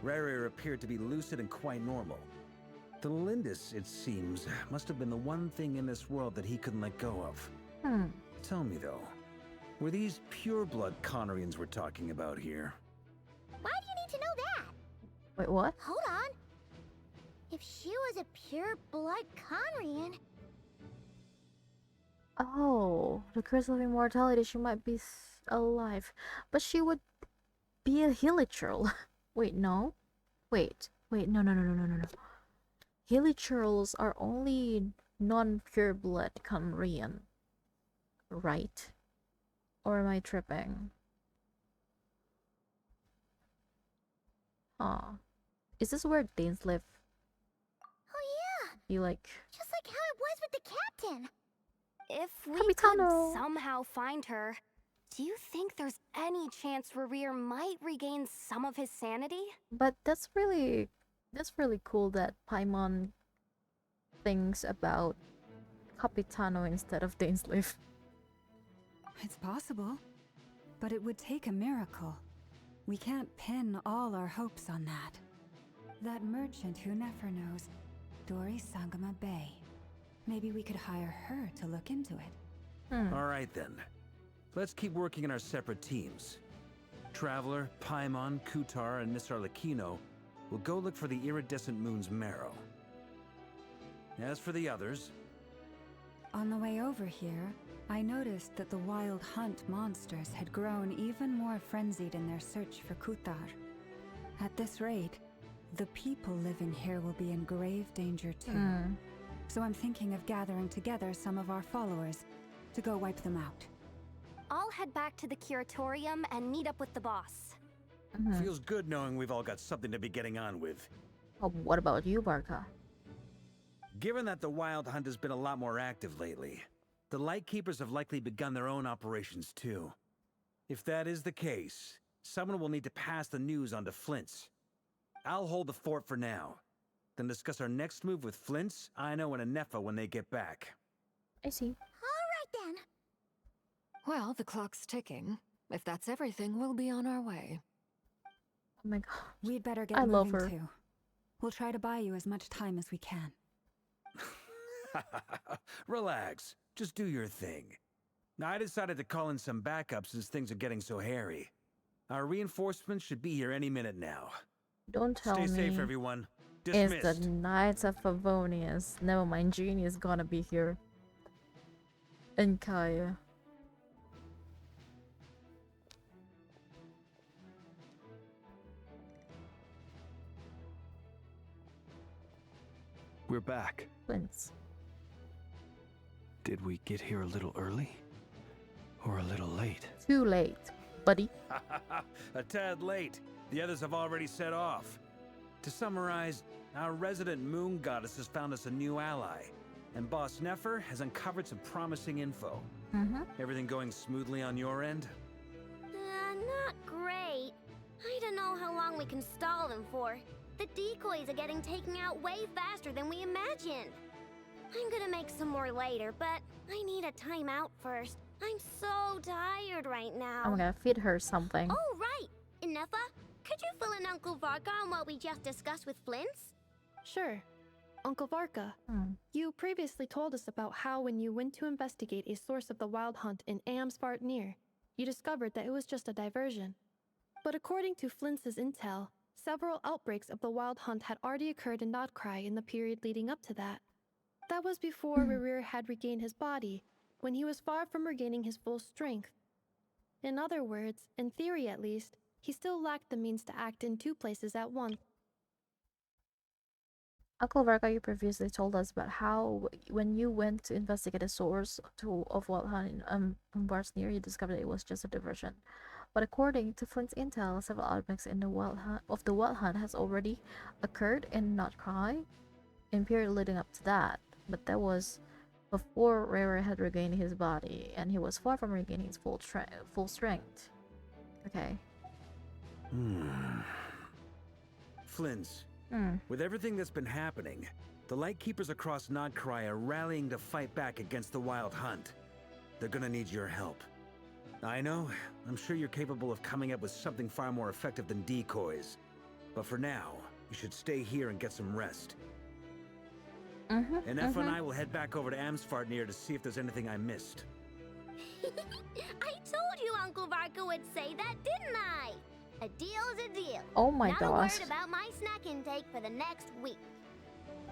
Rarrior appeared to be lucid and quite normal. The Lindis, it seems, must have been the one thing in this world that he couldn't let go of. Tell me though, were these pure-blood Conorians we're talking about here? Why do you need to know that? Wait, what? Hold on. If she was a pure-blood Conrian... Oh, the curse of immortality, she might be alive. But she would be a hilichurl. Wait, no? Wait, no. Hilichurls are only non-pure blood Conrian, right? Or am I tripping? Is this where Danes live? Oh yeah! You like... Just like how it was with the captain! If we could somehow find her, do you think there's any chance Rarrior might regain some of his sanity? But that's really cool that Paimon thinks about Capitano instead of Dainsleif. It's possible, but it would take a miracle. We can't pin all our hopes on that. That merchant who never knows, Dori Sangama Bay. Maybe we could hire her to look into it. All right then. Let's keep working in our separate teams. Traveler, Paimon, Kutar, and Miss Arlecchino will go look for the iridescent moon's marrow. As for the others... On the way over here, I noticed that the wild hunt monsters had grown even more frenzied in their search for Kutar. At this rate, the people living here will be in grave danger too. So I'm thinking of gathering together some of our followers to go wipe them out. I'll head back to the curatorium and meet up with the boss. Feels good knowing we've all got something to be getting on with. Oh, what about you, Barca? Given that the Wild Hunt has been a lot more active lately, the Lightkeepers have likely begun their own operations too. If that is the case, someone will need to pass the news on to Flint's. I'll hold the fort for now, then discuss our next move with Flint's, Aino, and Anefa when they get back. I see. All right then. Well, the clock's ticking. If that's everything, we'll be on our way. Oh my god. We'd better get moving too. We'll try to buy you as much time as we can. Relax. Just do your thing. I decided to call in some backup since things are getting so hairy. Our reinforcements should be here any minute now. Don't tell me. Stay safe, everyone. Dismissed. It's the Knights of Favonius. Never mind, Genie is gonna be here. And Kaya. We're back. Flint's. Did we get here a little early? Or a little late? Too late, buddy. A tad late. The others have already set off. To summarize, our resident moon goddess has found us a new ally, and Boss Nefer has uncovered some promising info. Everything going smoothly on your end? Not great. I don't know how long we can stall them for. The decoys are getting taken out way faster than we imagined. I'm gonna make some more later, but I need a timeout first. I'm so tired right now. I'm gonna feed her something. Oh, right! Inefa, could you fill in Uncle Varka on what we just discussed with Flint's? Sure. Uncle Varka, you previously told us about how when you went to investigate a source of the Wild Hunt in Amsvartnir, you discovered that it was just a diversion. But according to Flint's intel, several outbreaks of the Wild Hunt had already occurred in Notcry in the period leading up to that. That was before Rarrior had regained his body, when he was far from regaining his full strength. In other words, in theory at least, he still lacked the means to act in two places at once. Uncle Varka, you previously told us about how when you went to investigate a source of Wild Hunt in Varsnir, you discovered it was just a diversion. But according to Flint's intel, several outbreaks in the Wild Hunt has already occurred in Notcry in period leading up to that. But that was before Rarrior had regained his body, and he was far from regaining his full strength. Okay. Flint's. With everything that's been happening, the Lightkeepers across Notcry are rallying to fight back against the Wild Hunt. They're gonna need your help. I know, I'm sure you're capable of coming up with something far more effective than decoys. But for now, you should stay here and get some rest. And Effa and I will head back over to Amsfartnir to see if there's anything I missed. I told you Uncle Varka would say that, didn't I? A deal's a deal. Oh my Not gosh. a word about my snack intake for the next week.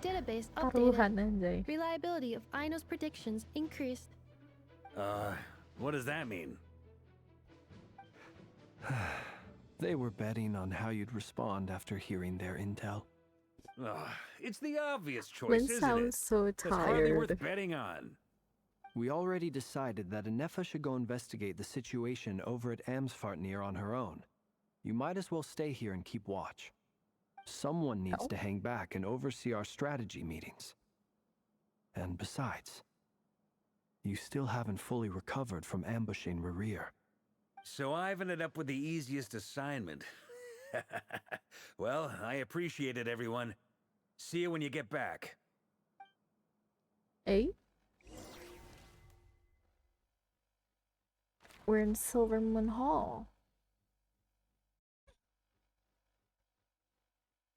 Database Taruhan updated. na hindi. Reliability of Aino's predictions increased. What does that mean? They were betting on how you'd respond after hearing their intel. It's the obvious choice, Lynn isn't sounds it? so It's hardly tired. worth betting on. We already decided that Anefa should go investigate the situation over at Amsfartnir on her own. You might as well stay here and keep watch. Someone needs to hang back and oversee our strategy meetings. And besides, you still haven't fully recovered from ambushing Rerir. So I've ended up with the easiest assignment. Well, I appreciate it, everyone. See you when you get back. Eh? We're in Silvermoon Hall.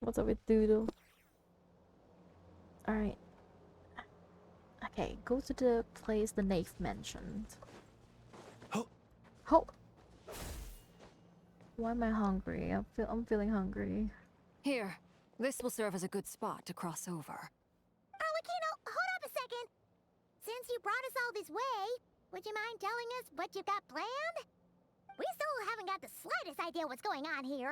What's up with Doodle? Alright. Okay, go to the place the Nath mentioned. Oh! Why am I hungry? I'm feeling hungry. Here, this will serve as a good spot to cross over. Arlecchino, hold up a second. Since you brought us all this way, would you mind telling us what you got planned? We still haven't got the slightest idea what's going on here.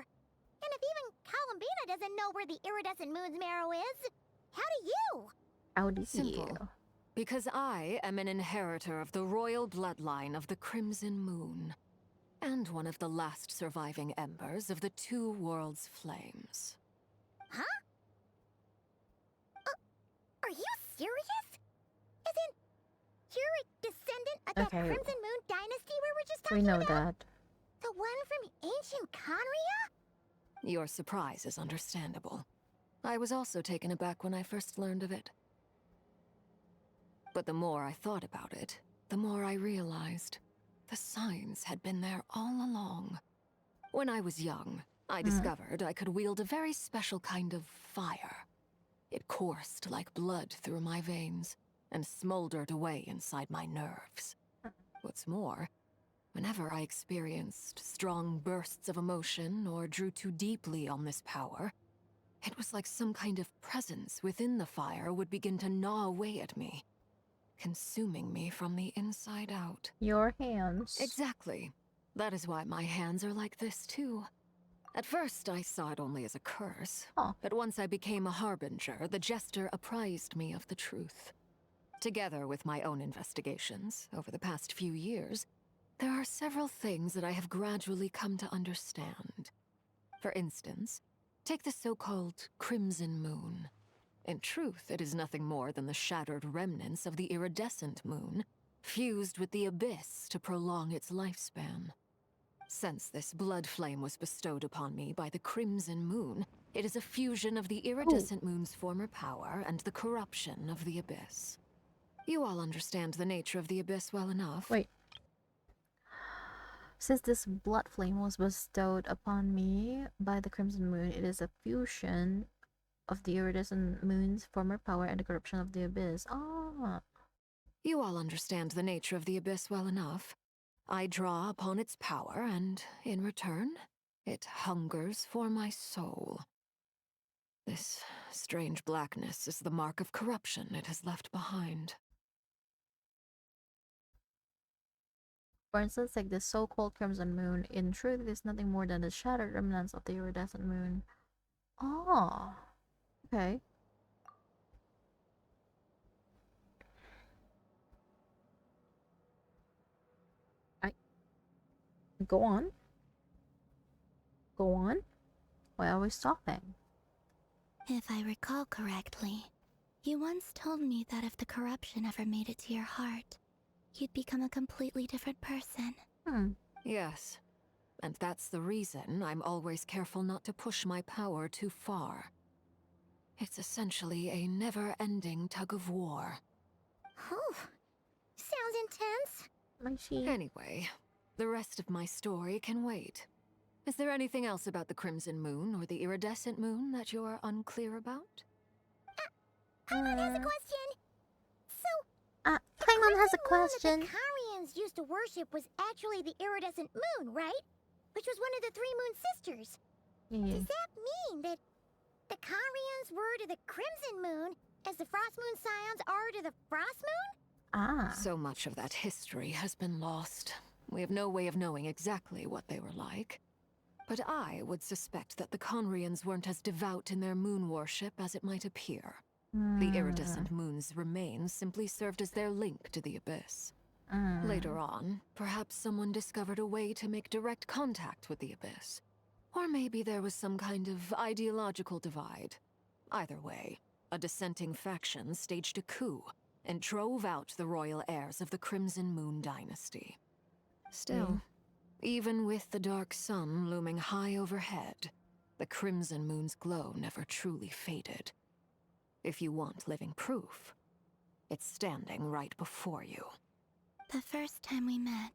And if even Columbina doesn't know where the iridescent moon's marrow is, how do you? How do Simple. you? Because I am an inheritor of the royal bloodline of the Crimson Moon, and one of the last surviving embers of the Two Worlds' flames. Huh? Are you serious? As in, you're a descendant of that Okay. Crimson Moon dynasty we were just We talking know about? that. The one from ancient Conria? Your surprise is understandable. I was also taken aback when I first learned of it. But the more I thought about it, the more I realized the signs had been there all along. When I was young, I discovered I could wield a very special kind of fire. It coursed like blood through my veins and smoldered away inside my nerves. What's more, whenever I experienced strong bursts of emotion or drew too deeply on this power, it was like some kind of presence within the fire would begin to gnaw away at me, consuming me from the inside out. Your hands. Exactly. That is why my hands are like this, too. At first, I saw it only as a curse. But once I became a harbinger, the jester apprised me of the truth. Together with my own investigations over the past few years, there are several things that I have gradually come to understand. For instance, take the so-called Crimson Moon. In truth, it is nothing more than the shattered remnants of the iridescent moon, fused with the abyss to prolong its lifespan. Since this blood flame was bestowed upon me by the Crimson Moon, it is a fusion of the iridescent moon's former power and the corruption of the abyss. You all understand the nature of the abyss well enough. Wait. Since this blood flame was bestowed upon me by the Crimson Moon, it is a fusion of the iridescent moon's former power and the corruption of the abyss. Ah. You all understand the nature of the abyss well enough. I draw upon its power, and in return, it hungers for my soul. This strange blackness is the mark of corruption it has left behind. For instance, like the so-called Crimson Moon, in truth, it is nothing more than the shattered remnants of the iridescent moon. Oh. Okay. Go on. Go on. Why are we stopping? If I recall correctly, you once told me that if the corruption ever made it to your heart, you'd become a completely different person. Yes. And that's the reason I'm always careful not to push my power too far. It's essentially a never-ending tug-of-war. Oh, sounds intense. My sheep. Anyway, the rest of my story can wait. Is there anything else about the Crimson Moon or the Iridescent Moon that you're unclear about? Paimon has a question! Paimon has a question. The Karians used to worship was actually the iridescent moon, right? Which was one of the three moon sisters. Yeah. Does that mean that the Karians were to the Crimson Moon as the Frost Moon Scions are to the Frost Moon? So much of that history has been lost. We have no way of knowing exactly what they were like. But I would suspect that the Conrians weren't as devout in their moon worship as it might appear. The iridescent moon's remains simply served as their link to the abyss. Later on, perhaps someone discovered a way to make direct contact with the abyss. Or maybe there was some kind of ideological divide. Either way, a dissenting faction staged a coup and drove out the royal heirs of the Crimson Moon dynasty. Still, even with the dark sun looming high overhead, the Crimson Moon's glow never truly faded. If you want living proof, it's standing right before you. The first time we met,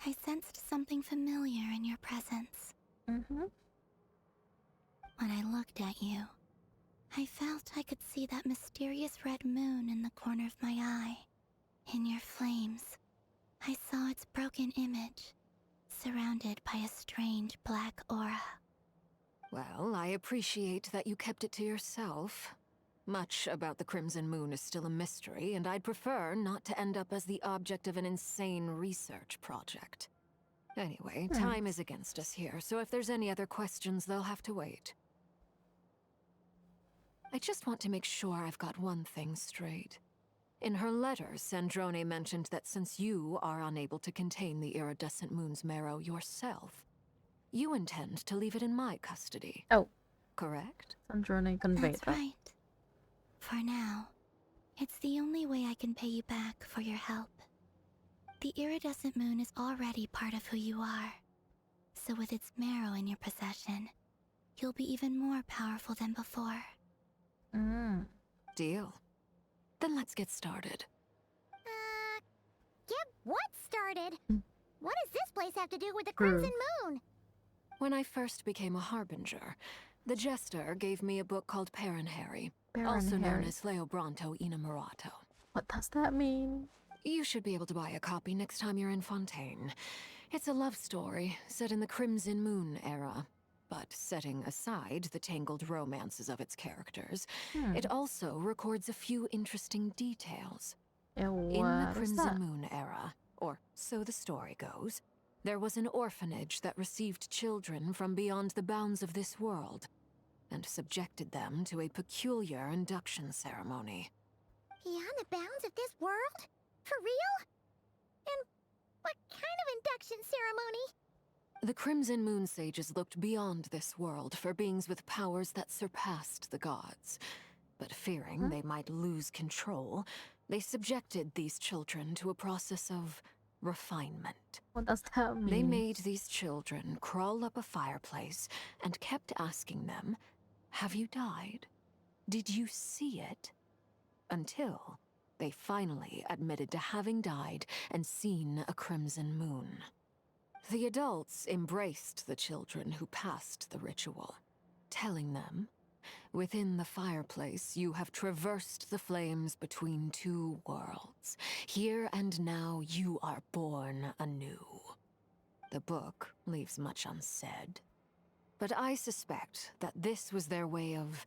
I sensed something familiar in your presence. When I looked at you, I felt I could see that mysterious red moon in the corner of my eye. In your flames, I saw its broken image, surrounded by a strange black aura. Well, I appreciate that you kept it to yourself. Much about the Crimson Moon is still a mystery, and I'd prefer not to end up as the object of an insane research project. Anyway, time is against us here, so if there's any other questions, they'll have to wait. I just want to make sure I've got one thing straight. In her letter, Sandrone mentioned that since you are unable to contain the iridescent moon's marrow yourself, you intend to leave it in my custody. Oh. Correct? Sandrone conveyed That's that. right. For now, it's the only way I can pay you back for your help. The iridescent moon is already part of who you are. So with its marrow in your possession, you'll be even more powerful than before. Deal. Then let's get started. Get what started? What does this place have to do with the Crimson Moon? When I first became a Harbinger, the Jester gave me a book called Paranhari, also known as Leobranto Inamorato. What does that mean? You should be able to buy a copy next time you're in Fontaine. It's a love story set in the Crimson Moon era, but setting aside the tangled romances of its characters, it also records a few interesting details. In the Crimson Moon era, or so the story goes, there was an orphanage that received children from beyond the bounds of this world, and subjected them to a peculiar induction ceremony. Beyond the bounds of this world? For real? And what kind of induction ceremony? The Crimson Moon sages looked beyond this world for beings with powers that surpassed the gods. But fearing they might lose control, they subjected these children to a process of refinement. What does that mean? They made these children crawl up a fireplace and kept asking them, "Have you died? Did you see it?" Until they finally admitted to having died and seen a crimson moon. The adults embraced the children who passed the ritual, telling them, "Within the fireplace, you have traversed the flames between two worlds. Here and now, you are born anew." The book leaves much unsaid, but I suspect that this was their way of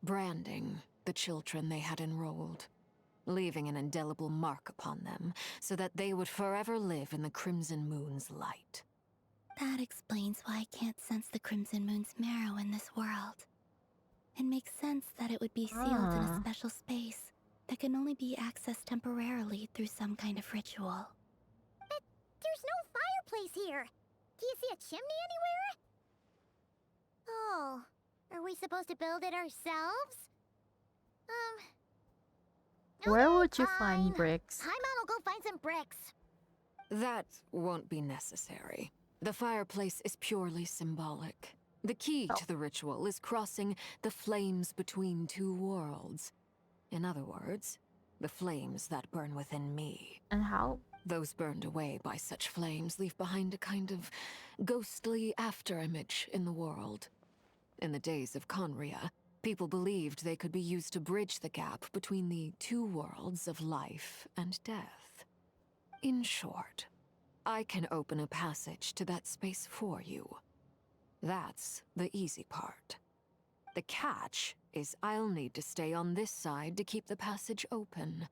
branding the children they had enrolled, leaving an indelible mark upon them so that they would forever live in the Crimson Moon's light. That explains why I can't sense the Crimson Moon's marrow in this world. It makes sense that it would be sealed in a special space that can only be accessed temporarily through some kind of ritual. But there's no fireplace here. Do you see a chimney anywhere? Oh, are we supposed to build it ourselves? Where would you find bricks? Paimon will go find some bricks. That won't be necessary. The fireplace is purely symbolic. The key to the ritual is crossing the flames between two worlds. In other words, the flames that burn within me. And how? Those burned away by such flames leave behind a kind of ghostly afterimage in the world. In the days of Conria, people believed they could be used to bridge the gap between the two worlds of life and death. In short, I can open a passage to that space for you. That's the easy part. The catch is I'll need to stay on this side to keep the passage open,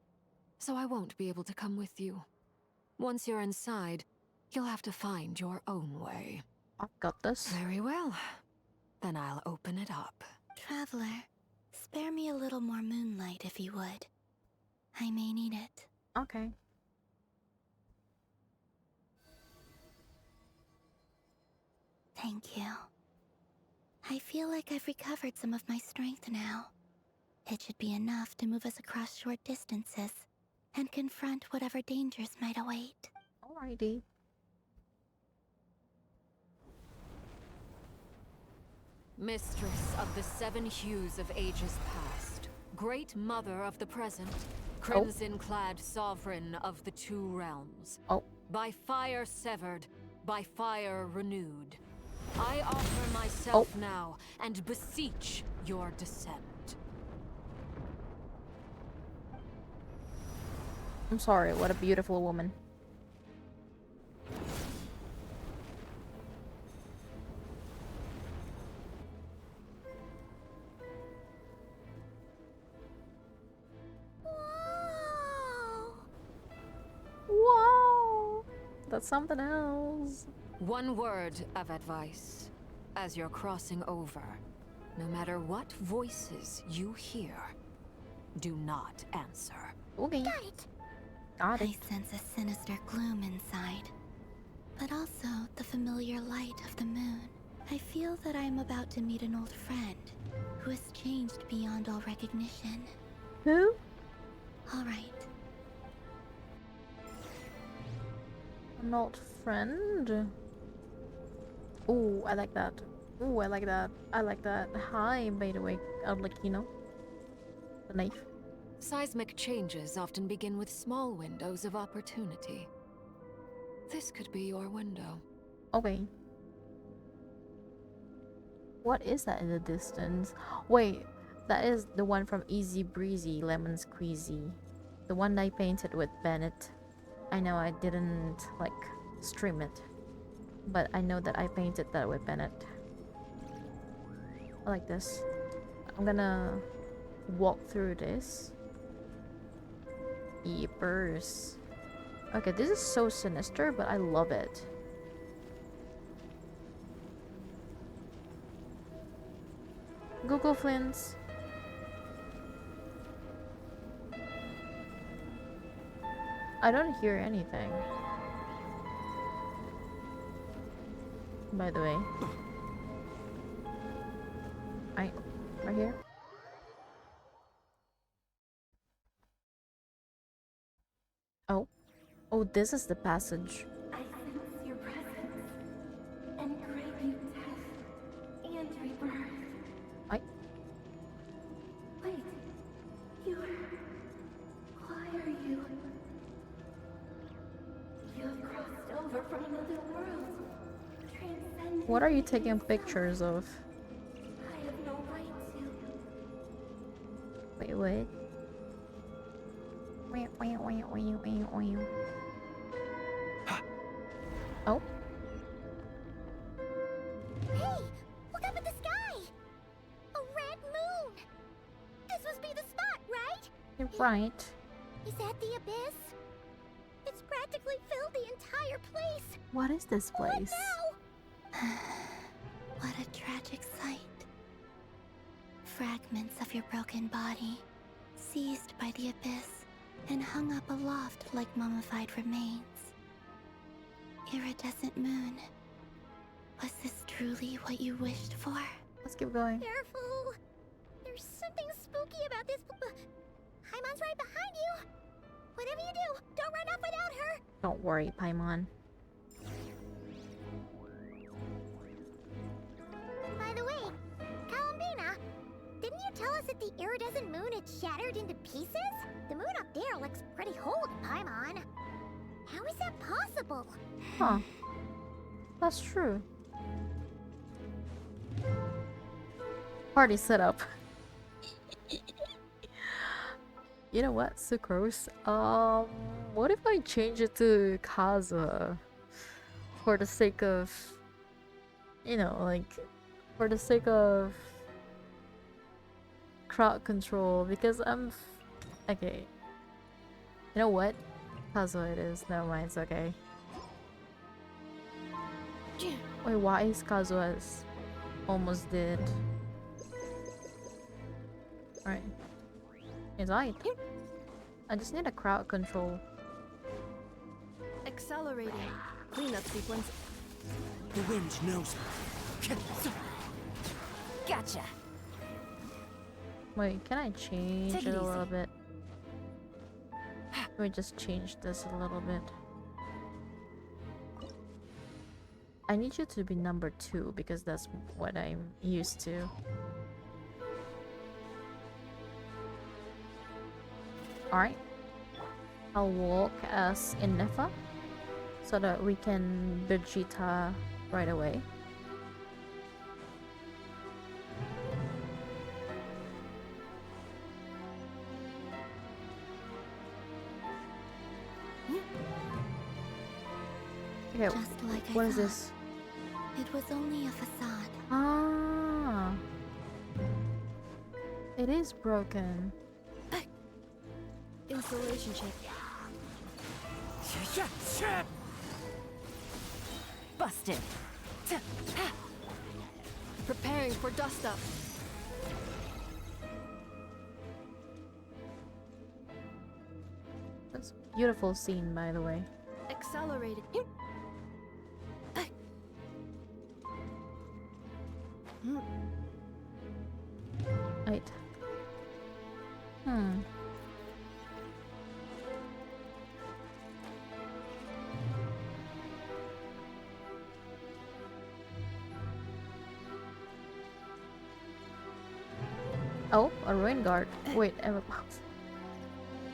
so I won't be able to come with you. Once you're inside, you'll have to find your own way. I've got this. Very well. Then I'll open it up. Traveler, spare me a little more moonlight if you would. I may need it. Okay. Thank you. I feel like I've recovered some of my strength now. It should be enough to move us across short distances and confront whatever dangers might await. Alrighty. Mistress of the 7 hues of ages past, great mother of the present, crimson-clad sovereign of the 2 realms. By fire severed, by fire renewed, I offer myself now and beseech your descent. I'm sorry, what a beautiful woman. Whoa! That's something else. One word of advice. As you're crossing over, no matter what voices you hear, do not answer. Okay. Got it. I sense a sinister gloom inside, but also the familiar light of the moon. I feel that I am about to meet an old friend who has changed beyond all recognition. Who? All right. An old friend? Ooh, I like that. Ooh, I like that. I like that. Hi, by the way, Arlecchino. The knife. Seismic changes often begin with small windows of opportunity. This could be your window. Okay. What is that in the distance? Wait, that is the one from Easy Breezy Lemon Squeezy. The one I painted with Bennett. I know I didn't, like, stream it. But I know that I painted that with Bennett. I like this. I'm gonna walk through this. Yeepers. Okay, this is so sinister, but I love it. Google Flints. I don't hear anything. By the way. Right here. Oh, this is the passage. I sense your presence and grant you death and rebirth. Wait, why are you? You have crossed over from another world. Transcending. What are you taking pictures of? I have no right to. Wait. Oh. Hey, look up at the sky! A red moon! This must be the spot, right? You're right. Is that the abyss? It's practically filled the entire place. What is this place? What a tragic sight. Fragments of your broken body, seized by the abyss, and hung up aloft like mummified remains. Iridescent moon. Was this truly what you wished for? Let's keep going. Careful! There's something spooky about this. Paimon's right behind you. Whatever you do, don't run off without her. Don't worry, Paimon. By the way, Columbina, didn't you tell us that the iridescent moon had shattered into pieces? The moon up there looks pretty whole to Paimon. How is that possible? Huh. That's true. Party setup. You know what, Sucrose? What if I change it to Kazuha? For the sake of... You know, like... For the sake of... crowd control, because I'm... Okay. You know what? Kazuha it is. Never mind, it's okay. Wait, why is Kazuha's almost dead? Alright. It's right. I just need a crowd control. Accelerating. Cleanup sequence. The wind knows. Gotcha. Wait, can I change Take it it a little easy. bit? Let me just change this a little bit. I need you to be number 2 because that's what I'm used to. Alright. I'll walk as Inefa so that we can Vegeta right away. Okay, Just like I what is thought. this? It was only a facade. Ah, it is broken. Insulation check. Busted. Preparing for dust up. That's a beautiful scene, by the way. Accelerating. Right. Hmm. Oh, a ruin guard. Wait,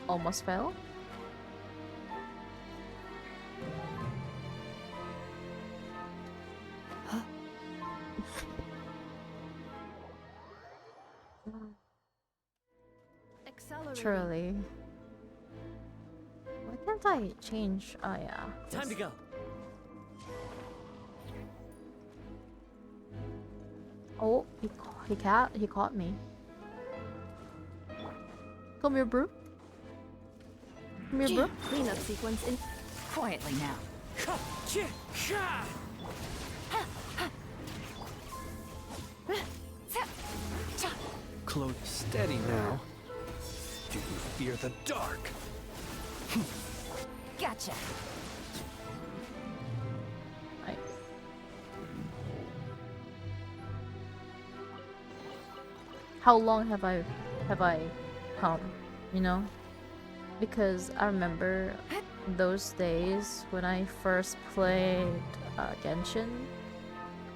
almost fell. Accelerating. Truly. Why can't I change? Oh yeah. Time to go. Oh, he caught me. Come here, bro. Come here, bro. Cleanup sequence in. Quietly now. Close. Steady now. Do you fear the dark? Gotcha. Right. How long have I come? You know, because I remember those days when I first played Genshin.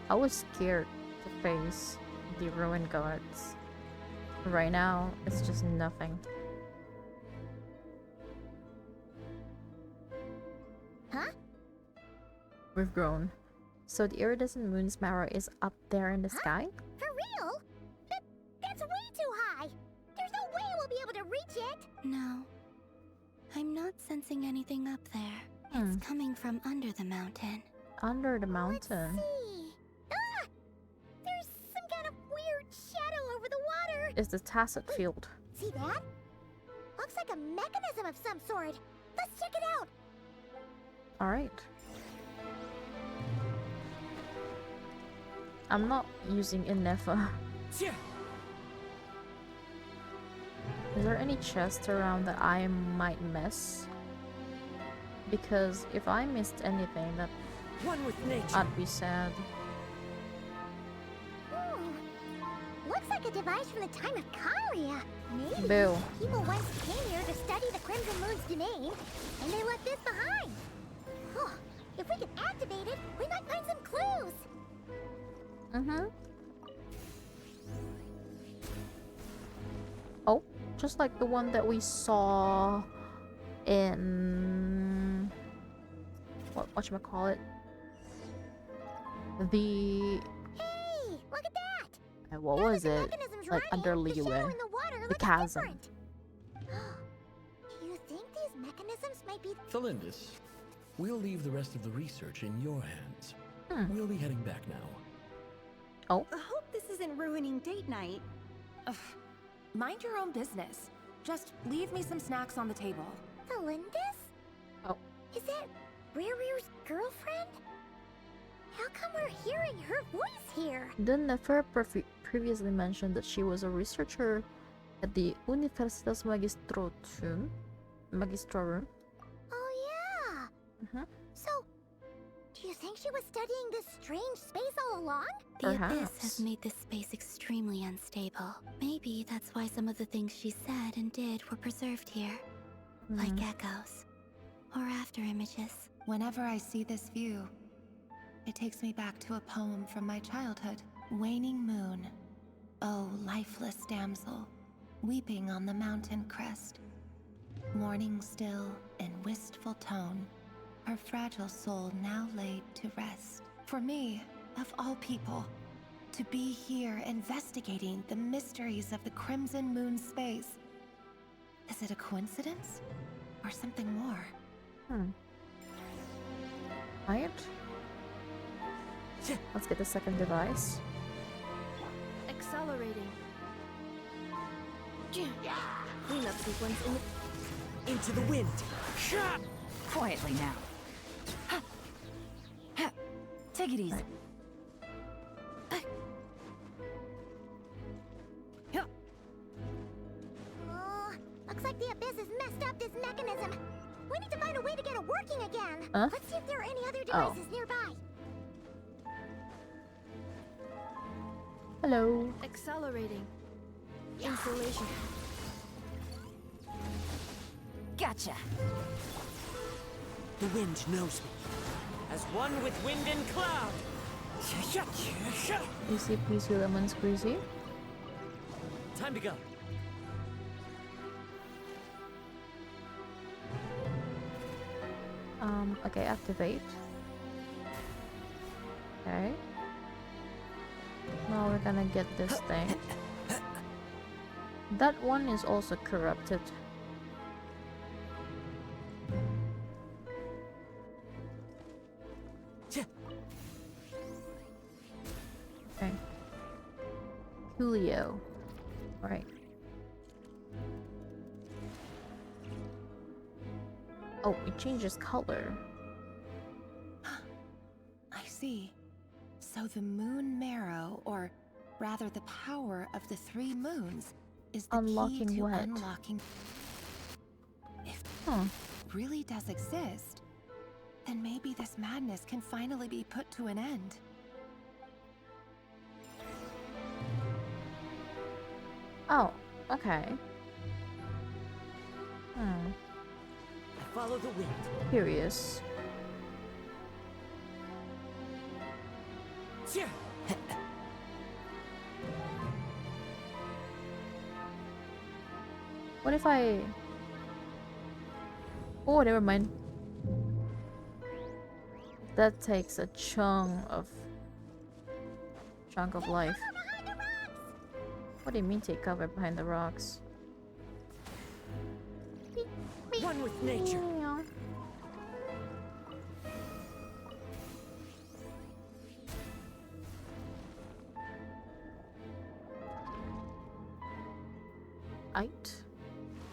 I was scared to face the ruin guards. Right now, it's just nothing. Huh? We've grown. So the iridescent moon's marrow is up there in the sky? For real? That's way too high! There's no way we'll be able to reach it! No. I'm not sensing anything up there. It's coming from under the mountain. Under the mountain? See. Ah! There's some kind of weird shadow over the water! Is the tacit field. See that? Looks like a mechanism of some sort. Let's check it out! Alright. I'm not using Inefa. Is there any chest around that I might miss? Because if I missed anything, that One with nature. I'd be sad. Looks like a device from the time of Karia. Maybe Boo. people once came here to study the Crimson Moon's domain, and they left this behind. Oh, if we can activate it, we might find some clues. Mm-hmm. Oh, just like the one that we saw in whatchamacallit, the Hey, look at that! what was it? Like under the shadow Liyue, in the water the looks chasm. different. Do you think these mechanisms might be... Thelindis, we'll leave the rest of the research in your hands. We'll be heading back now. Oh. I hope this isn't ruining date night. Ugh. Mind your own business. Just leave me some snacks on the table. Thelindis? Oh. Is that Rear's girlfriend? How come we're hearing her voice here? Didn't Nefer previously mention that she was a researcher at the Universitas Magistrorum? Oh yeah. So, do you think she was studying this strange space all along? The abyss has made this space extremely unstable. Maybe that's why some of the things she said and did were preserved here. Like echoes. Or after images. Whenever I see this view, it takes me back to a poem from my childhood. Waning moon, oh lifeless damsel, weeping on the mountain crest. Mourning still in wistful tone, her fragile soul now laid to rest. For me, of all people, to be here investigating the mysteries of the Crimson Moon space. Is it a coincidence? Or something more? Right. Let's get the second device. Accelerating. Cleanup sequence into the wind. Quietly now. Take it easy. Looks like the abyss has messed up this mechanism. We need to find a way to get it working again. Huh? Let's see if there are any other devices nearby. Hello. Accelerating. Installation. Gotcha. The wind knows me. As one with wind and cloud. Easy peasy lemon squeezy. Time to go. Okay, activate. Okay. Now we're gonna get this thing. That one is also corrupted. Okay. Julio. Alright. Oh, it changes color. I see. So the moon marrow, or rather the power of the 3 moons, is the Unlocking key to what? unlocking. If it really does exist, then maybe this madness can finally be put to an end. Oh, okay. Follow the wind. Curious. What if I... Oh, never mind. That takes a chunk of life. What do you mean take cover behind the rocks? One with nature.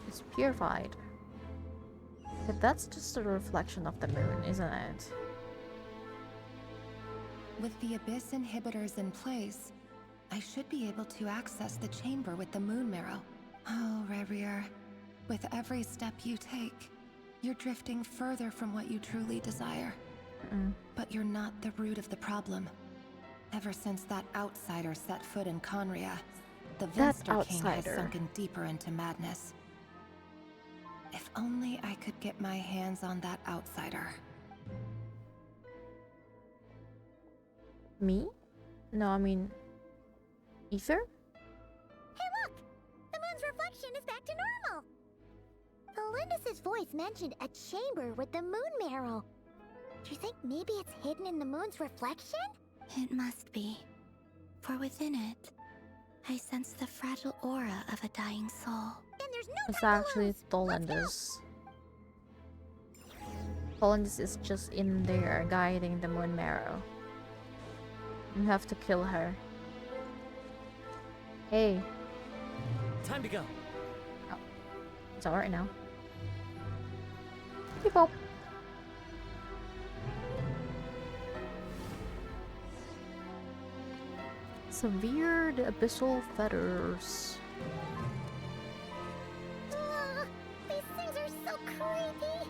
It's purified. But that's just a reflection of the moon, isn't it? With the abyss inhibitors in place, I should be able to access the chamber with the moon marrow. Oh, Rerir. With every step you take, you're drifting further from what you truly desire. But you're not the root of the problem. Ever since that outsider set foot in Conria, the Vinster King has sunken deeper into madness. If only I could get my hands on that outsider. Me? No, I mean... Ether? Hey look! The moon's reflection is back to normal! Thelindis' voice mentioned a chamber with the moon marrow. Do you think maybe it's hidden in the moon's reflection? It must be. For within it, I sense the fragile aura of a dying soul. Then there's no It's time to actually lose. Tholendis. Tholendis is just in there guiding the moon marrow. You have to kill her. Hey. Time to go. Oh. It's alright now. Beep bop. Severed abyssal fetters. These things are so creepy.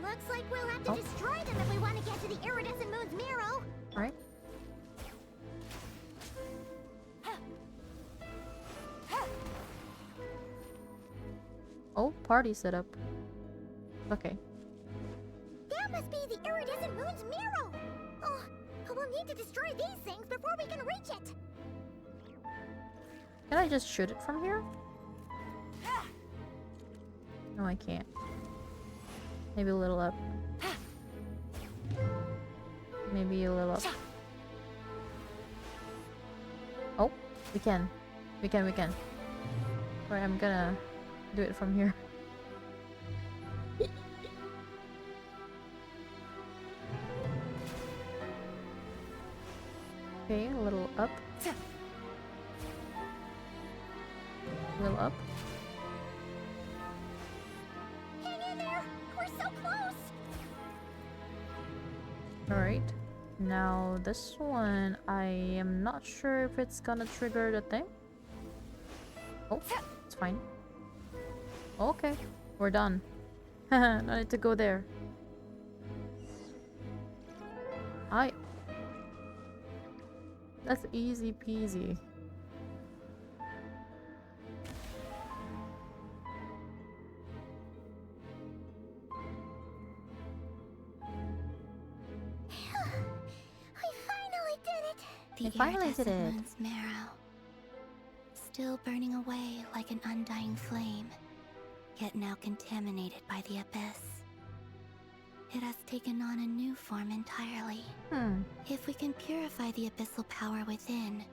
Looks like we'll have to destroy them if we want to get to the iridescent moon's marrow. Alright. Oh, party setup. Okay. That must be the iridescent moon's marrow. Oh, we'll need to destroy these things before we can reach it. Can I just shoot it from here? No, I can't. Maybe a little up. Maybe a little up. Oh, we can. We can. Alright, I'm gonna do it from here. Okay, a little up. A little up. Hang in there. We're so close. Alright. Now this one, I am not sure if it's gonna trigger the thing. Oh, it's fine. Okay, we're done. Haha, no need to go there. That's easy peasy. The finally did iridescent it. moon's marrow, still burning away like an undying flame, yet now contaminated by the abyss. It has taken on a new form entirely. If we can purify the abyssal power within,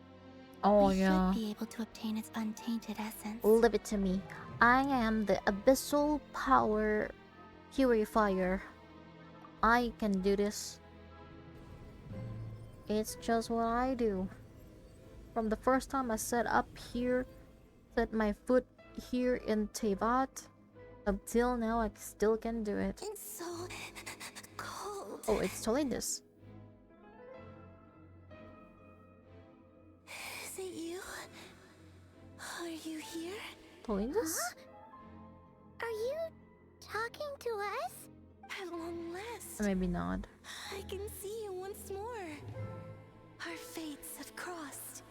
we should be able to obtain its untainted essence. Leave it to me. I am the abyssal power purifier. I can do this. It's just what I do. From the first time I set up here, set my foot here in Tevat, up till now I still can do it. It's so cold. Oh, it's Tholendis. Is it you? Are you here? Tholendis? Are you talking to us? At long last. Maybe not. I can see you once more. Our fates have crossed,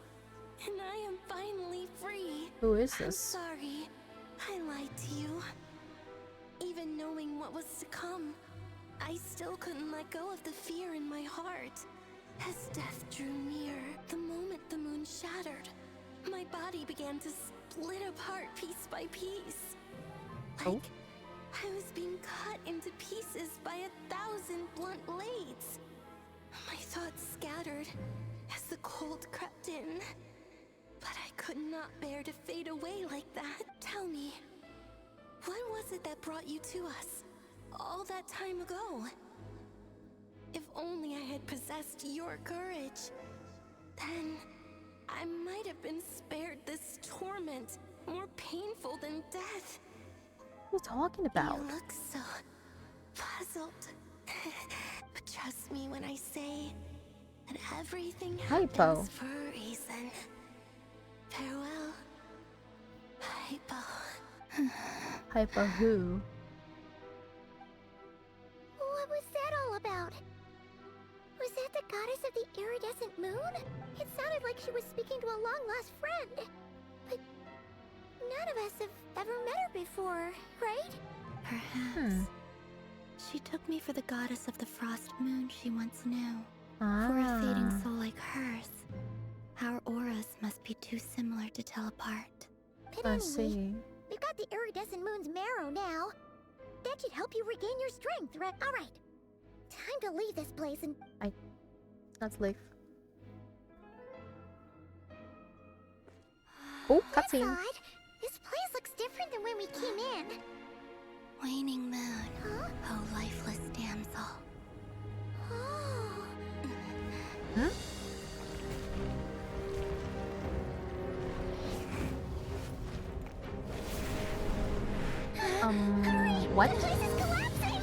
and I am finally free. Who is this? I'm sorry, I lied to you. Even knowing what was to come, I still couldn't let go of the fear in my heart. As death drew near, the moment the moon shattered, my body began to split apart piece by piece. Like I was being cut into pieces by 1,000 blunt blades. My thoughts scattered as the cold crept in. But I could not bear to fade away like that. Tell me, what was it that brought you to us all that time ago? If only I had possessed your courage, then I might have been spared this torment, more painful than death. What are you talking about? You look so puzzled. But trust me when I say that everything happens for a reason. Farewell, Hypo. Hypo who? What was that all about? Was that the goddess of the iridescent moon? It sounded like she was speaking to a long-lost friend. But none of us have ever met her before, right? Perhaps. She took me for the goddess of the frost moon she once knew. For a fading soul like hers, our auras must be too similar to tell apart. But anyway, we've got the iridescent moon's marrow now. That should help you regain your strength, right? All right. Time to leave this place and... Let's leave. Oh, That's cutscene. odd. This place looks different than when we came in. Waning moon. Oh, lifeless damsel. Oh. Huh? What? The place is collapsing!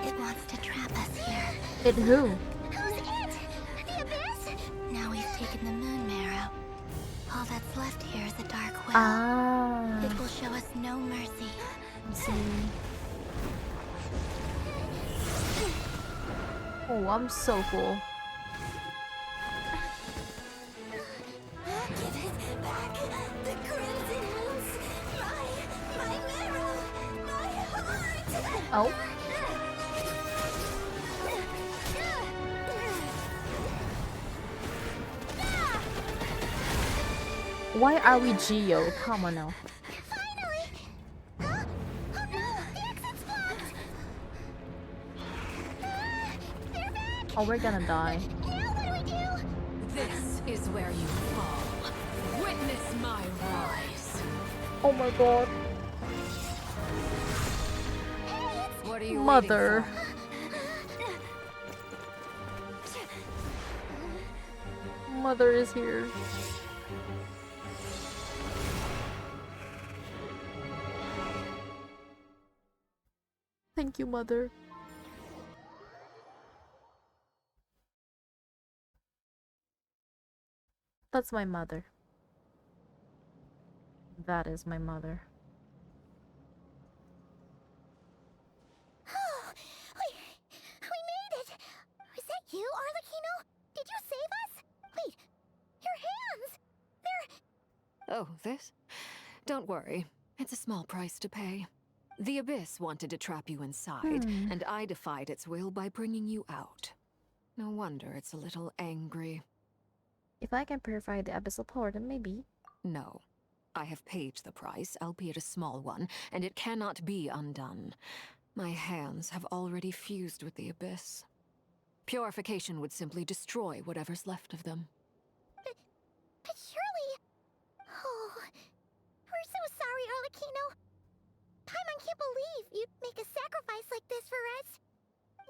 It wants to trap us here. It who? Who's it? The Abyss? Now we've taken the moon marrow. All that's left here is a dark well. Ah. It will show us no mercy. Let's see. Oh, I'm so cool. Give it back! The crimson moons! My marrow! My heart! Oh. Why are we Geo? Come on now. Finally! Oh no! The exit's blocked! They're back! Oh, we're gonna die. Now what do we do? This is where you fall. Witness my rise. Oh my god. What are you Mother. Mother is here. Thank you, Mother. That's my mother. That is my mother. Oh, we made it! Is that you, Arlecchino? Did you save us? Wait, your hands! They're... Oh, this? Don't worry. It's a small price to pay. The Abyss wanted to trap you inside, and I defied its will by bringing you out. No wonder it's a little angry. If I can purify the abyssal power, then maybe. No. I have paid the price, albeit a small one, and it cannot be undone. My hands have already fused with the Abyss. Purification would simply destroy whatever's left of them. But surely... Oh, we're so sorry, Arlecchino. Paimon can't believe you'd make a sacrifice like this for us.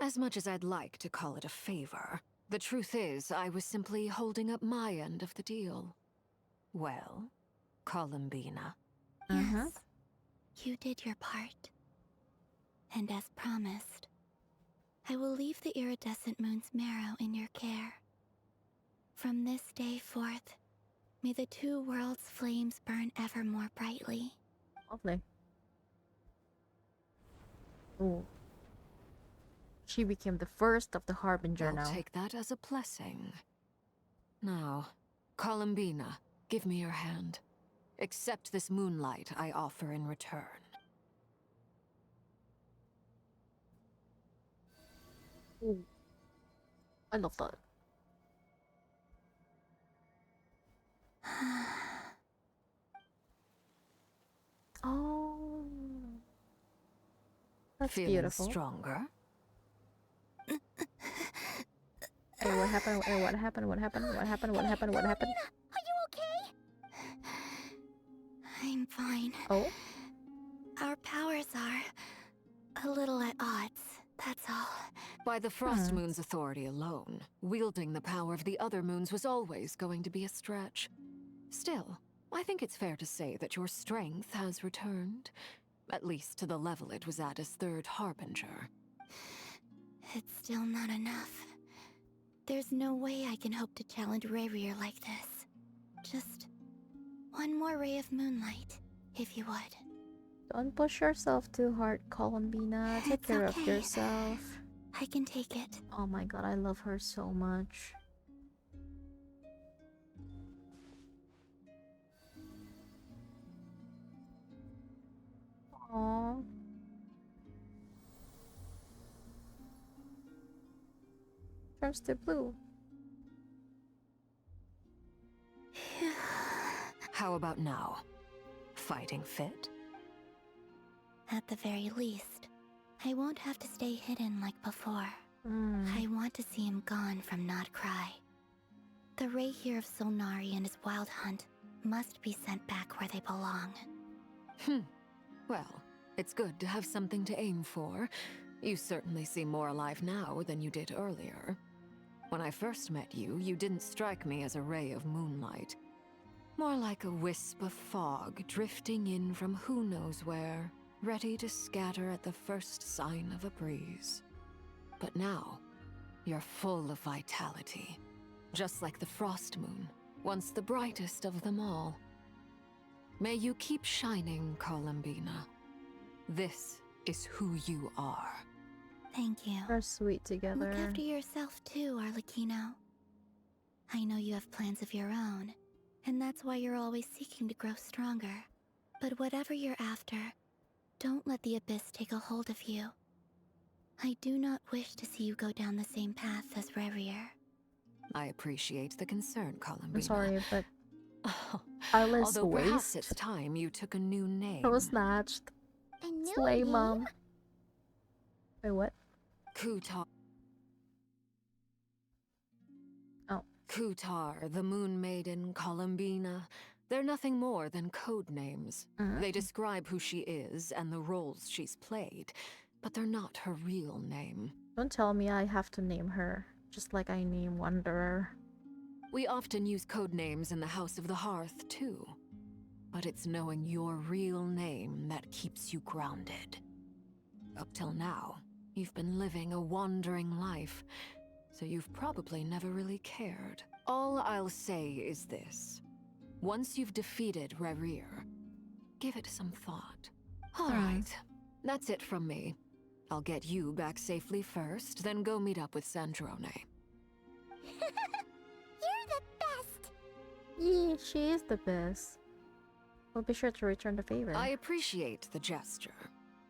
As much as I'd like to call it a favor, the truth is I was simply holding up my end of the deal. Well, Columbina. Yes, you did your part. And as promised, I will leave the iridescent moon's marrow in your care. From this day forth, may the two worlds' flames burn ever more brightly. Lovely. Ooh. She became the first of the Harbinger now. I'll take that as a blessing. Now, Columbina, give me your hand. Accept this moonlight I offer in return. Ooh. I love that. Oh. That's Feeling beautiful. Stronger? Hey, what happened? Hey, what happened? What happened? What happened? What happened? What happened? Are you okay? I'm fine. Oh? Our powers are a little at odds, that's all. By the Frost Moon's authority alone, wielding the power of the other moons was always going to be a stretch. Still, I think it's fair to say that your strength has returned. At least to the level it was at as Third Harbinger. It's still not enough. There's no way I can hope to challenge Rayrir like this. Just one more ray of moonlight, if you would. Don't push yourself too hard, Columbina. Take care of yourself. I can take it. Oh my god, I love her so much. Aww. Turns to blue. How about now? Fighting fit? At the very least, I won't have to stay hidden like before. I want to see him gone from Not Cry. The Rahier of Solnari and his wild hunt must be sent back where they belong. Well, it's good to have something to aim for. You certainly seem more alive now than you did earlier. When I first met you, you didn't strike me as a ray of moonlight. More like a wisp of fog drifting in from who knows where, ready to scatter at the first sign of a breeze. But now, you're full of vitality. Just like the frost moon, once the brightest of them all. May you keep shining, Columbina. This is who you are. Thank you. We're sweet together. Look after yourself too, Arlecchino. I know you have plans of your own, and that's why you're always seeking to grow stronger. But whatever you're after, don't let the Abyss take a hold of you. I do not wish to see you go down the same path as Revier. I appreciate the concern, Columbina. I'm sorry, but although perhaps it's time you took a new name. I was snatched. A new Slay, name? Mom. Wait, what? Kutar. Oh. Kutar, the Moon Maiden, Columbina. They're nothing more than code names. They describe who she is and the roles she's played, but they're not her real name. Don't tell me I have to name her, just like I name Wanderer. We often use code names in the House of the Hearth, too. But it's knowing your real name that keeps you grounded. Up till now, you've been living a wandering life, so you've probably never really cared. All I'll say is this. Once you've defeated Revier, give it some thought. All right, that's it from me. I'll get you back safely first, then go meet up with Sandrone. You're the best! Yeah, she is the best. We'll be sure to return the favor. I appreciate the gesture.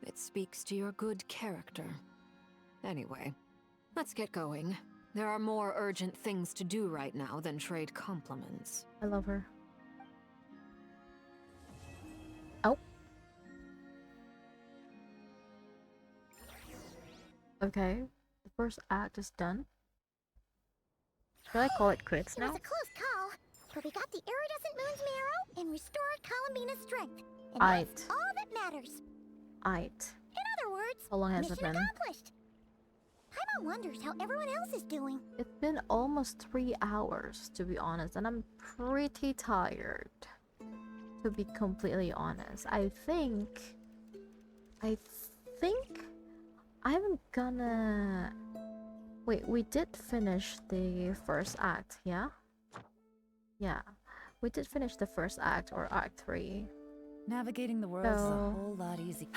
It speaks to your good character. Anyway, let's get going. There are more urgent things to do right now than trade compliments. I love her. Oh. Okay. The first act is done. Should I call it quits now? It was a close call, but we got the iridescent moon's marrow and restored Columbina's strength. And that's all that matters. In other words, how long has it mission been? accomplished. Paimon wonders how everyone else is doing. It's been almost 3 hours, to be honest, and I'm pretty tired. To be completely honest, I think I'm gonna... Wait, we did finish the first act, yeah? Yeah, we did finish the first act, or act 3. Navigating the world is a whole lot easier.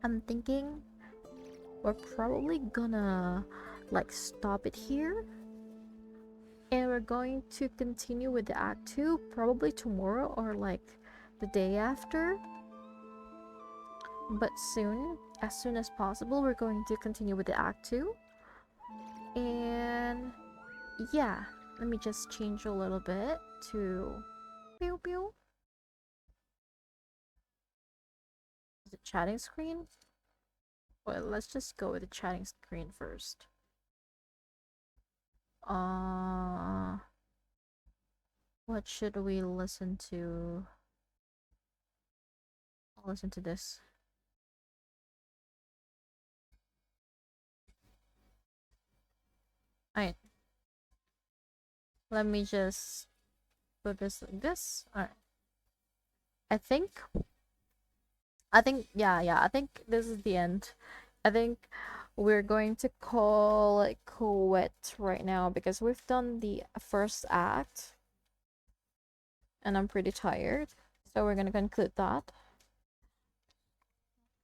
I'm thinking we're probably gonna like stop it here, and we're going to continue with the act 2 probably tomorrow or like the day after. But soon, as soon as possible, we're going to continue with the act 2. And yeah, let me just change a little bit to pew pew. Is it chatting screen? Well, let's just go with the chatting screen first. What should we listen to? I'll listen to this. Alright. Let me just put this like this. Alright. I think, yeah, I think this is the end. I think we're going to call it quit right now because we've done the first act and I'm pretty tired. So we're gonna conclude that.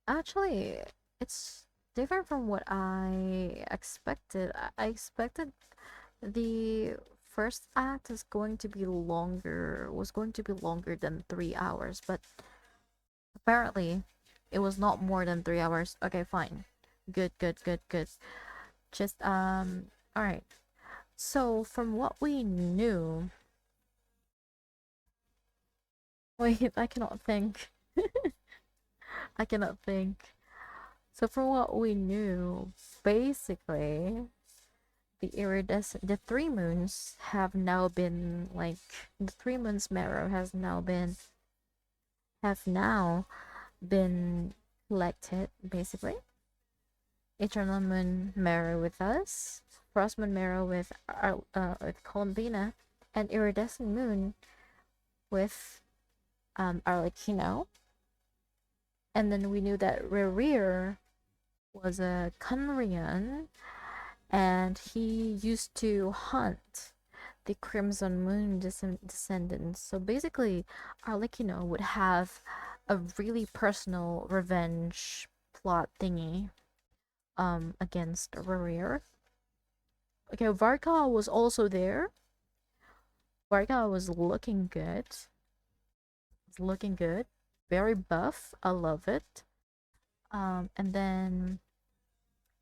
Actually, it's different from what I expected. I expected the first act was going to be longer than 3 hours, but apparently it was not more than 3 hours. Okay, fine. Good. Just alright. So from what we knew, wait, I cannot think. I cannot think. So from what we knew, basically, the 3 moons have now been like the 3 moons marrow have now been collected basically. Eternal Moon marrow with us, Frost Moon marrow with Columbina, and Iridescent Moon with Arlecchino. And then we knew that Rerir was a Conrian, and he used to hunt the Crimson Moon descendants. So basically, Arlecchino would have a really personal revenge plot thingy against Rerir. Okay, Varka was also there. Varka was looking good. Very buff. I love it. And then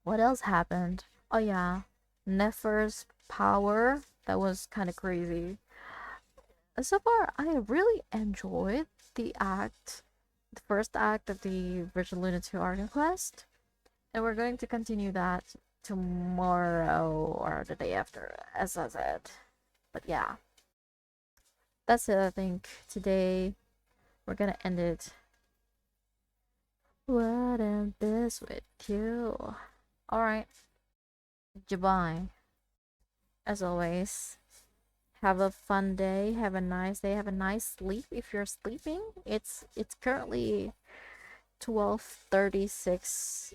what else happened? Oh yeah, Nefer's power. That was kind of crazy. So far, I really enjoyed the first act of the Virtual Luna 2 Archon Quest. And we're going to continue that tomorrow or the day after, as I said. But yeah, that's it. I think today we're gonna end it. What am this with you? Alright. Goodbye. As always, have a fun day, have a nice day, have a nice sleep if you're sleeping. It's currently 12:36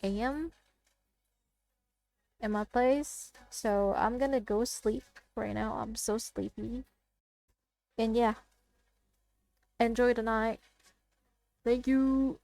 a.m. in my place, so I'm gonna go sleep right now. I'm so sleepy. And yeah, enjoy the night. Thank you.